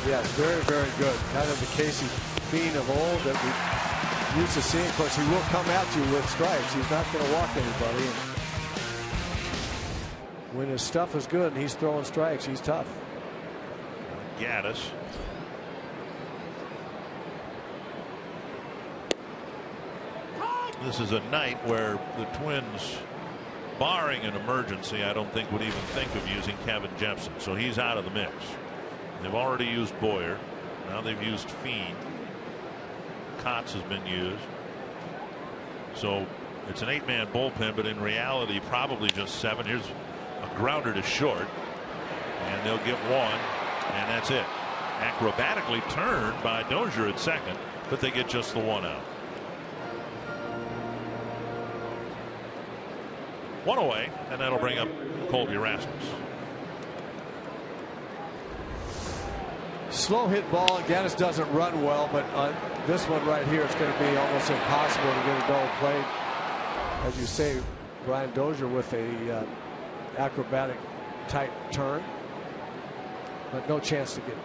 Yeah, very good. Kind of the Casey Fiend of old that we used to see. Of course, he will come at you with strikes. He's not going to walk anybody. When his stuff is good and he's throwing strikes, he's tough. Gaddis. This is a night where the Twins, barring an emergency, I don't think would even think of using Kevin Jepson. So he's out of the mix. They've already used Boyer. Now they've used Fiend. Kotz has been used. So it's an 8-man bullpen, but in reality probably just 7. Here's a grounder to short, and they'll get 1, and that's it. acrobatically turned by Dozier at second, but they get just the one out. One away, and that'll bring up Colby Rasmus. Slow hit ball. Gaddis doesn't run well, but this one right here, it's going to be almost impossible to get a double play. As you say, Brian Dozier with a acrobatic tight turn, but no chance to get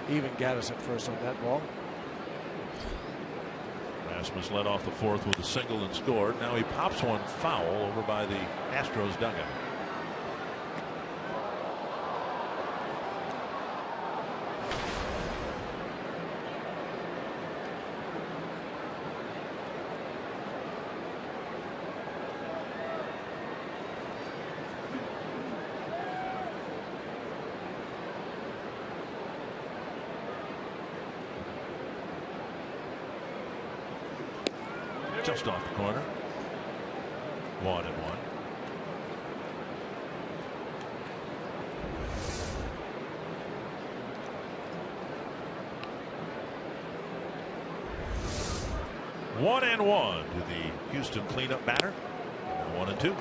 even Gaddis at first on that ball. Rasmus led off the fourth with a single and scored. Now he pops one foul over by the Astros dugout. Just off the corner. 1-1. One and one to the Houston cleanup batter. 1-2.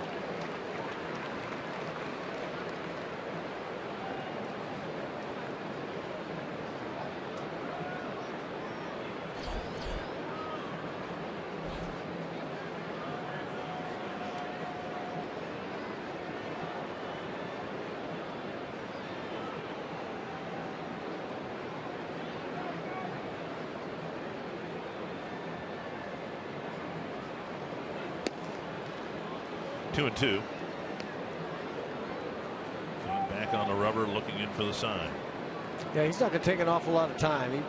Two and two. Back on the rubber, looking in for the sign. Yeah, he's not going to take an awful lot of time. He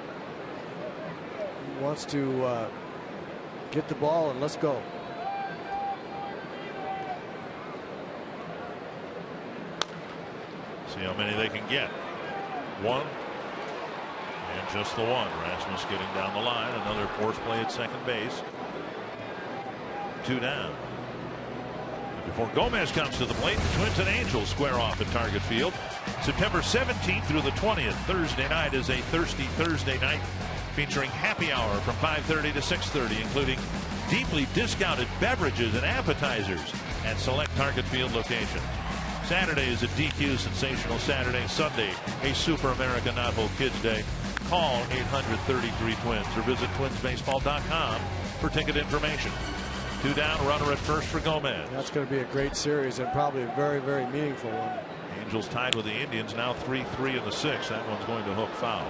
wants to get the ball and let's go. See how many they can get. One. And just the one. Rasmus getting down the line. Another force play at second base. 2 down. Before Gomez comes to the plate, the Twins and Angels square off at Target Field. September 17th through the 20th. Thursday night is a thirsty Thursday night featuring happy hour from 5:30 to 6:30, including deeply discounted beverages and appetizers at select Target Field locations. Saturday is a DQ Sensational Saturday. Sunday, a Super America Not Whole Kids Day. Call 833-TWINS or visit twinsbaseball.com for ticket information. 2 down, runner at first for Gomez. That's going to be a great series and probably a very, very meaningful one. Angels tied with the Indians, now 3-3 in the 6th. That one's going to hook foul.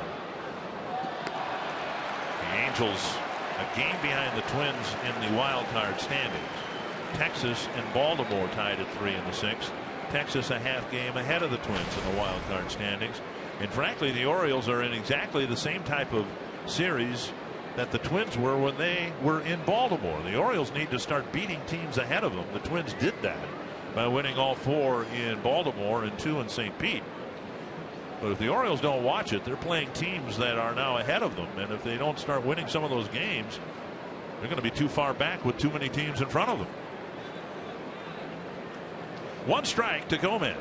The Angels a game behind the Twins in the wild card standings. Texas and Baltimore tied at 3 in the 6th. Texas a half game ahead of the Twins in the wild card standings. And frankly, the Orioles are in exactly the same type of series that the Twins were when they were in Baltimore. The Orioles need to start beating teams ahead of them. The Twins did that by winning all 4 in Baltimore and 2 in St. Pete. But if the Orioles don't watch it, they're playing teams that are now ahead of them. And if they don't start winning some of those games, they're going to be too far back with too many teams in front of them. 1 strike to Gomez.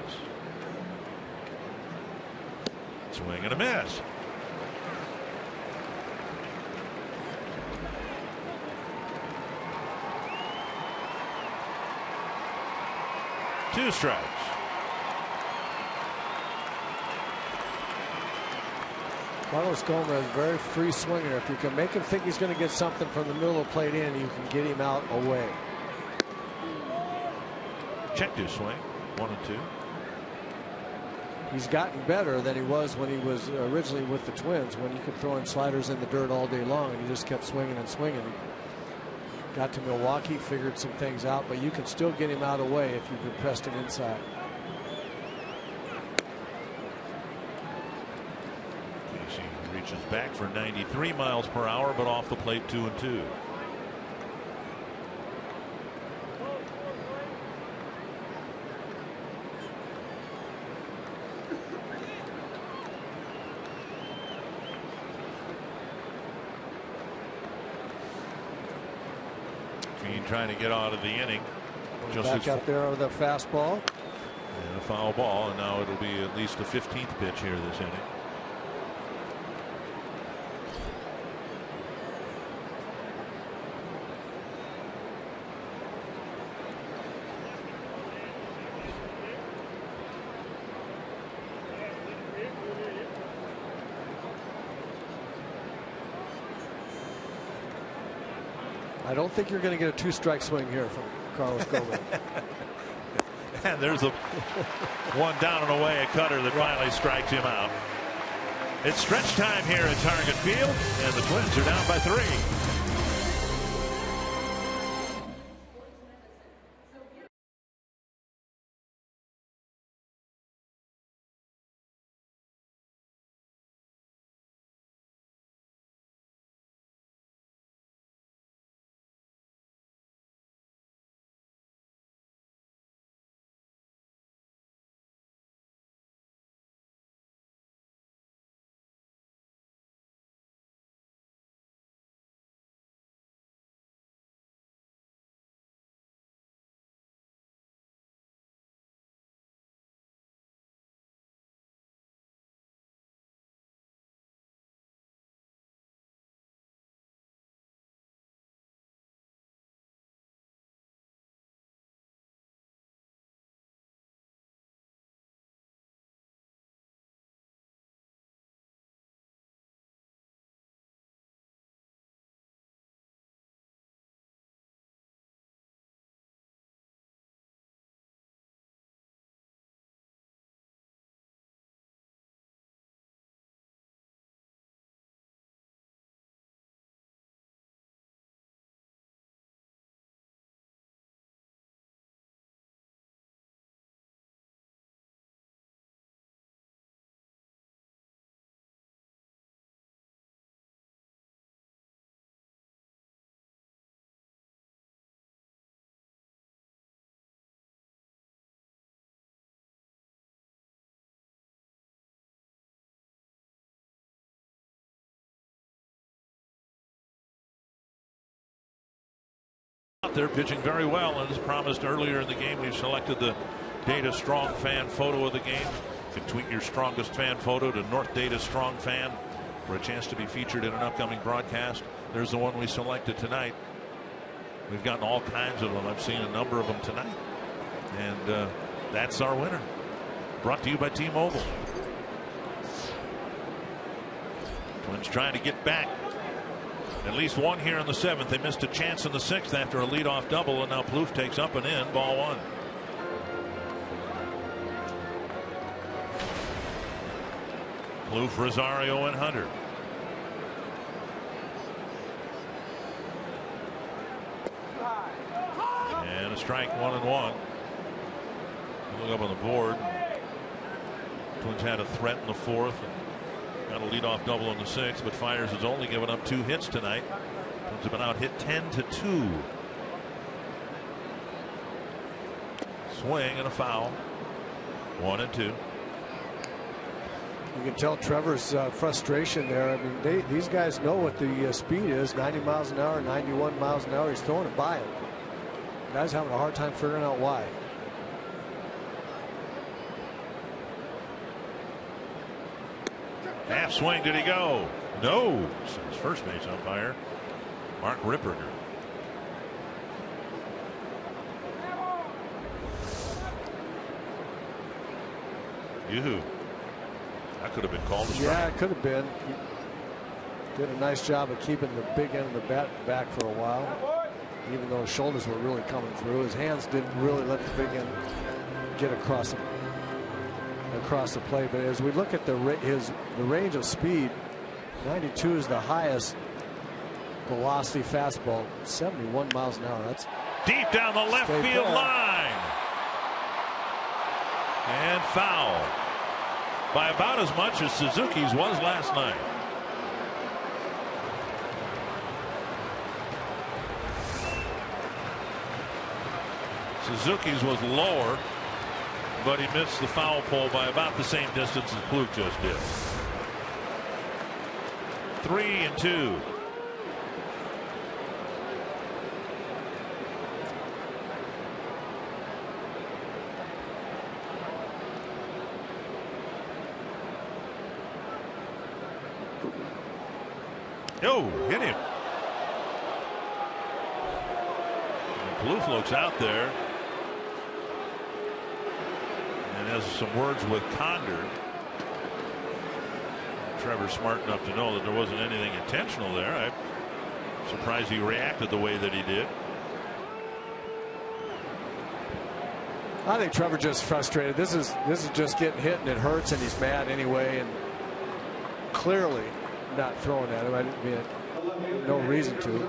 Swing and a miss. Two strikes. Carlos Gomez, very free swinger. If you can make him think he's going to get something from the middle of the plate in, you can get him out away. Check to swing. 1-2. He's gotten better than he was when he was originally with the Twins, when you could throw in sliders in the dirt all day long and he just kept swinging and swinging. Got to Milwaukee, figured some things out, but you can still get him out away if you've pressed him inside. Casey reaches back for 93 miles per hour, but off the plate 2-2. Trying to get out of the inning. Just back out there with a fastball. And a foul ball, and now it'll be at least a 15th pitch here this inning. I don't think you're going to get a 2-strike swing here from Carlos Gomez. And there's a one down and away, a cutter that finally strikes him out. It's stretch time here at Target Field, and the Twins are down by 3. Out there pitching very well, and as promised earlier in the game, we've selected the Data Strong Fan photo of the game. You can tweet your strongest fan photo to North Data Strong Fan for a chance to be featured in an upcoming broadcast. There's the one we selected tonight. We've gotten all kinds of them. I've seen a number of them tonight, and that's our winner. Brought to you by T-Mobile. Twins trying to get back. At least one here in the 7th. They missed a chance in the 6th after a leadoff double, and now Plouffe takes up and in, ball 1. Plouffe, Rosario, and Hunter. And a strike, 1-1. Look up on the board. Twins had a threat in the 4th. Got a leadoff double in the 6th, but Fiers has only given up 2 hits tonight. Twins have been out hit 10-2. Swing and a foul. 1-2. You can tell Trevor's frustration there. I mean, these guys know what the speed is. 90 miles an hour, 91 miles an hour. He's throwing it by him. Guys having a hard time figuring out why. Half swing, did he go? No, says first base umpire Mark Ripperger. Yoo-hoo. That could have been called a strike. Yeah, it could have been. He did a nice job of keeping the big end of the bat back for a while. Even though his shoulders were really coming through, his hands didn't really let the big end get across the plate. But as we look at the range of speed, 92 is the highest velocity fastball, 71 miles an hour. That's deep down the left field line, and foul by about as much as Suzuki's was last night. Suzuki's was lower, but he missed the foul pole by about the same distance as Plouffe just did. 3-2. Oh, hit him. And Plouffe looks out there and has some words with Condor. Trevor's smart enough to know that there wasn't anything intentional there. Surprised he reacted the way that he did. I think Trevor just frustrated. This is just getting hit and it hurts and he's mad anyway, and clearly not throwing at him. I didn't mean no reason to.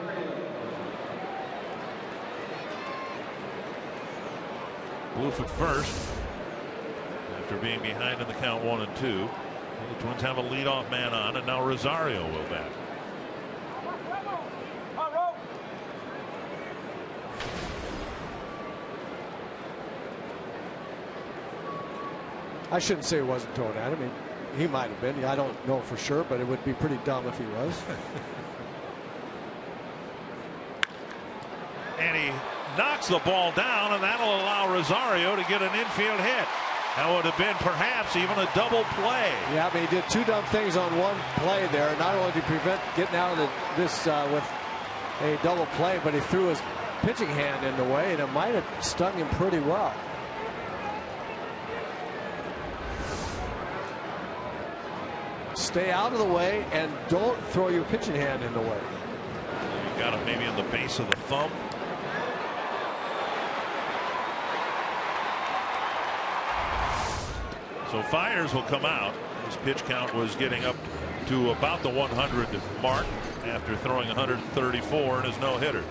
Bloof at first after being behind in the count 1-2. The Twins have a leadoff man on, and now Rosario will bat. I shouldn't say he wasn't throwing at him. He might have been. I don't know for sure, but it would be pretty dumb if he was. And he knocks the ball down, and that'll allow Rosario to get an infield hit. That would have been perhaps even a double play. Yeah, but he did two dumb things on one play there. Not only did he prevent getting out of this with a double play, but he threw his pitching hand in the way, and it might have stung him pretty well. Stay out of the way and don't throw your pitching hand in the way. You got him maybe in the base of the thumb. So Fiers will come out. His pitch count was getting up to about the 100 mark after throwing 134 in his no-hitter.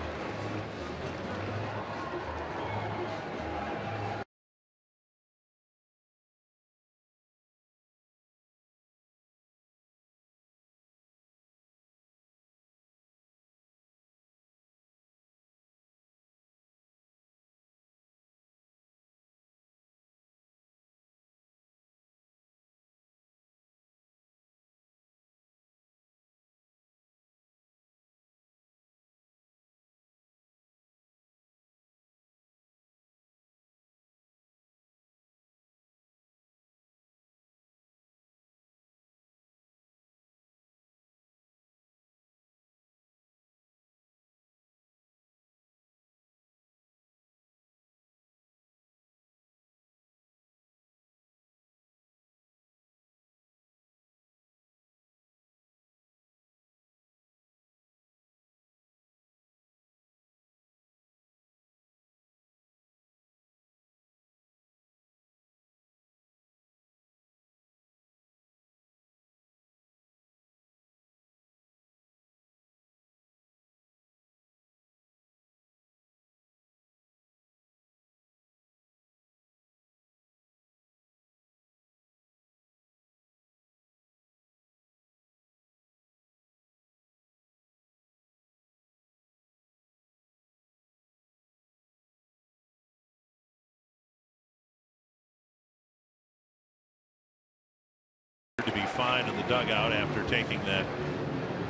To be fine in the dugout after taking that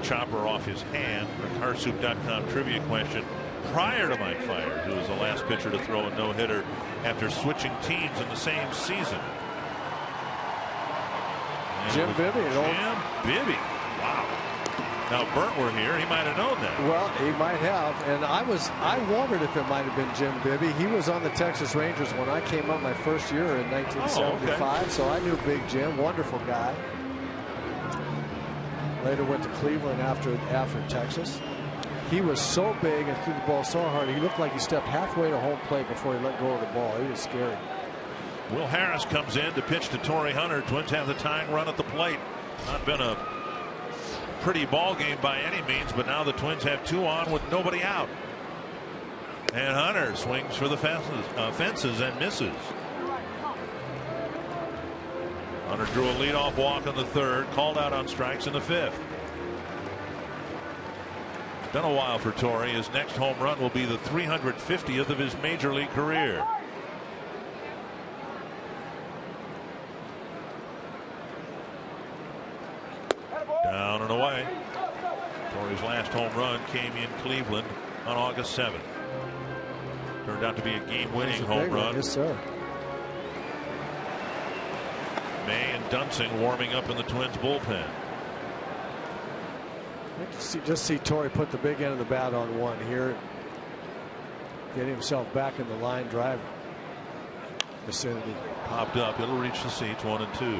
chopper off his hand. A CarSoup.com trivia question. Prior to Mike Fiers, who was the last pitcher to throw a no-hitter after switching teams in the same season. And Jim Bibby. Jim Bibby. Wow. Now, if Burt were here, he might have known that. Well, he might have. And I wondered if it might have been Jim Bibby. He was on the Texas Rangers when I came up my first year in 1975. Oh, okay. So I knew Big Jim. Wonderful guy. Later went to Cleveland after Texas. He was so big and threw the ball so hard, he looked like he stepped halfway to home plate before he let go of the ball. He was scary. Will Harris comes in to pitch to Torrey Hunter. Twins have the tying run at the plate. Not been a pretty ball game by any means, but now the Twins have two on with nobody out. And Hunter swings for the fences and misses. Hunter drew a leadoff walk in the third, called out on strikes in the fifth. It's been a while for Torrey. His next home run will be the 350th of his major league career. Down and away. Torrey's last home run came in Cleveland on August 7th. Turned out to be a game-winning home run. Yes, sir. May and Dunsing warming up in the Twins bullpen. Just see Torrey put the big end of the bat on one here. Get himself back in the line drive vicinity. Popped up. It'll reach the seats 1 and 2.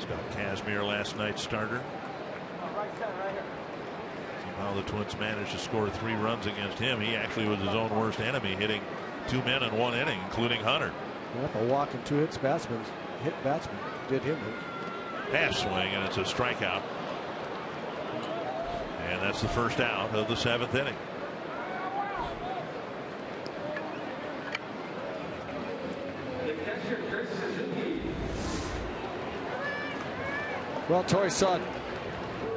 Scott Kazmir, last night's starter. Somehow the Twins managed to score 3 runs against him. He actually was his own worst enemy, hitting 2 men in 1 inning, including Hunter. Yep, a walk and 2 hits batsman did him in. Half swing, and it's a strikeout. And that's the first out of the 7th inning. Well, Torrey saw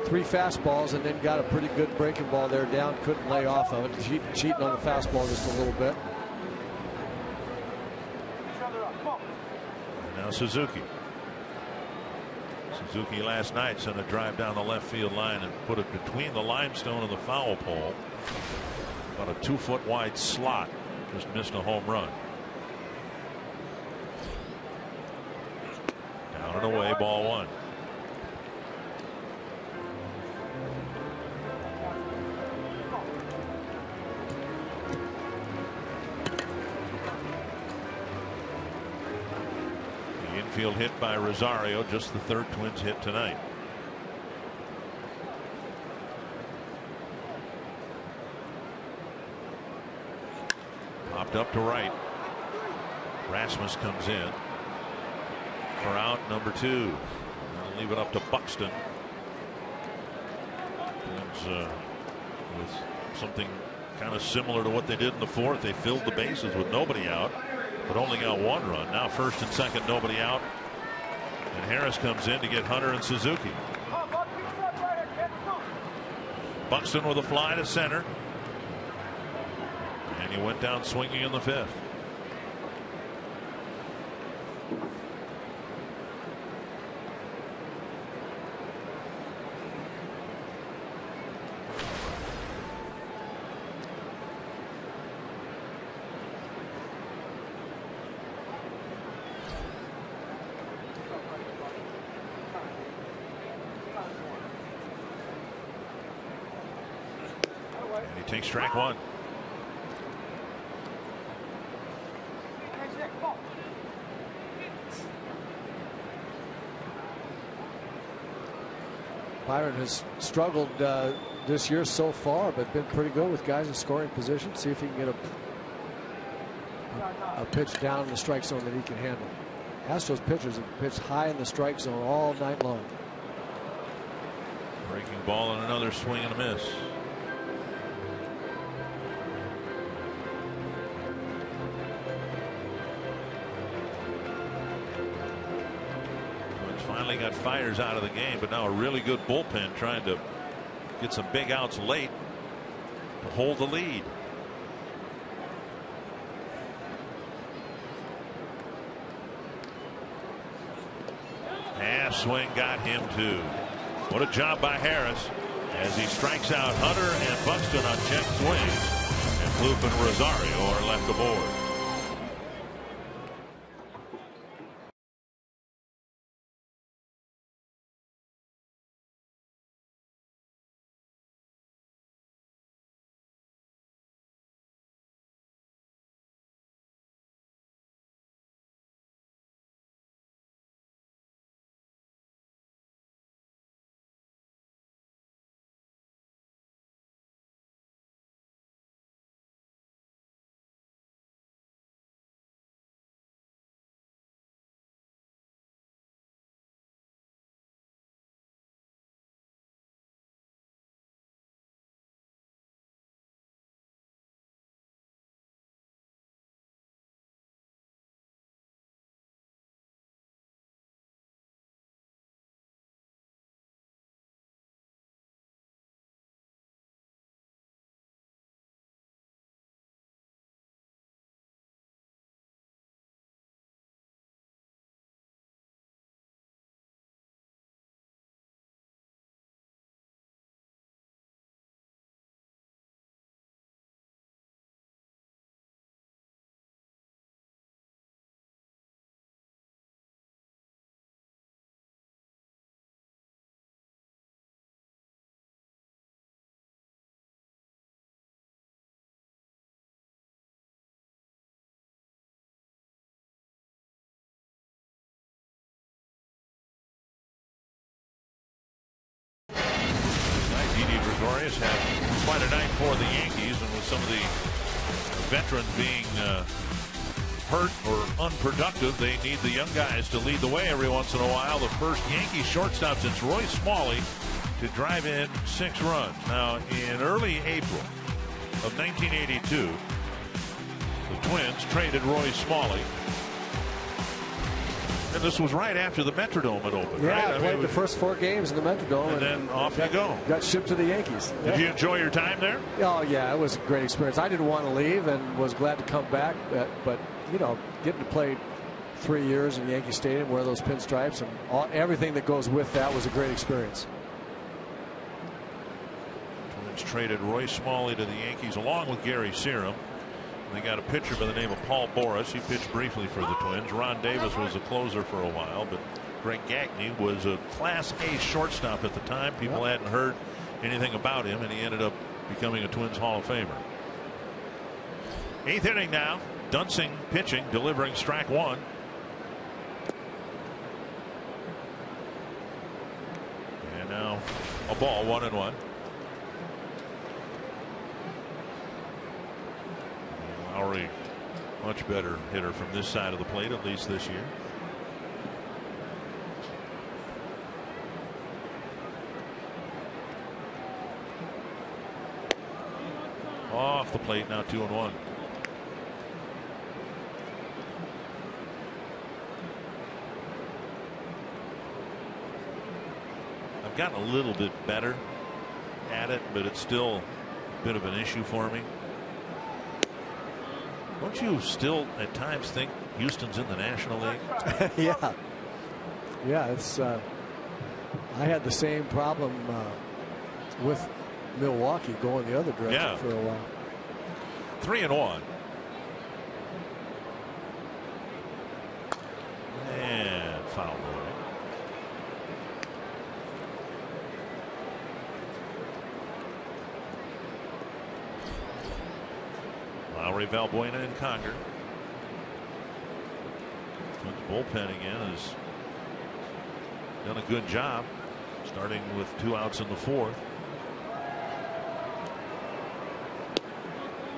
3 fastballs and then got a pretty good breaking ball there down. Couldn't lay off of it. Cheating on the fastball just a little bit. Now Suzuki. Suzuki last night sent a drive down the left field line and put it between the limestone and the foul pole. About a 2-foot wide slot. Just missed a home run. Down and away, ball 1. Field hit by Rosario, just the 3rd Twins hit tonight. Popped up to right. Rasmus comes in for out number 2. I'll leave it up to Buxton. Twins with something kind of similar to what they did in the 4th. They filled the bases with nobody out, but only got 1 run. Now 1st and 2nd, nobody out. And Harris comes in to get Hunter and Suzuki. Buxton with a fly to center. And he went down swinging in the 5th. Takes strike 1. Byron has struggled this year so far, but been pretty good with guys in scoring position. See if he can get a pitch down in the strike zone that he can handle. Astros pitchers have pitched high in the strike zone all night long. Breaking ball and another swing and a miss. Finally got fires out of the game, but now a really good bullpen trying to get some big outs late to hold the lead. Half swing got him too. What a job by Harris as he strikes out Hunter and Buxton on check swings, and Kloop and Rosario are left aboard. Arias had quite a night for the Yankees, and with some of the veterans being hurt or unproductive, they need the young guys to lead the way every once in a while. The first Yankee shortstop since Roy Smalley to drive in 6 runs. Now, in early April of 1982, the Twins traded Roy Smalley. And this was right after the Metrodome had opened, yeah, right? I played the first 4 games in the Metrodome. And then off you go. Got shipped to the Yankees. Did you enjoy your time there? Oh, yeah, it was a great experience. I didn't want to leave and was glad to come back. But you know, getting to play 3 years in Yankee Stadium, wear those pinstripes, and everything that goes with that was a great experience. Twins traded Roy Smalley to the Yankees along with Gary Serum. They got a pitcher by the name of Paul Boris. He pitched briefly for the Twins. Ron Davis was a closer for a while, but Greg Gagne was a Class A shortstop at the time. People hadn't heard anything about him, and he ended up becoming a Twins Hall of Famer. 8th inning now. Dunsing pitching, delivering strike 1. And now a ball, 1-1. Lowry, much better hitter from this side of the plate, at least this year. Off the plate now, 2-1. I've gotten a little bit better at it, but it's still a bit of an issue for me. Don't you still at times think Houston's in the National League? Yeah, it's I had the same problem with Milwaukee going the other direction for a while. 3-1. And foul away. Lowry, Valbuena, and Conger. Twins bullpen again has done a good job, starting with 2 outs in the 4th.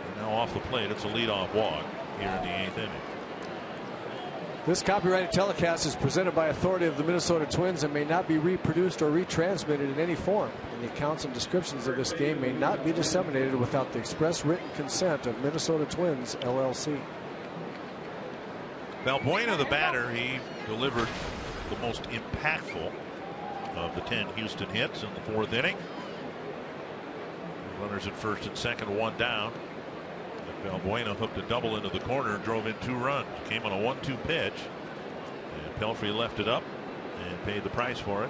And now off the plate, it's a leadoff walk here in the 8th inning. This copyrighted telecast is presented by authority of the Minnesota Twins and may not be reproduced or retransmitted in any form. And the accounts and descriptions of this game may not be disseminated without the express written consent of Minnesota Twins, LLC. Valbuena, the batter, he delivered the most impactful of the 10 Houston hits in the 4th inning. Runners at first and second, 1 down. Valbuena hooked a double into the corner and drove in 2 runs. Came on a 1-2 pitch, and Pelfrey left it up and paid the price for it.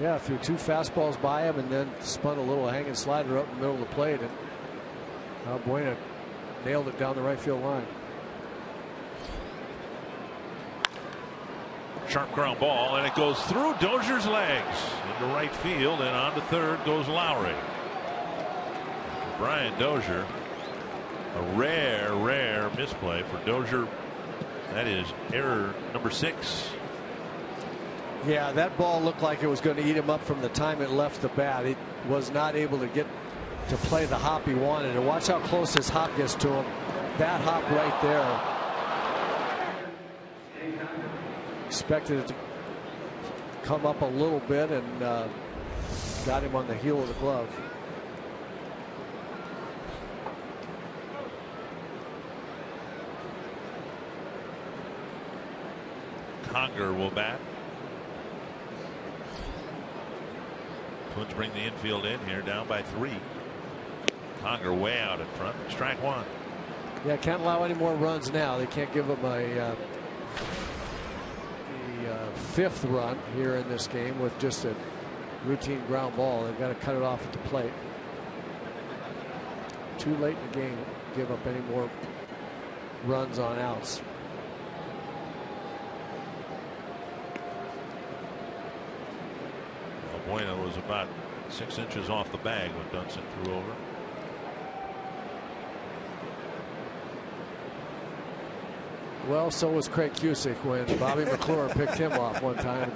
Yeah, threw 2 fastballs by him and then spun a little hanging slider up in the middle of the plate, and Valbuena nailed it down the right field line. Sharp ground ball, and it goes through Dozier's legs into right field, and on to third goes Lowry. For Brian Dozier, a rare misplay for Dozier. That is error number 6. Yeah, that ball looked like it was going to eat him up from the time it left the bat. He was not able to get to play the hop he wanted. And watch how close his hop gets to him. That hop right there. Expected it to come up a little bit and got him on the heel of the glove. Conger will bat. Twins bring the infield in here, down by 3. Conger way out in front. Strike 1. Yeah, can't allow any more runs now. They can't give them a 5th run here in this game with just a routine ground ball. They've got to cut it off at the plate. Too late in the game to give up any more runs on outs. Valbuena was about 6 inches off the bag when Dunston threw over. Well, so was Craig Cusick when Bobby McClure picked him off one time.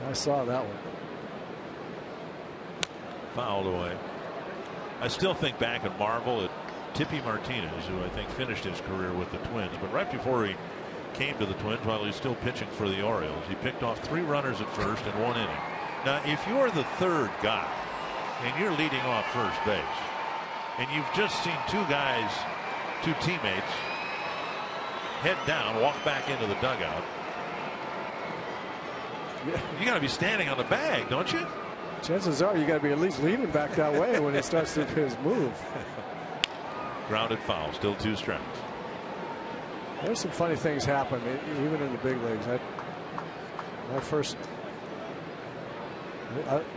I saw that one. Fouled away. I still think back and marvel at Tippy Martinez, who I think finished his career with the Twins. But right before he came to the Twins, while he was still pitching for the Orioles, he picked off 3 runners at first in 1 inning. Now, if you're the 3rd guy and you're leading off first base, and you've just seen 2 guys, 2 teammates, head down, walk back into the dugout, you got to be standing on the bag, don't you? Chances are you got to be at least leaning back that way when he starts to his move. Grounded foul, still 2 strikes. There's some funny things happen even in the big leagues.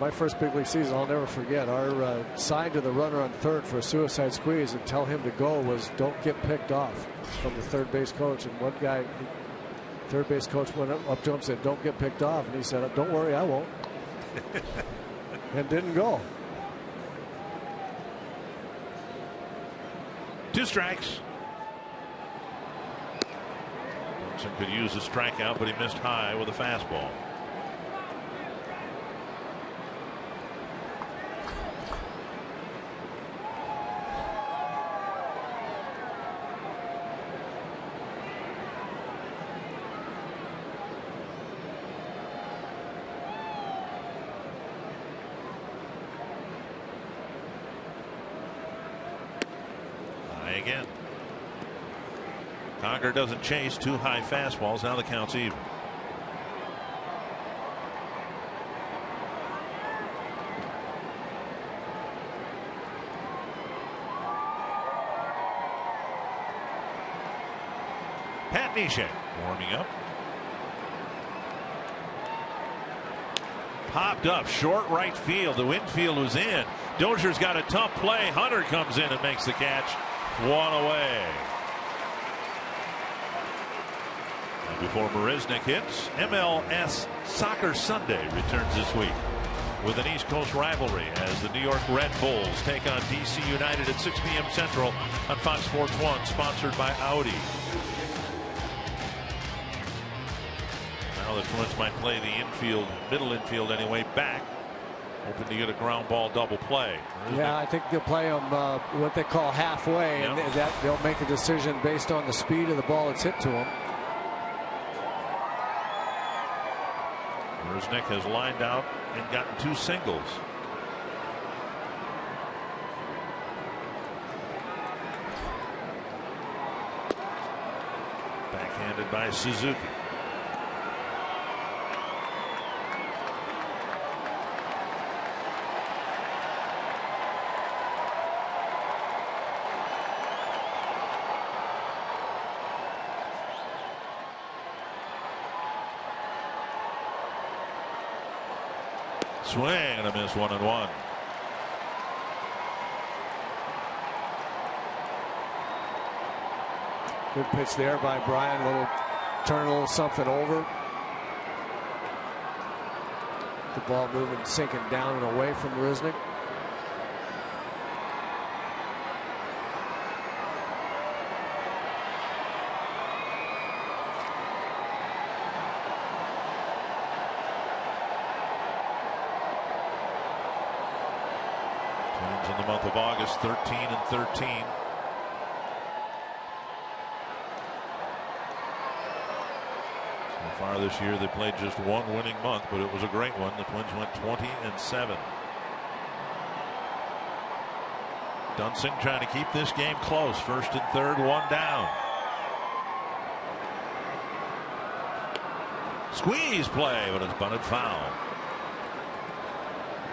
My first big league season, I'll never forget. Our sign to the runner on third for a suicide squeeze and tell him to go was "Don't get picked off" from the third base coach. And one guy, third base coach, went up to him and said, "Don't get picked off," and he said, "Don't worry, I won't," and didn't go. 2 strikes. Johnson could use a strikeout, but he missed high with a fastball. Again. Conger doesn't chase 2 high fastballs. Now the count's even. Pat Neshek warming up. Popped up short right field. The infield was in. Dozier's got a tough play. Hunter comes in and makes the catch. 1 away. And before Marisnik hits, MLS Soccer Sunday returns this week with an East Coast rivalry as the New York Red Bulls take on DC United at 6 p.m. Central on Fox Sports 1, sponsored by Audi. Now the Twins might play the infield, middle infield anyway, back. Hoping to get a ground ball double play. Yeah, I think they'll play them what they call halfway, and that they'll make a decision based on the speed of the ball that's hit to them. Marisnik has lined out and gotten 2 singles. Backhanded by Suzuki. Swing and a miss, 1-1. Good pitch there by Brian. Turn a little something over. The ball moving, sinking down and away from Marisnik. In the month of August, 13-13. So far this year, they played just 1 winning month, but it was a great one. The Twins went 20-7. Dunsing trying to keep this game close. 1st and 3rd, 1 down. Squeeze play, but it's bunted foul.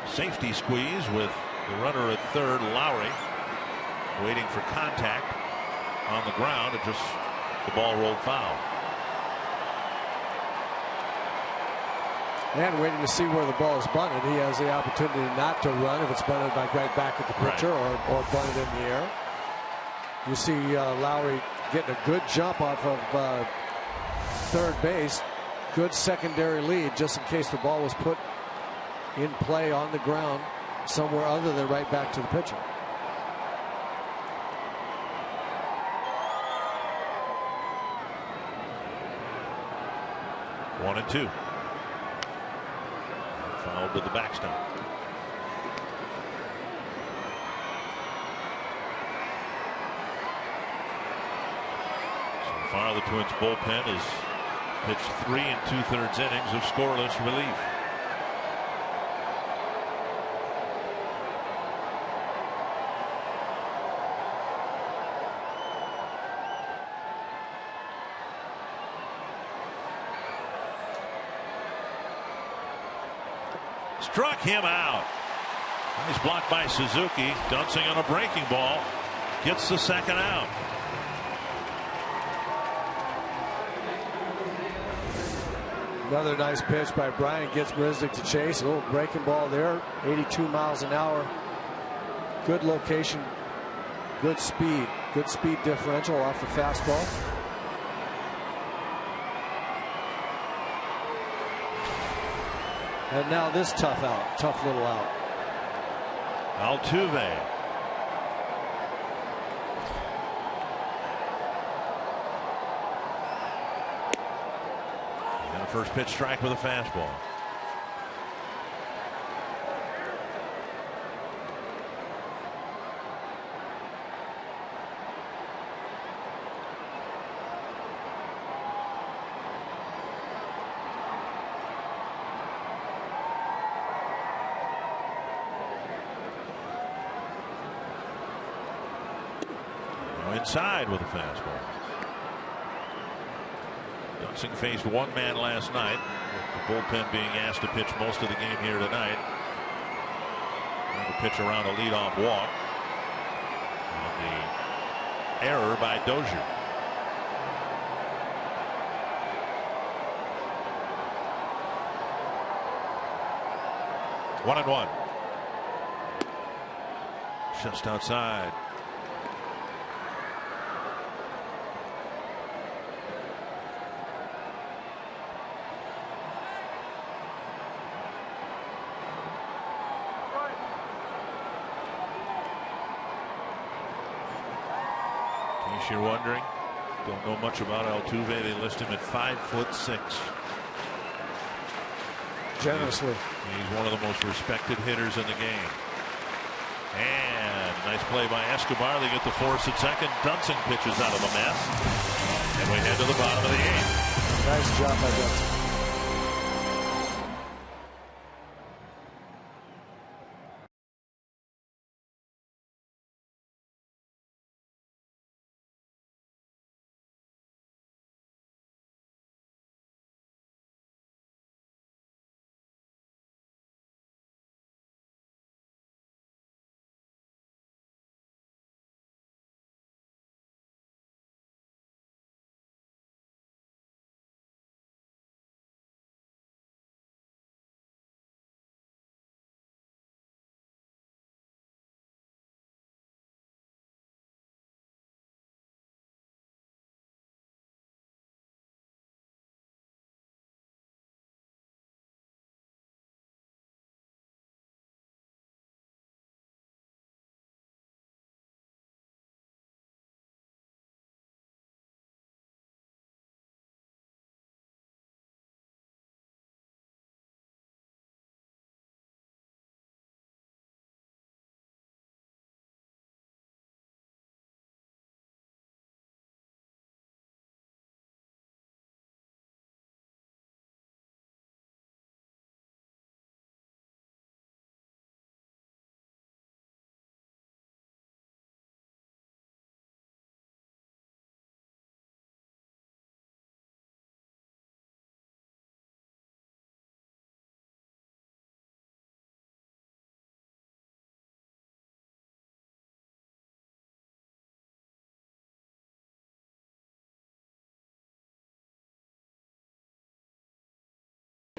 Safety squeeze with the runner at 3rd, Lowry, waiting for contact on the ground. The ball rolled foul. And waiting to see where the ball is bunted. He has the opportunity not to run if it's bunted right back at the pitcher, or bunted in the air. You see Lowry getting a good jump off of 3rd base. Good secondary lead just in case the ball was put in play on the ground somewhere other than right back to the pitcher. Fouled to the backstop. So far, the Twins bullpen has pitched 3 2/3 innings of scoreless relief. Struck him out. Nice block by Suzuki. Dunsing on a breaking ball. Gets the second out. Another nice pitch by Bryant. Gets Marisnick to chase. A little breaking ball there. 82 miles an hour. Good location. Good speed. Good speed differential off the fastball. And now this tough little out. Altuve. And a first pitch strike with a fastball. Inside with a fastball. Dunsing faced one man last night, with the bullpen being asked to pitch most of the game here tonight. Trying to pitch around a leadoff walk. And the error by Dozier. One and one. Just outside. You're wondering, don't know much about Altuve. They list him at 5'6". Generously. He's one of the most respected hitters in the game. And nice play by Escobar. They get the force at second. Dunsing pitches out of a mess. And we head to the bottom of the 8th. Nice job by Dunsing.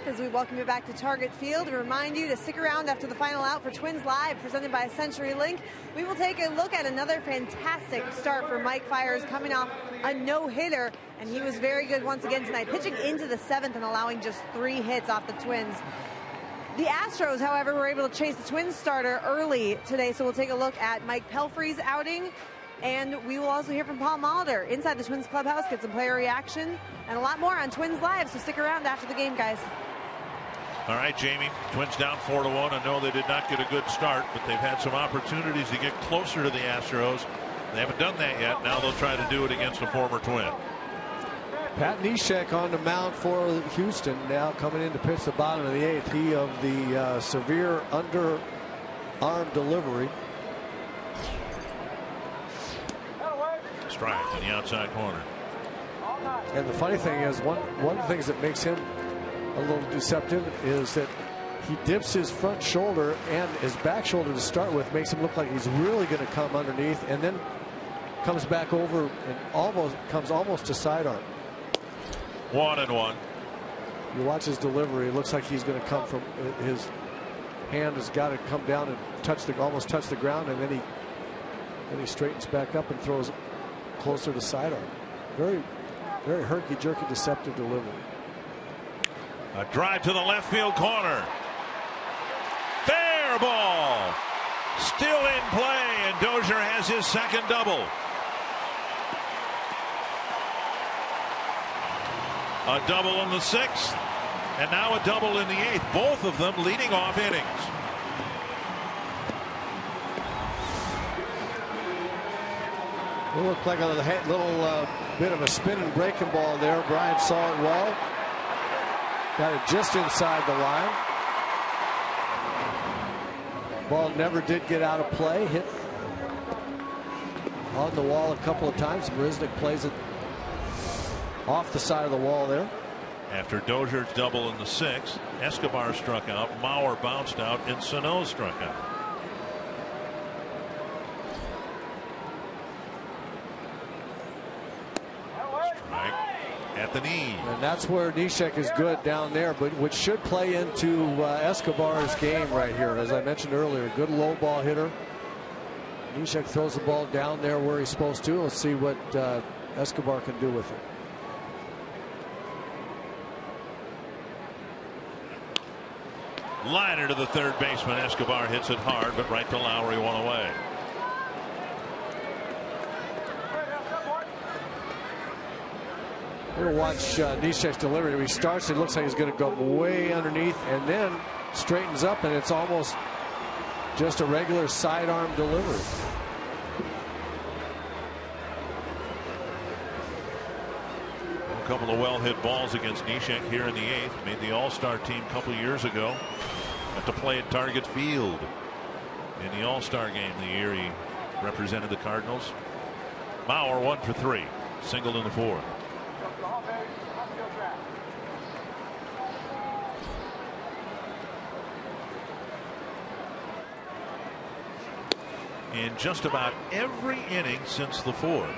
As we welcome you back to Target Field and remind you to stick around after the final out for Twins Live, presented by CenturyLink. We will take a look at another fantastic start for Mike Fiers, coming off a no-hitter, and he was very good once again tonight, pitching into the 7th and allowing just 3 hits off the Twins. The Astros, however, were able to chase the Twins starter early today, so we'll take a look at Mike Pelfrey's outing. And we will also hear from Paul Molitor inside the Twins clubhouse, get some player reaction, and a lot more on Twins Live, so stick around after the game, guys. All right, Jamie. Twins down 4-1. I know they did not get a good start, but they've had some opportunities to get closer to the Astros. They haven't done that yet. Now they'll try to do it against a former Twin. Pat Neshek on the mound for Houston now, coming in to pitch the bottom of the 8th. He of the severe underarm delivery. Strike in the outside corner. And the funny thing is, one of the things that makes him a little deceptive is that he dips his front shoulder, and his back shoulder to start with makes him look like he's really going to come underneath, and then comes back over and comes almost to sidearm. 1-1. You watch his delivery. It looks like he's going to come from his hand has got to come down and almost touch the ground, and then he straightens back up and throws closer to sidearm. Very, very herky-jerky, deceptive delivery. A drive to the left field corner. Fair ball. Still in play, and Dozier has his second double. A double in the 6th, and now a double in the 8th. Both of them leading off innings. It looked like a little bit of a spinning breaking ball there. Brian saw it well. Got it just inside the line. Ball never did get out of play. Hit on the wall a couple of times. Brisnick plays it off the side of the wall there. After Dozier's double in the 6th, Escobar struck out, Mauer bounced out, and Sano struck out. Strike at the knee. And that's where Neshek is good down there, but which should play into Escobar's game right here. As I mentioned earlier, good low ball hitter. Neshek throws the ball down there where he's supposed to. Let's see what Escobar can do with it. Liner to the third baseman. Escobar hits it hard, but right to Lowry, one away. We'll watch Neshek's delivery. He starts, it looks like he's going to go way underneath and then straightens up, and it's almost just a regular sidearm delivery. A couple of well-hit balls against Neshek here in the 8th. Made the All-Star team a couple years ago. Got to play at Target Field in the All-Star game the year he represented the Cardinals. Mauer 1 for 3. Singled in the 4th. In just about every inning since the 4th,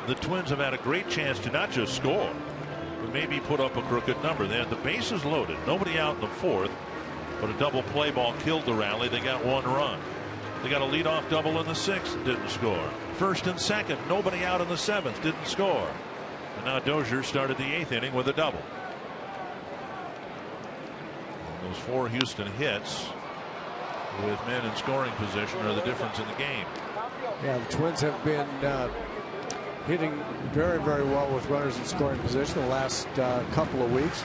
the Twins have had a great chance to not just score, but maybe put up a crooked number. They had the bases loaded, nobody out in the 4th, but a double play ball killed the rally. They got 1 run. They got a leadoff double in the 6th, didn't score. First and second, nobody out in the 7th, didn't score. And now Dozier started the 8th inning with a double. And those 4 Houston hits with men in scoring position are the difference in the game. Yeah, the Twins have been hitting very, very well with runners in scoring position the last couple of weeks.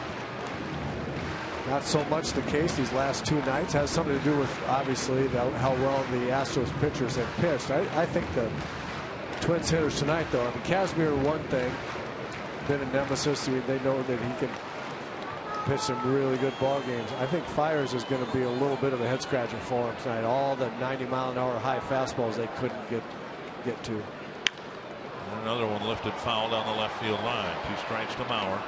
Not so much the case these last 2 nights. Has something to do with, obviously, how well the Astros pitchers have pitched. I think the Twins hitters tonight, though, I mean, Casimir, one thing, been a nemesis. I mean, they know that he can pitch some really good ball games. I think Fiers is going to be a little bit of a head scratcher for him tonight. All the 90-mile-an-hour high fastballs they couldn't get to. And another one lifted foul down the left field line. 2 strikes to Mauer.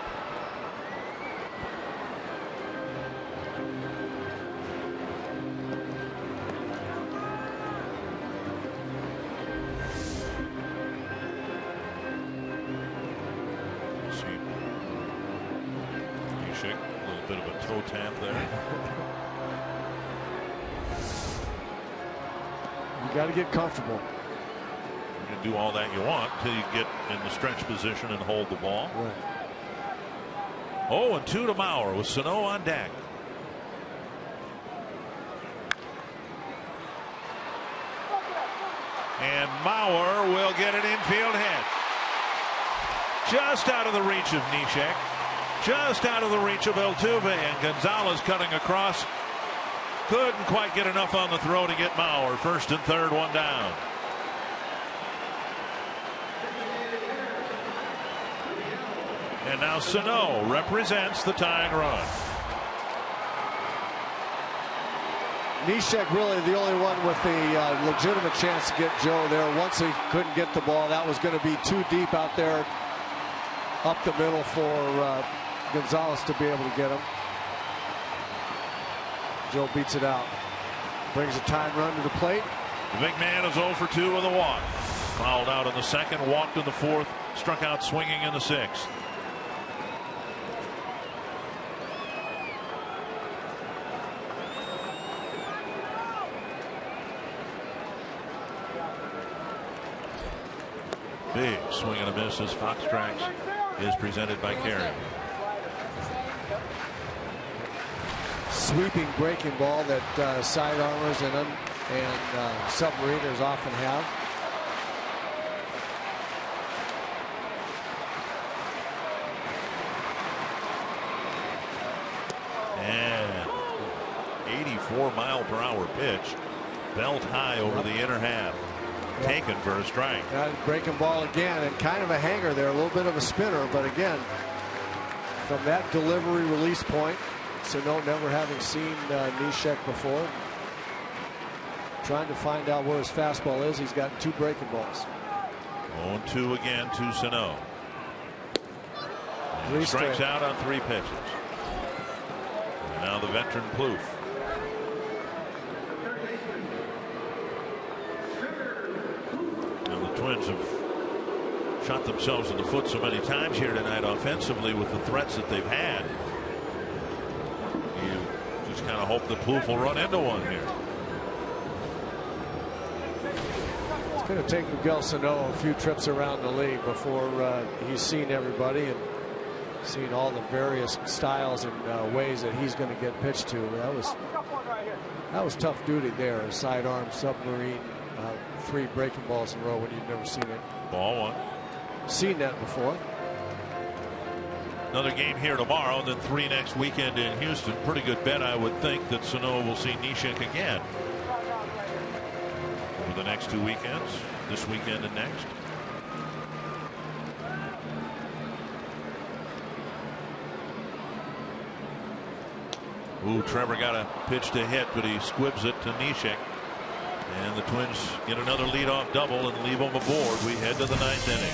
Bit of a toe tap there. You got to get comfortable. You can do all that you want until you get in the stretch position and hold the ball. Right. 0-2 to Mauer with Sano on deck. And Mauer will get an infield hit. Just out of the reach of Neshek. just out of the reach of Altuve, and Gonzalez cutting across. Couldn't quite get enough on the throw to get Mauer. First and third, one down. And now Sano represents the tying run. Neshek really the only one with the legitimate chance to get Joe there. Once he couldn't get the ball, that was going to be too deep out there up the middle for Gonzalez to be able to get him. Joe beats it out. Brings a time run to the plate. The big man is 0 for 2 with a walk. Fouled out in the second, walked in the fourth, struck out swinging in the sixth. Big swing and a miss as Fox Tracks is presented by Carey. Sweeping breaking ball that sidearmers and submariners often have. And 84-mile-per-hour pitch, belt high over the inner half. Taken for a strike. Breaking ball again, and kind of a hanger there, a little bit of a spinner, but again, from that delivery release point, Sano never having seen Neshek before. Trying to find out where his fastball is. He's got 2 breaking balls. 0-2 again to Sano. He strikes out on 3 pitches. And now the veteran Plouffe. Twins have shot themselves in the foot so many times here tonight offensively with the threats that they've had. You just kind of hope that Plouffe will run into one here. It's going to take Miguel Sano a few trips around the league before he's seen everybody and seen all the various styles and ways that he's going to get pitched to. That was tough duty there. A sidearm, submarine, 3 breaking balls in a row when you've never seen it. Ball 1. Seen that before. Another game here tomorrow, and then 3 next weekend in Houston. Pretty good bet, I would think, that Sano will see Neshek again over the next 2 weekends, this weekend and next. Ooh, Trevor got a pitch to hit, but he squibs it to Neshek. And the Twins get another leadoff double and leave them aboard. We head to the 9th inning.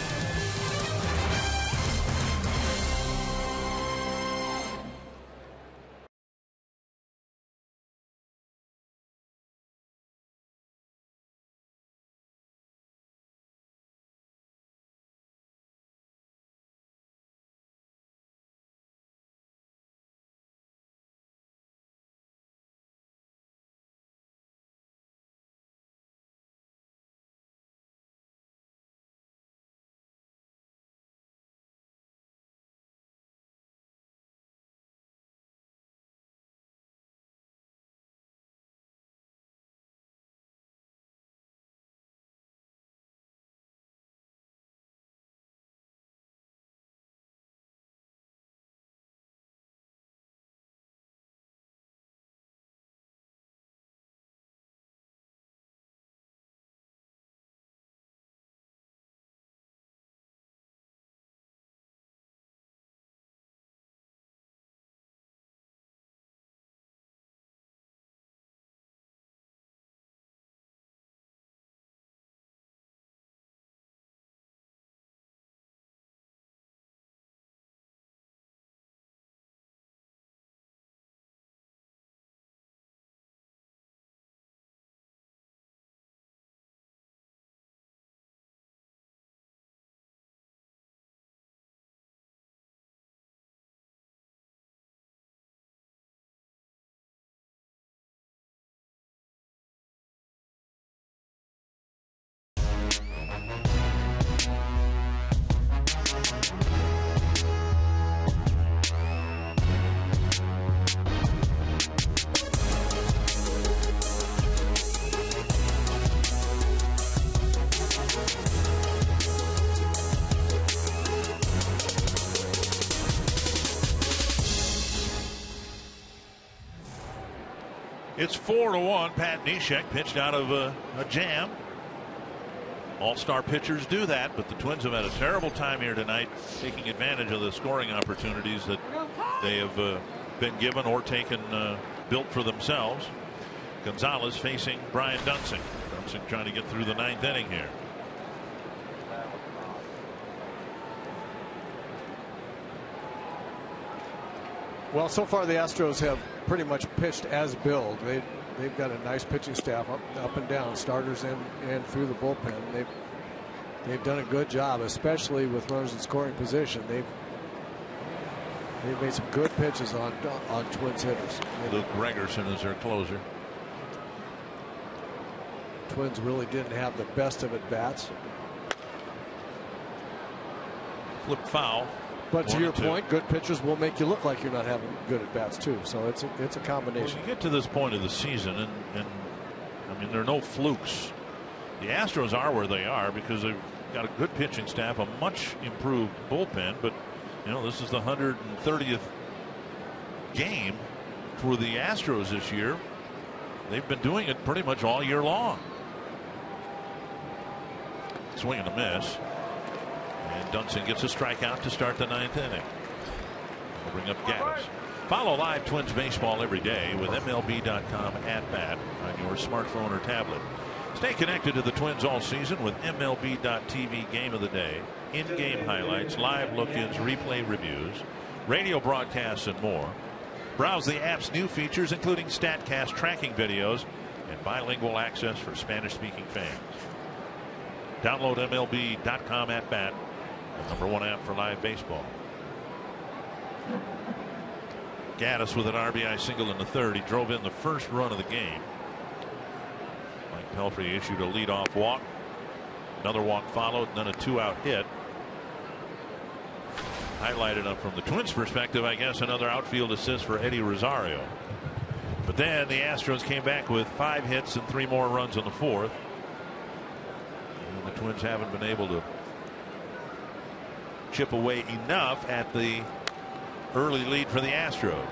It's 4-1. Pat Neshek pitched out of a jam. All-star pitchers do that, but the Twins have had a terrible time here tonight, taking advantage of the scoring opportunities that they have been given or taken, built for themselves. Gonzalez facing Brian Dunsing. Dunsing trying to get through the 9th inning here. Well, so far the Astros have pretty much pitched as billed. They've got a nice pitching staff up and down, starters and through the bullpen. They've done a good job, especially with runners in scoring position. They've made some good pitches on Twins hitters. Luke Gregerson is their closer. Twins really didn't have the best of at bats. Flipped foul. But to your point, good pitchers will make you look like you're not having good at bats too. So it's a combination. When you get to this point of the season, and I mean, there are no flukes. The Astros are where they are because they've got a good pitching staff, a much improved bullpen. But you know, this is the 130th game for the Astros this year. They've been doing it pretty much all year long. Swing and a miss. And Dunsing gets a strikeout to start the 9th inning. We'll bring up Gaddis. Follow live Twins baseball every day with MLB.com at bat on your smartphone or tablet. Stay connected to the Twins all season with MLB.TV Game of the Day, in-game highlights, live look-ins, replay reviews, radio broadcasts, and more. Browse the app's new features, including StatCast tracking videos and bilingual access for Spanish-speaking fans. Download MLB.com at bat, the #1 app for live baseball. Gaddis with an RBI single in the 3rd. He drove in the first run of the game. Mike Pelfrey issued a leadoff walk. Another walk followed, and then a 2-out hit. Highlighted up from the Twins' perspective, I guess, another outfield assist for Eddie Rosario. But then the Astros came back with 5 hits and 3 more runs in the 4th. And the Twins haven't been able to chip away enough at the early lead for the Astros.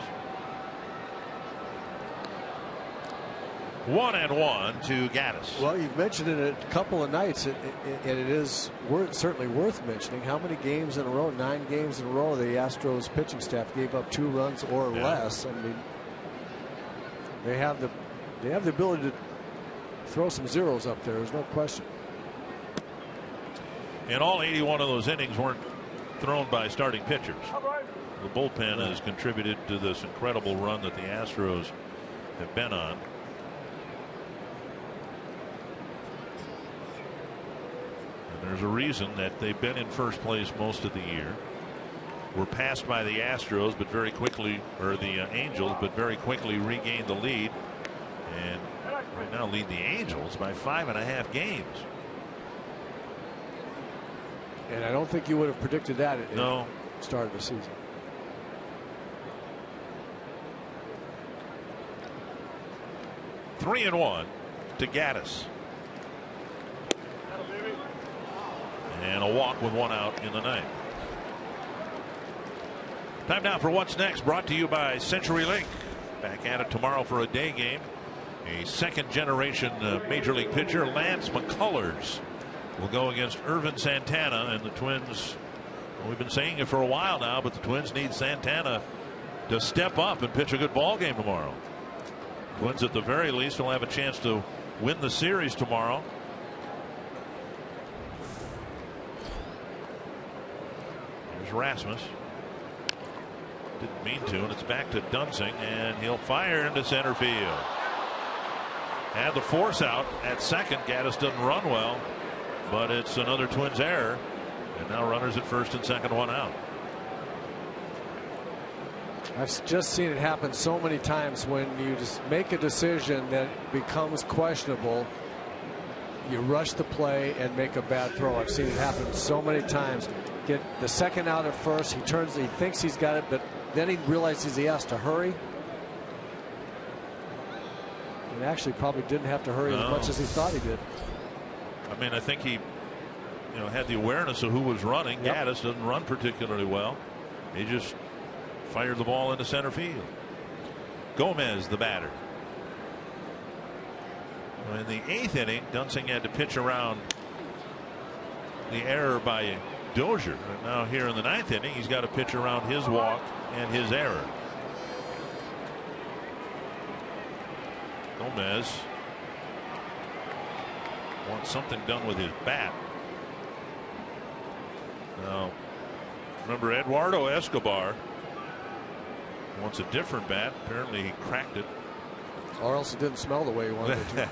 1-1 to Gaddis. Well, you've mentioned it a couple of nights, and it is certainly worth mentioning how many games in a row, 9 games in a row, the Astros pitching staff gave up 2 runs or less. I mean, they have the ability to throw some zeros up there. There's no question. And all 81 of those innings weren't thrown by starting pitchers. The bullpen has contributed to this incredible run that the Astros have been on. And there's a reason that they've been in first place most of the year. Were passed by the Astros, but very quickly, or the Angels, but very quickly regained the lead, and right now lead the Angels by 5.5 games. And I don't think you would have predicted that at the start of the season. Three and 1 to Gaddis. And a walk with 1 out in the 9th. Time now for What's Next, brought to you by CenturyLink. Back at it tomorrow for a day game. A second-generation Major League pitcher, Lance McCullers, will go against Irvin Santana, and the Twins, well, we've been saying it for a while now, but the Twins need Santana to step up and pitch a good ball game tomorrow. Twins at the very least will have a chance to win the series tomorrow. Here's Rasmus. Didn't mean to, and it's back to Dunsing, and he'll fire into center field. Had the force out at second. Gaddis doesn't run well, but it's another Twins error, and now runners at first and second, 1 out. I've just seen it happen so many times. When you just make a decision that becomes questionable, you rush the play and make a bad throw. I've seen it happen so many times. Get the second out at first, he turns, he thinks he's got it, but then he realizes he has to hurry. And actually probably didn't have to hurry as much as he thought he did. I mean, I think he had the awareness of who was running. Gaddis doesn't run particularly well. He just fired the ball into center field. Gomez, the batter. In the 8th inning, Dunsing had to pitch around the error by Dozier. And now here in the 9th inning, he's got to pitch around his walk and his error. Gomez wants something done with his bat. Now, remember, Eduardo Escobar wants a different bat. Apparently, he cracked it. Or else it didn't smell the way he wanted it to.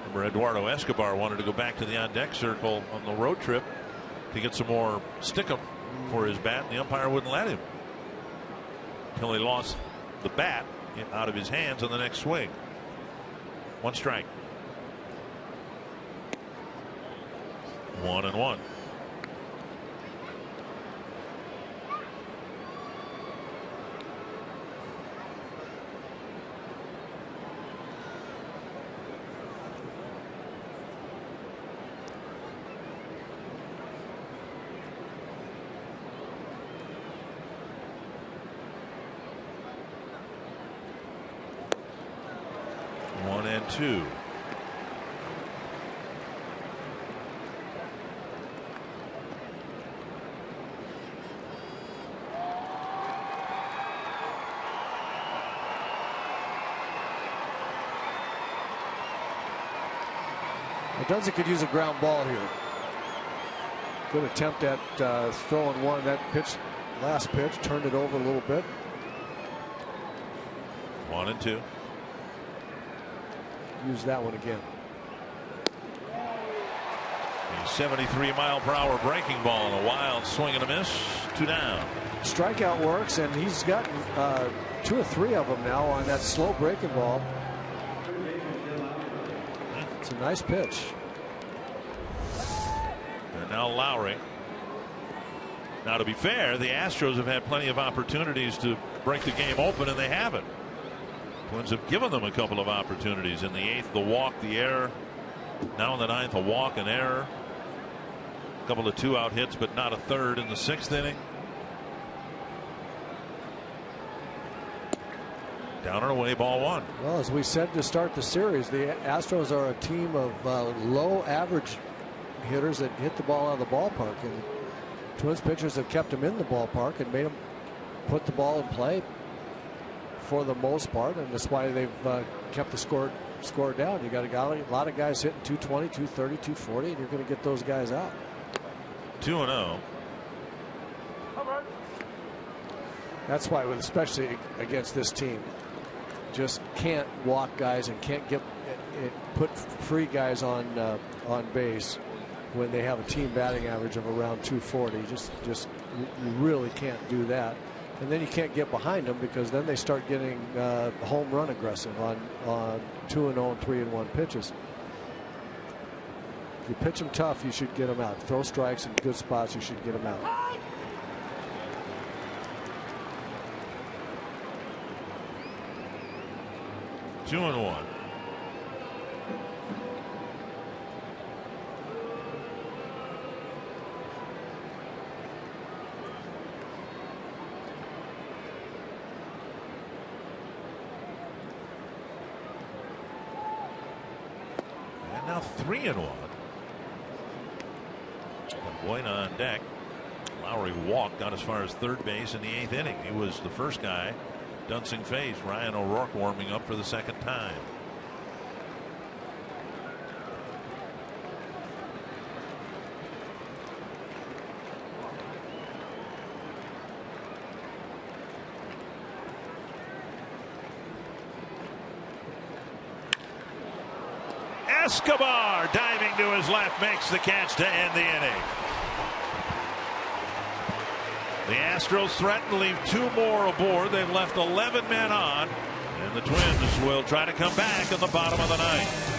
Remember, Eduardo Escobar wanted to go back to the on-deck circle on the road trip to get some more stickum for his bat, and the umpire wouldn't let him until he lost the bat out of his hands on the next swing. 1 strike. 1-1. One and two. Dunsing could use a ground ball here. Good attempt at throwing one. That pitch, last pitch, turned it over a little bit. 1 and 2. Use that one again. A 73-mile-per-hour breaking ball and a wild swing and a miss. 2 down. Strikeout works, and he's gotten 2 or 3 of them now on that slow breaking ball. It's a nice pitch. And now Lowry. Now, to be fair, the Astros have had plenty of opportunities to break the game open, and they haven't. Twins have given them a couple of opportunities. In the 8th, the walk, the error. Now in the 9th, a walk, an error. A couple of 2-out hits, but not a third in the 6th inning. Down and away, ball 1. Well, as we said to start the series, the Astros are a team of low average hitters that hit the ball out of the ballpark, and Twins pitchers have kept them in the ballpark and made them put the ball in play for the most part, and that's why they've kept the score down. You got a lot of guys hitting 220, 230, 240, and you're going to get those guys out. 2-0. That's why, especially against this team, just can't walk guys and can't put free guys on base when they have a team batting average of around 240. Just you really can't do that. And then you can't get behind them, because then they start getting home run aggressive on 2-0 and 3-1 pitches. If you pitch them tough, you should get them out. Throw strikes in good spots, you should get them out. Two and 1. And now 3 and 1. Boyna on deck. Lowry walked, got as far as third base in the 8th inning. He was the first guy Dunsing faced. Ryan O'Rourke warming up for the second time. Escobar diving to his left makes the catch to end the inning. The Astros threaten to leave 2 more aboard. They've left 11 men on, and the Twins will try to come back in the bottom of the 9th.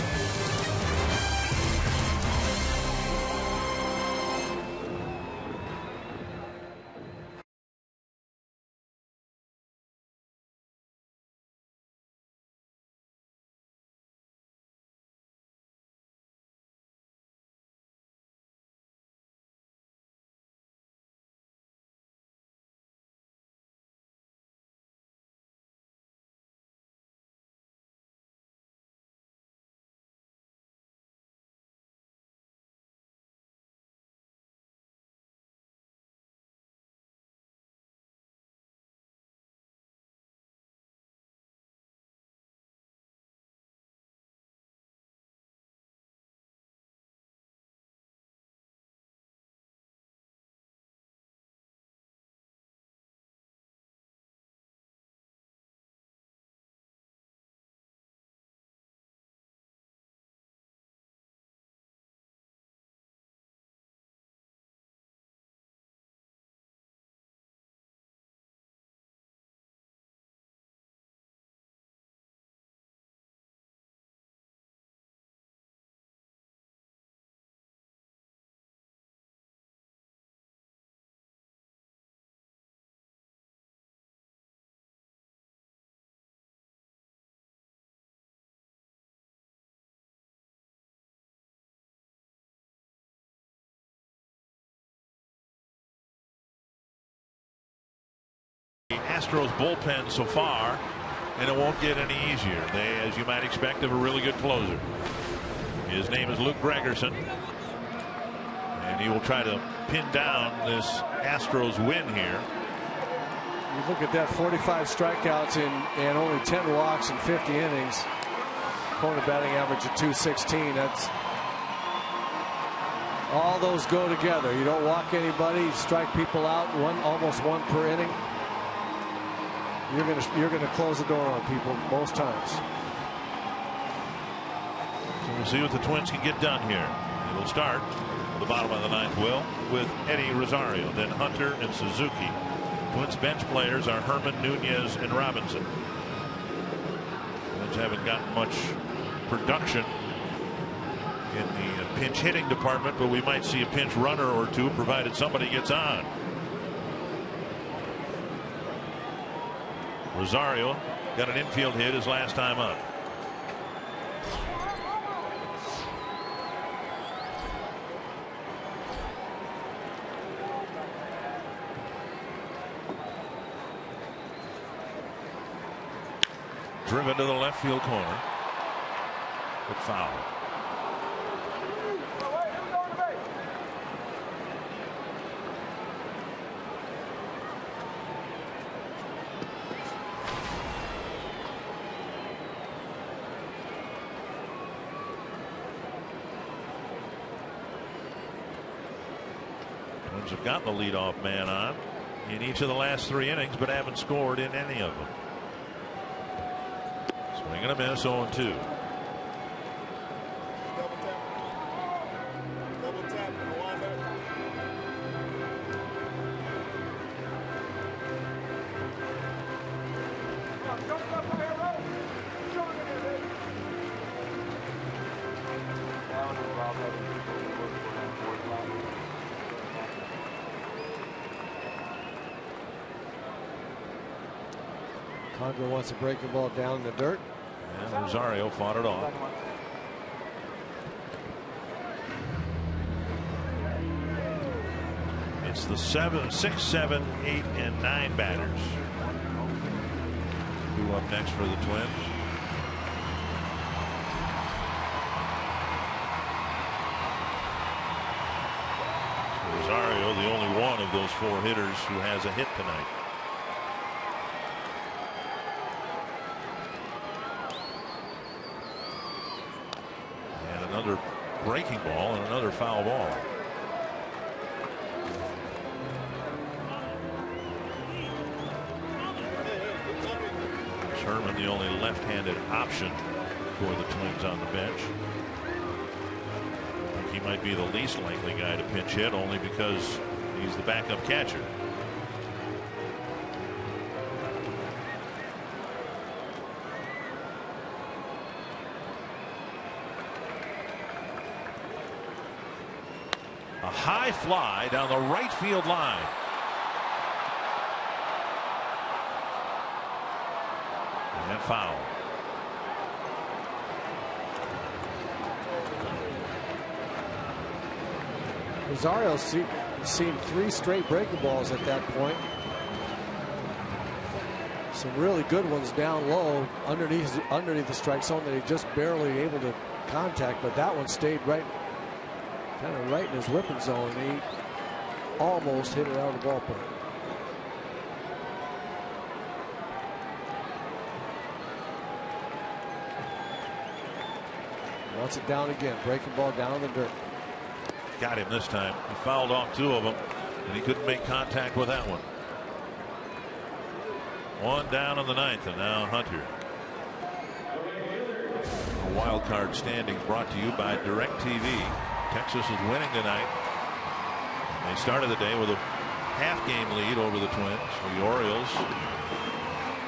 Astros bullpen so far, and it won't get any easier. They, as you might expect, have a really good closer. His name is Luke Gregerson, and he will try to pin down this Astros win here. You look at that, 45 strikeouts and only 10 walks in 50 innings. Opponent batting average of 216. That's all those go together. You don't walk anybody, you strike people out, almost one per inning. You're gonna close the door on people most times. So we'll see what the Twins can get done here. It'll start at the bottom of the ninth, with Eddie Rosario, then Hunter and Suzuki. Twins bench players are Herman, Nunez, and Robinson. Twins haven't gotten much production in the pinch hitting department, but we might see a pinch runner or two provided somebody gets on. Rosario got an infield hit his last time up. Driven to the left field corner. But foul. Twins have gotten the leadoff man on in each of the last 3 innings, but haven't scored in any of them. Swing and a miss, 0-2. Condra wants to break the ball down in the dirt. And Rosario fought it off. It's the 6, 7, 8, and 9 batters who up next for the Twins. Rosario, the only one of those 4 hitters who has a hit tonight. Another breaking ball and another foul ball. Sherman, the only left-handed option for the Twins on the bench. I think he might be the least likely guy to pinch hit, only because he's the backup catcher. A high fly down the right field line. And foul. Rosario's seen 3 straight breaking balls at that point. Some really good ones down low underneath the strike zone that he just barely able to contact, but that one stayed right, kind of right in his whipping zone. He almost hit it out of the ballpark. Wants it down again. Breaking ball down in the dirt. Got him this time. He fouled off 2 of them, and he couldn't make contact with that one. 1 down in the 9th, and now Hunter. A wild card standings brought to you by DirecTV. Texas is winning tonight. They started the day with a half-game lead over the Twins. The Orioles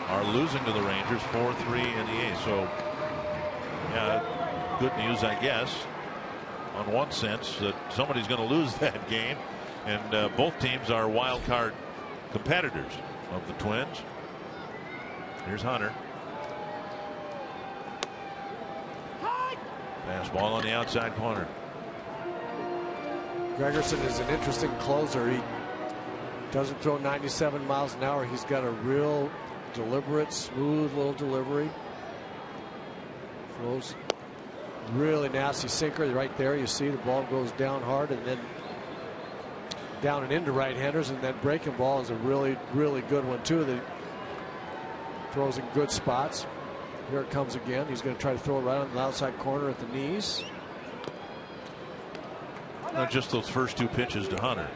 are losing to the Rangers 4-3 in the 8th. So, yeah, good news, I guess, on one sense, that somebody's going to lose that game, and both teams are wild card competitors of the Twins. Here's Hunter. Fastball on the outside corner. Gregerson is an interesting closer. He Doesn't throw 97 miles an hour. He's got a real deliberate, smooth little delivery. Throws really nasty sinker right there. You see the ball goes down hard and then down and into right-handers, and then breaking ball is a really, really good one too. That throws in good spots. Here it comes again. He's going to try to throw it right on the outside corner at the knees. Not just those first 2 pitches to Hunter.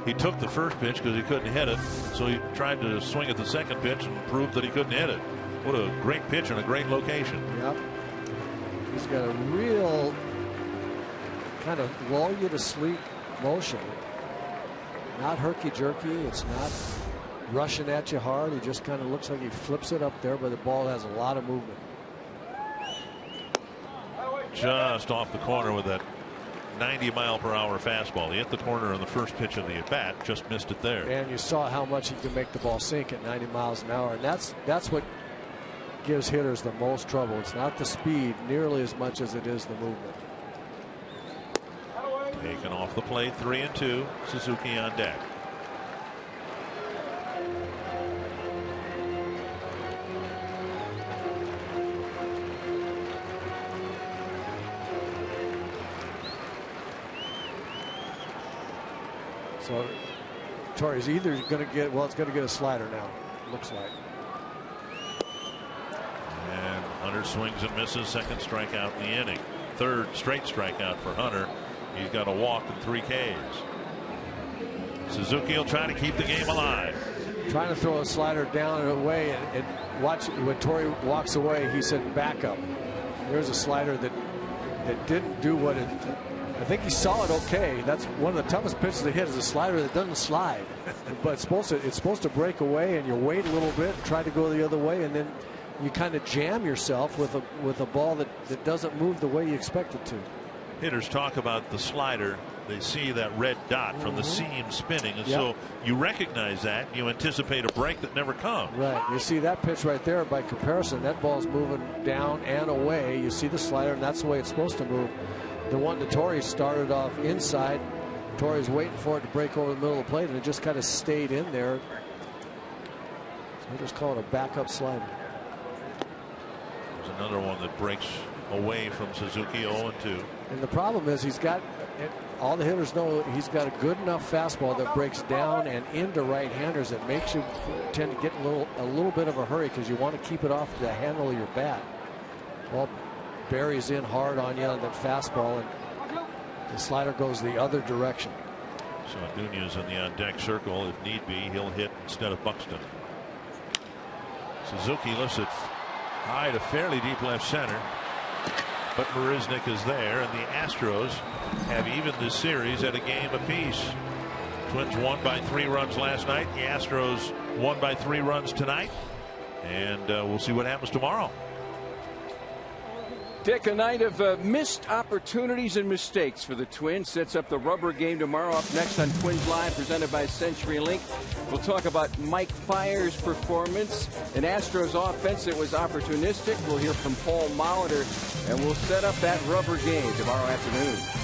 He took the first pitch because he couldn't hit it, so he tried to swing at the second pitch and proved that he couldn't hit it. What a great pitch in a great location. Yep. He's got a real kind of lull you to sleep motion. Not herky-jerky. It's not rushing at you hard. He just kind of looks like he flips it up there, but the ball has a lot of movement. Just off the corner with that 90-mile-per-hour fastball. He hit the corner on the first pitch of the at-bat, just missed it there. And you saw how much he can make the ball sink at 90 miles an hour, and that's what gives hitters the most trouble. It's not the speed nearly as much as it is the movement. Taken off the plate, 3-2. Suzuki on deck. So Torrey's either going to get, well, it's going to get a slider now, looks like. And Hunter swings and misses. Second strikeout in the inning. Third straight strikeout for Hunter. He's got a walk and 3 Ks. Suzuki will try to keep the game alive. Trying to throw a slider down and away, and watch when Torrey walks away. He said back up. There's a slider that didn't do what it. I think he saw it okay. That's one of the toughest pitches to hit, is a slider that doesn't slide. But it's supposed to break away, and you wait a little bit, try to go the other way, and then you kind of jam yourself with a ball that doesn't move the way you expect it to. Hitters talk about the slider. They see that red dot from the seam spinning, and so you recognize that. You anticipate a break that never comes. Right. You see that pitch right there. By comparison, that ball's moving down and away. You see the slider, and that's the way it's supposed to move. The one that Torrey started off inside, Torrey's waiting for it to break over the middle of the plate, and it just kind of stayed in there. So we just call it a backup slider. There's another one that breaks away from Suzuki, 0-2. And the problem is he's got, all the hitters know he's got a good enough fastball that breaks down and into right-handers that makes you tend to get a little bit of a hurry because you want to keep it off the handle of your bat. Well, buries in hard on you on that fastball, and the slider goes the other direction. So Nunez in the on-deck circle. If need be, he'll hit instead of Buxton. Suzuki lifts it high to fairly deep left center, but Marisnick is there, and the Astros have evened this series at a game apiece. Twins won by 3 runs last night. The Astros won by 3 runs tonight, and we'll see what happens tomorrow. Dick, a night of missed opportunities and mistakes for the Twins. Sets up the rubber game tomorrow. Up next on Twins Live, presented by CenturyLink. We'll talk about Mike Fiers' performance, an Astros offense that was opportunistic. We'll hear from Paul Molitor, and we'll set up that rubber game tomorrow afternoon.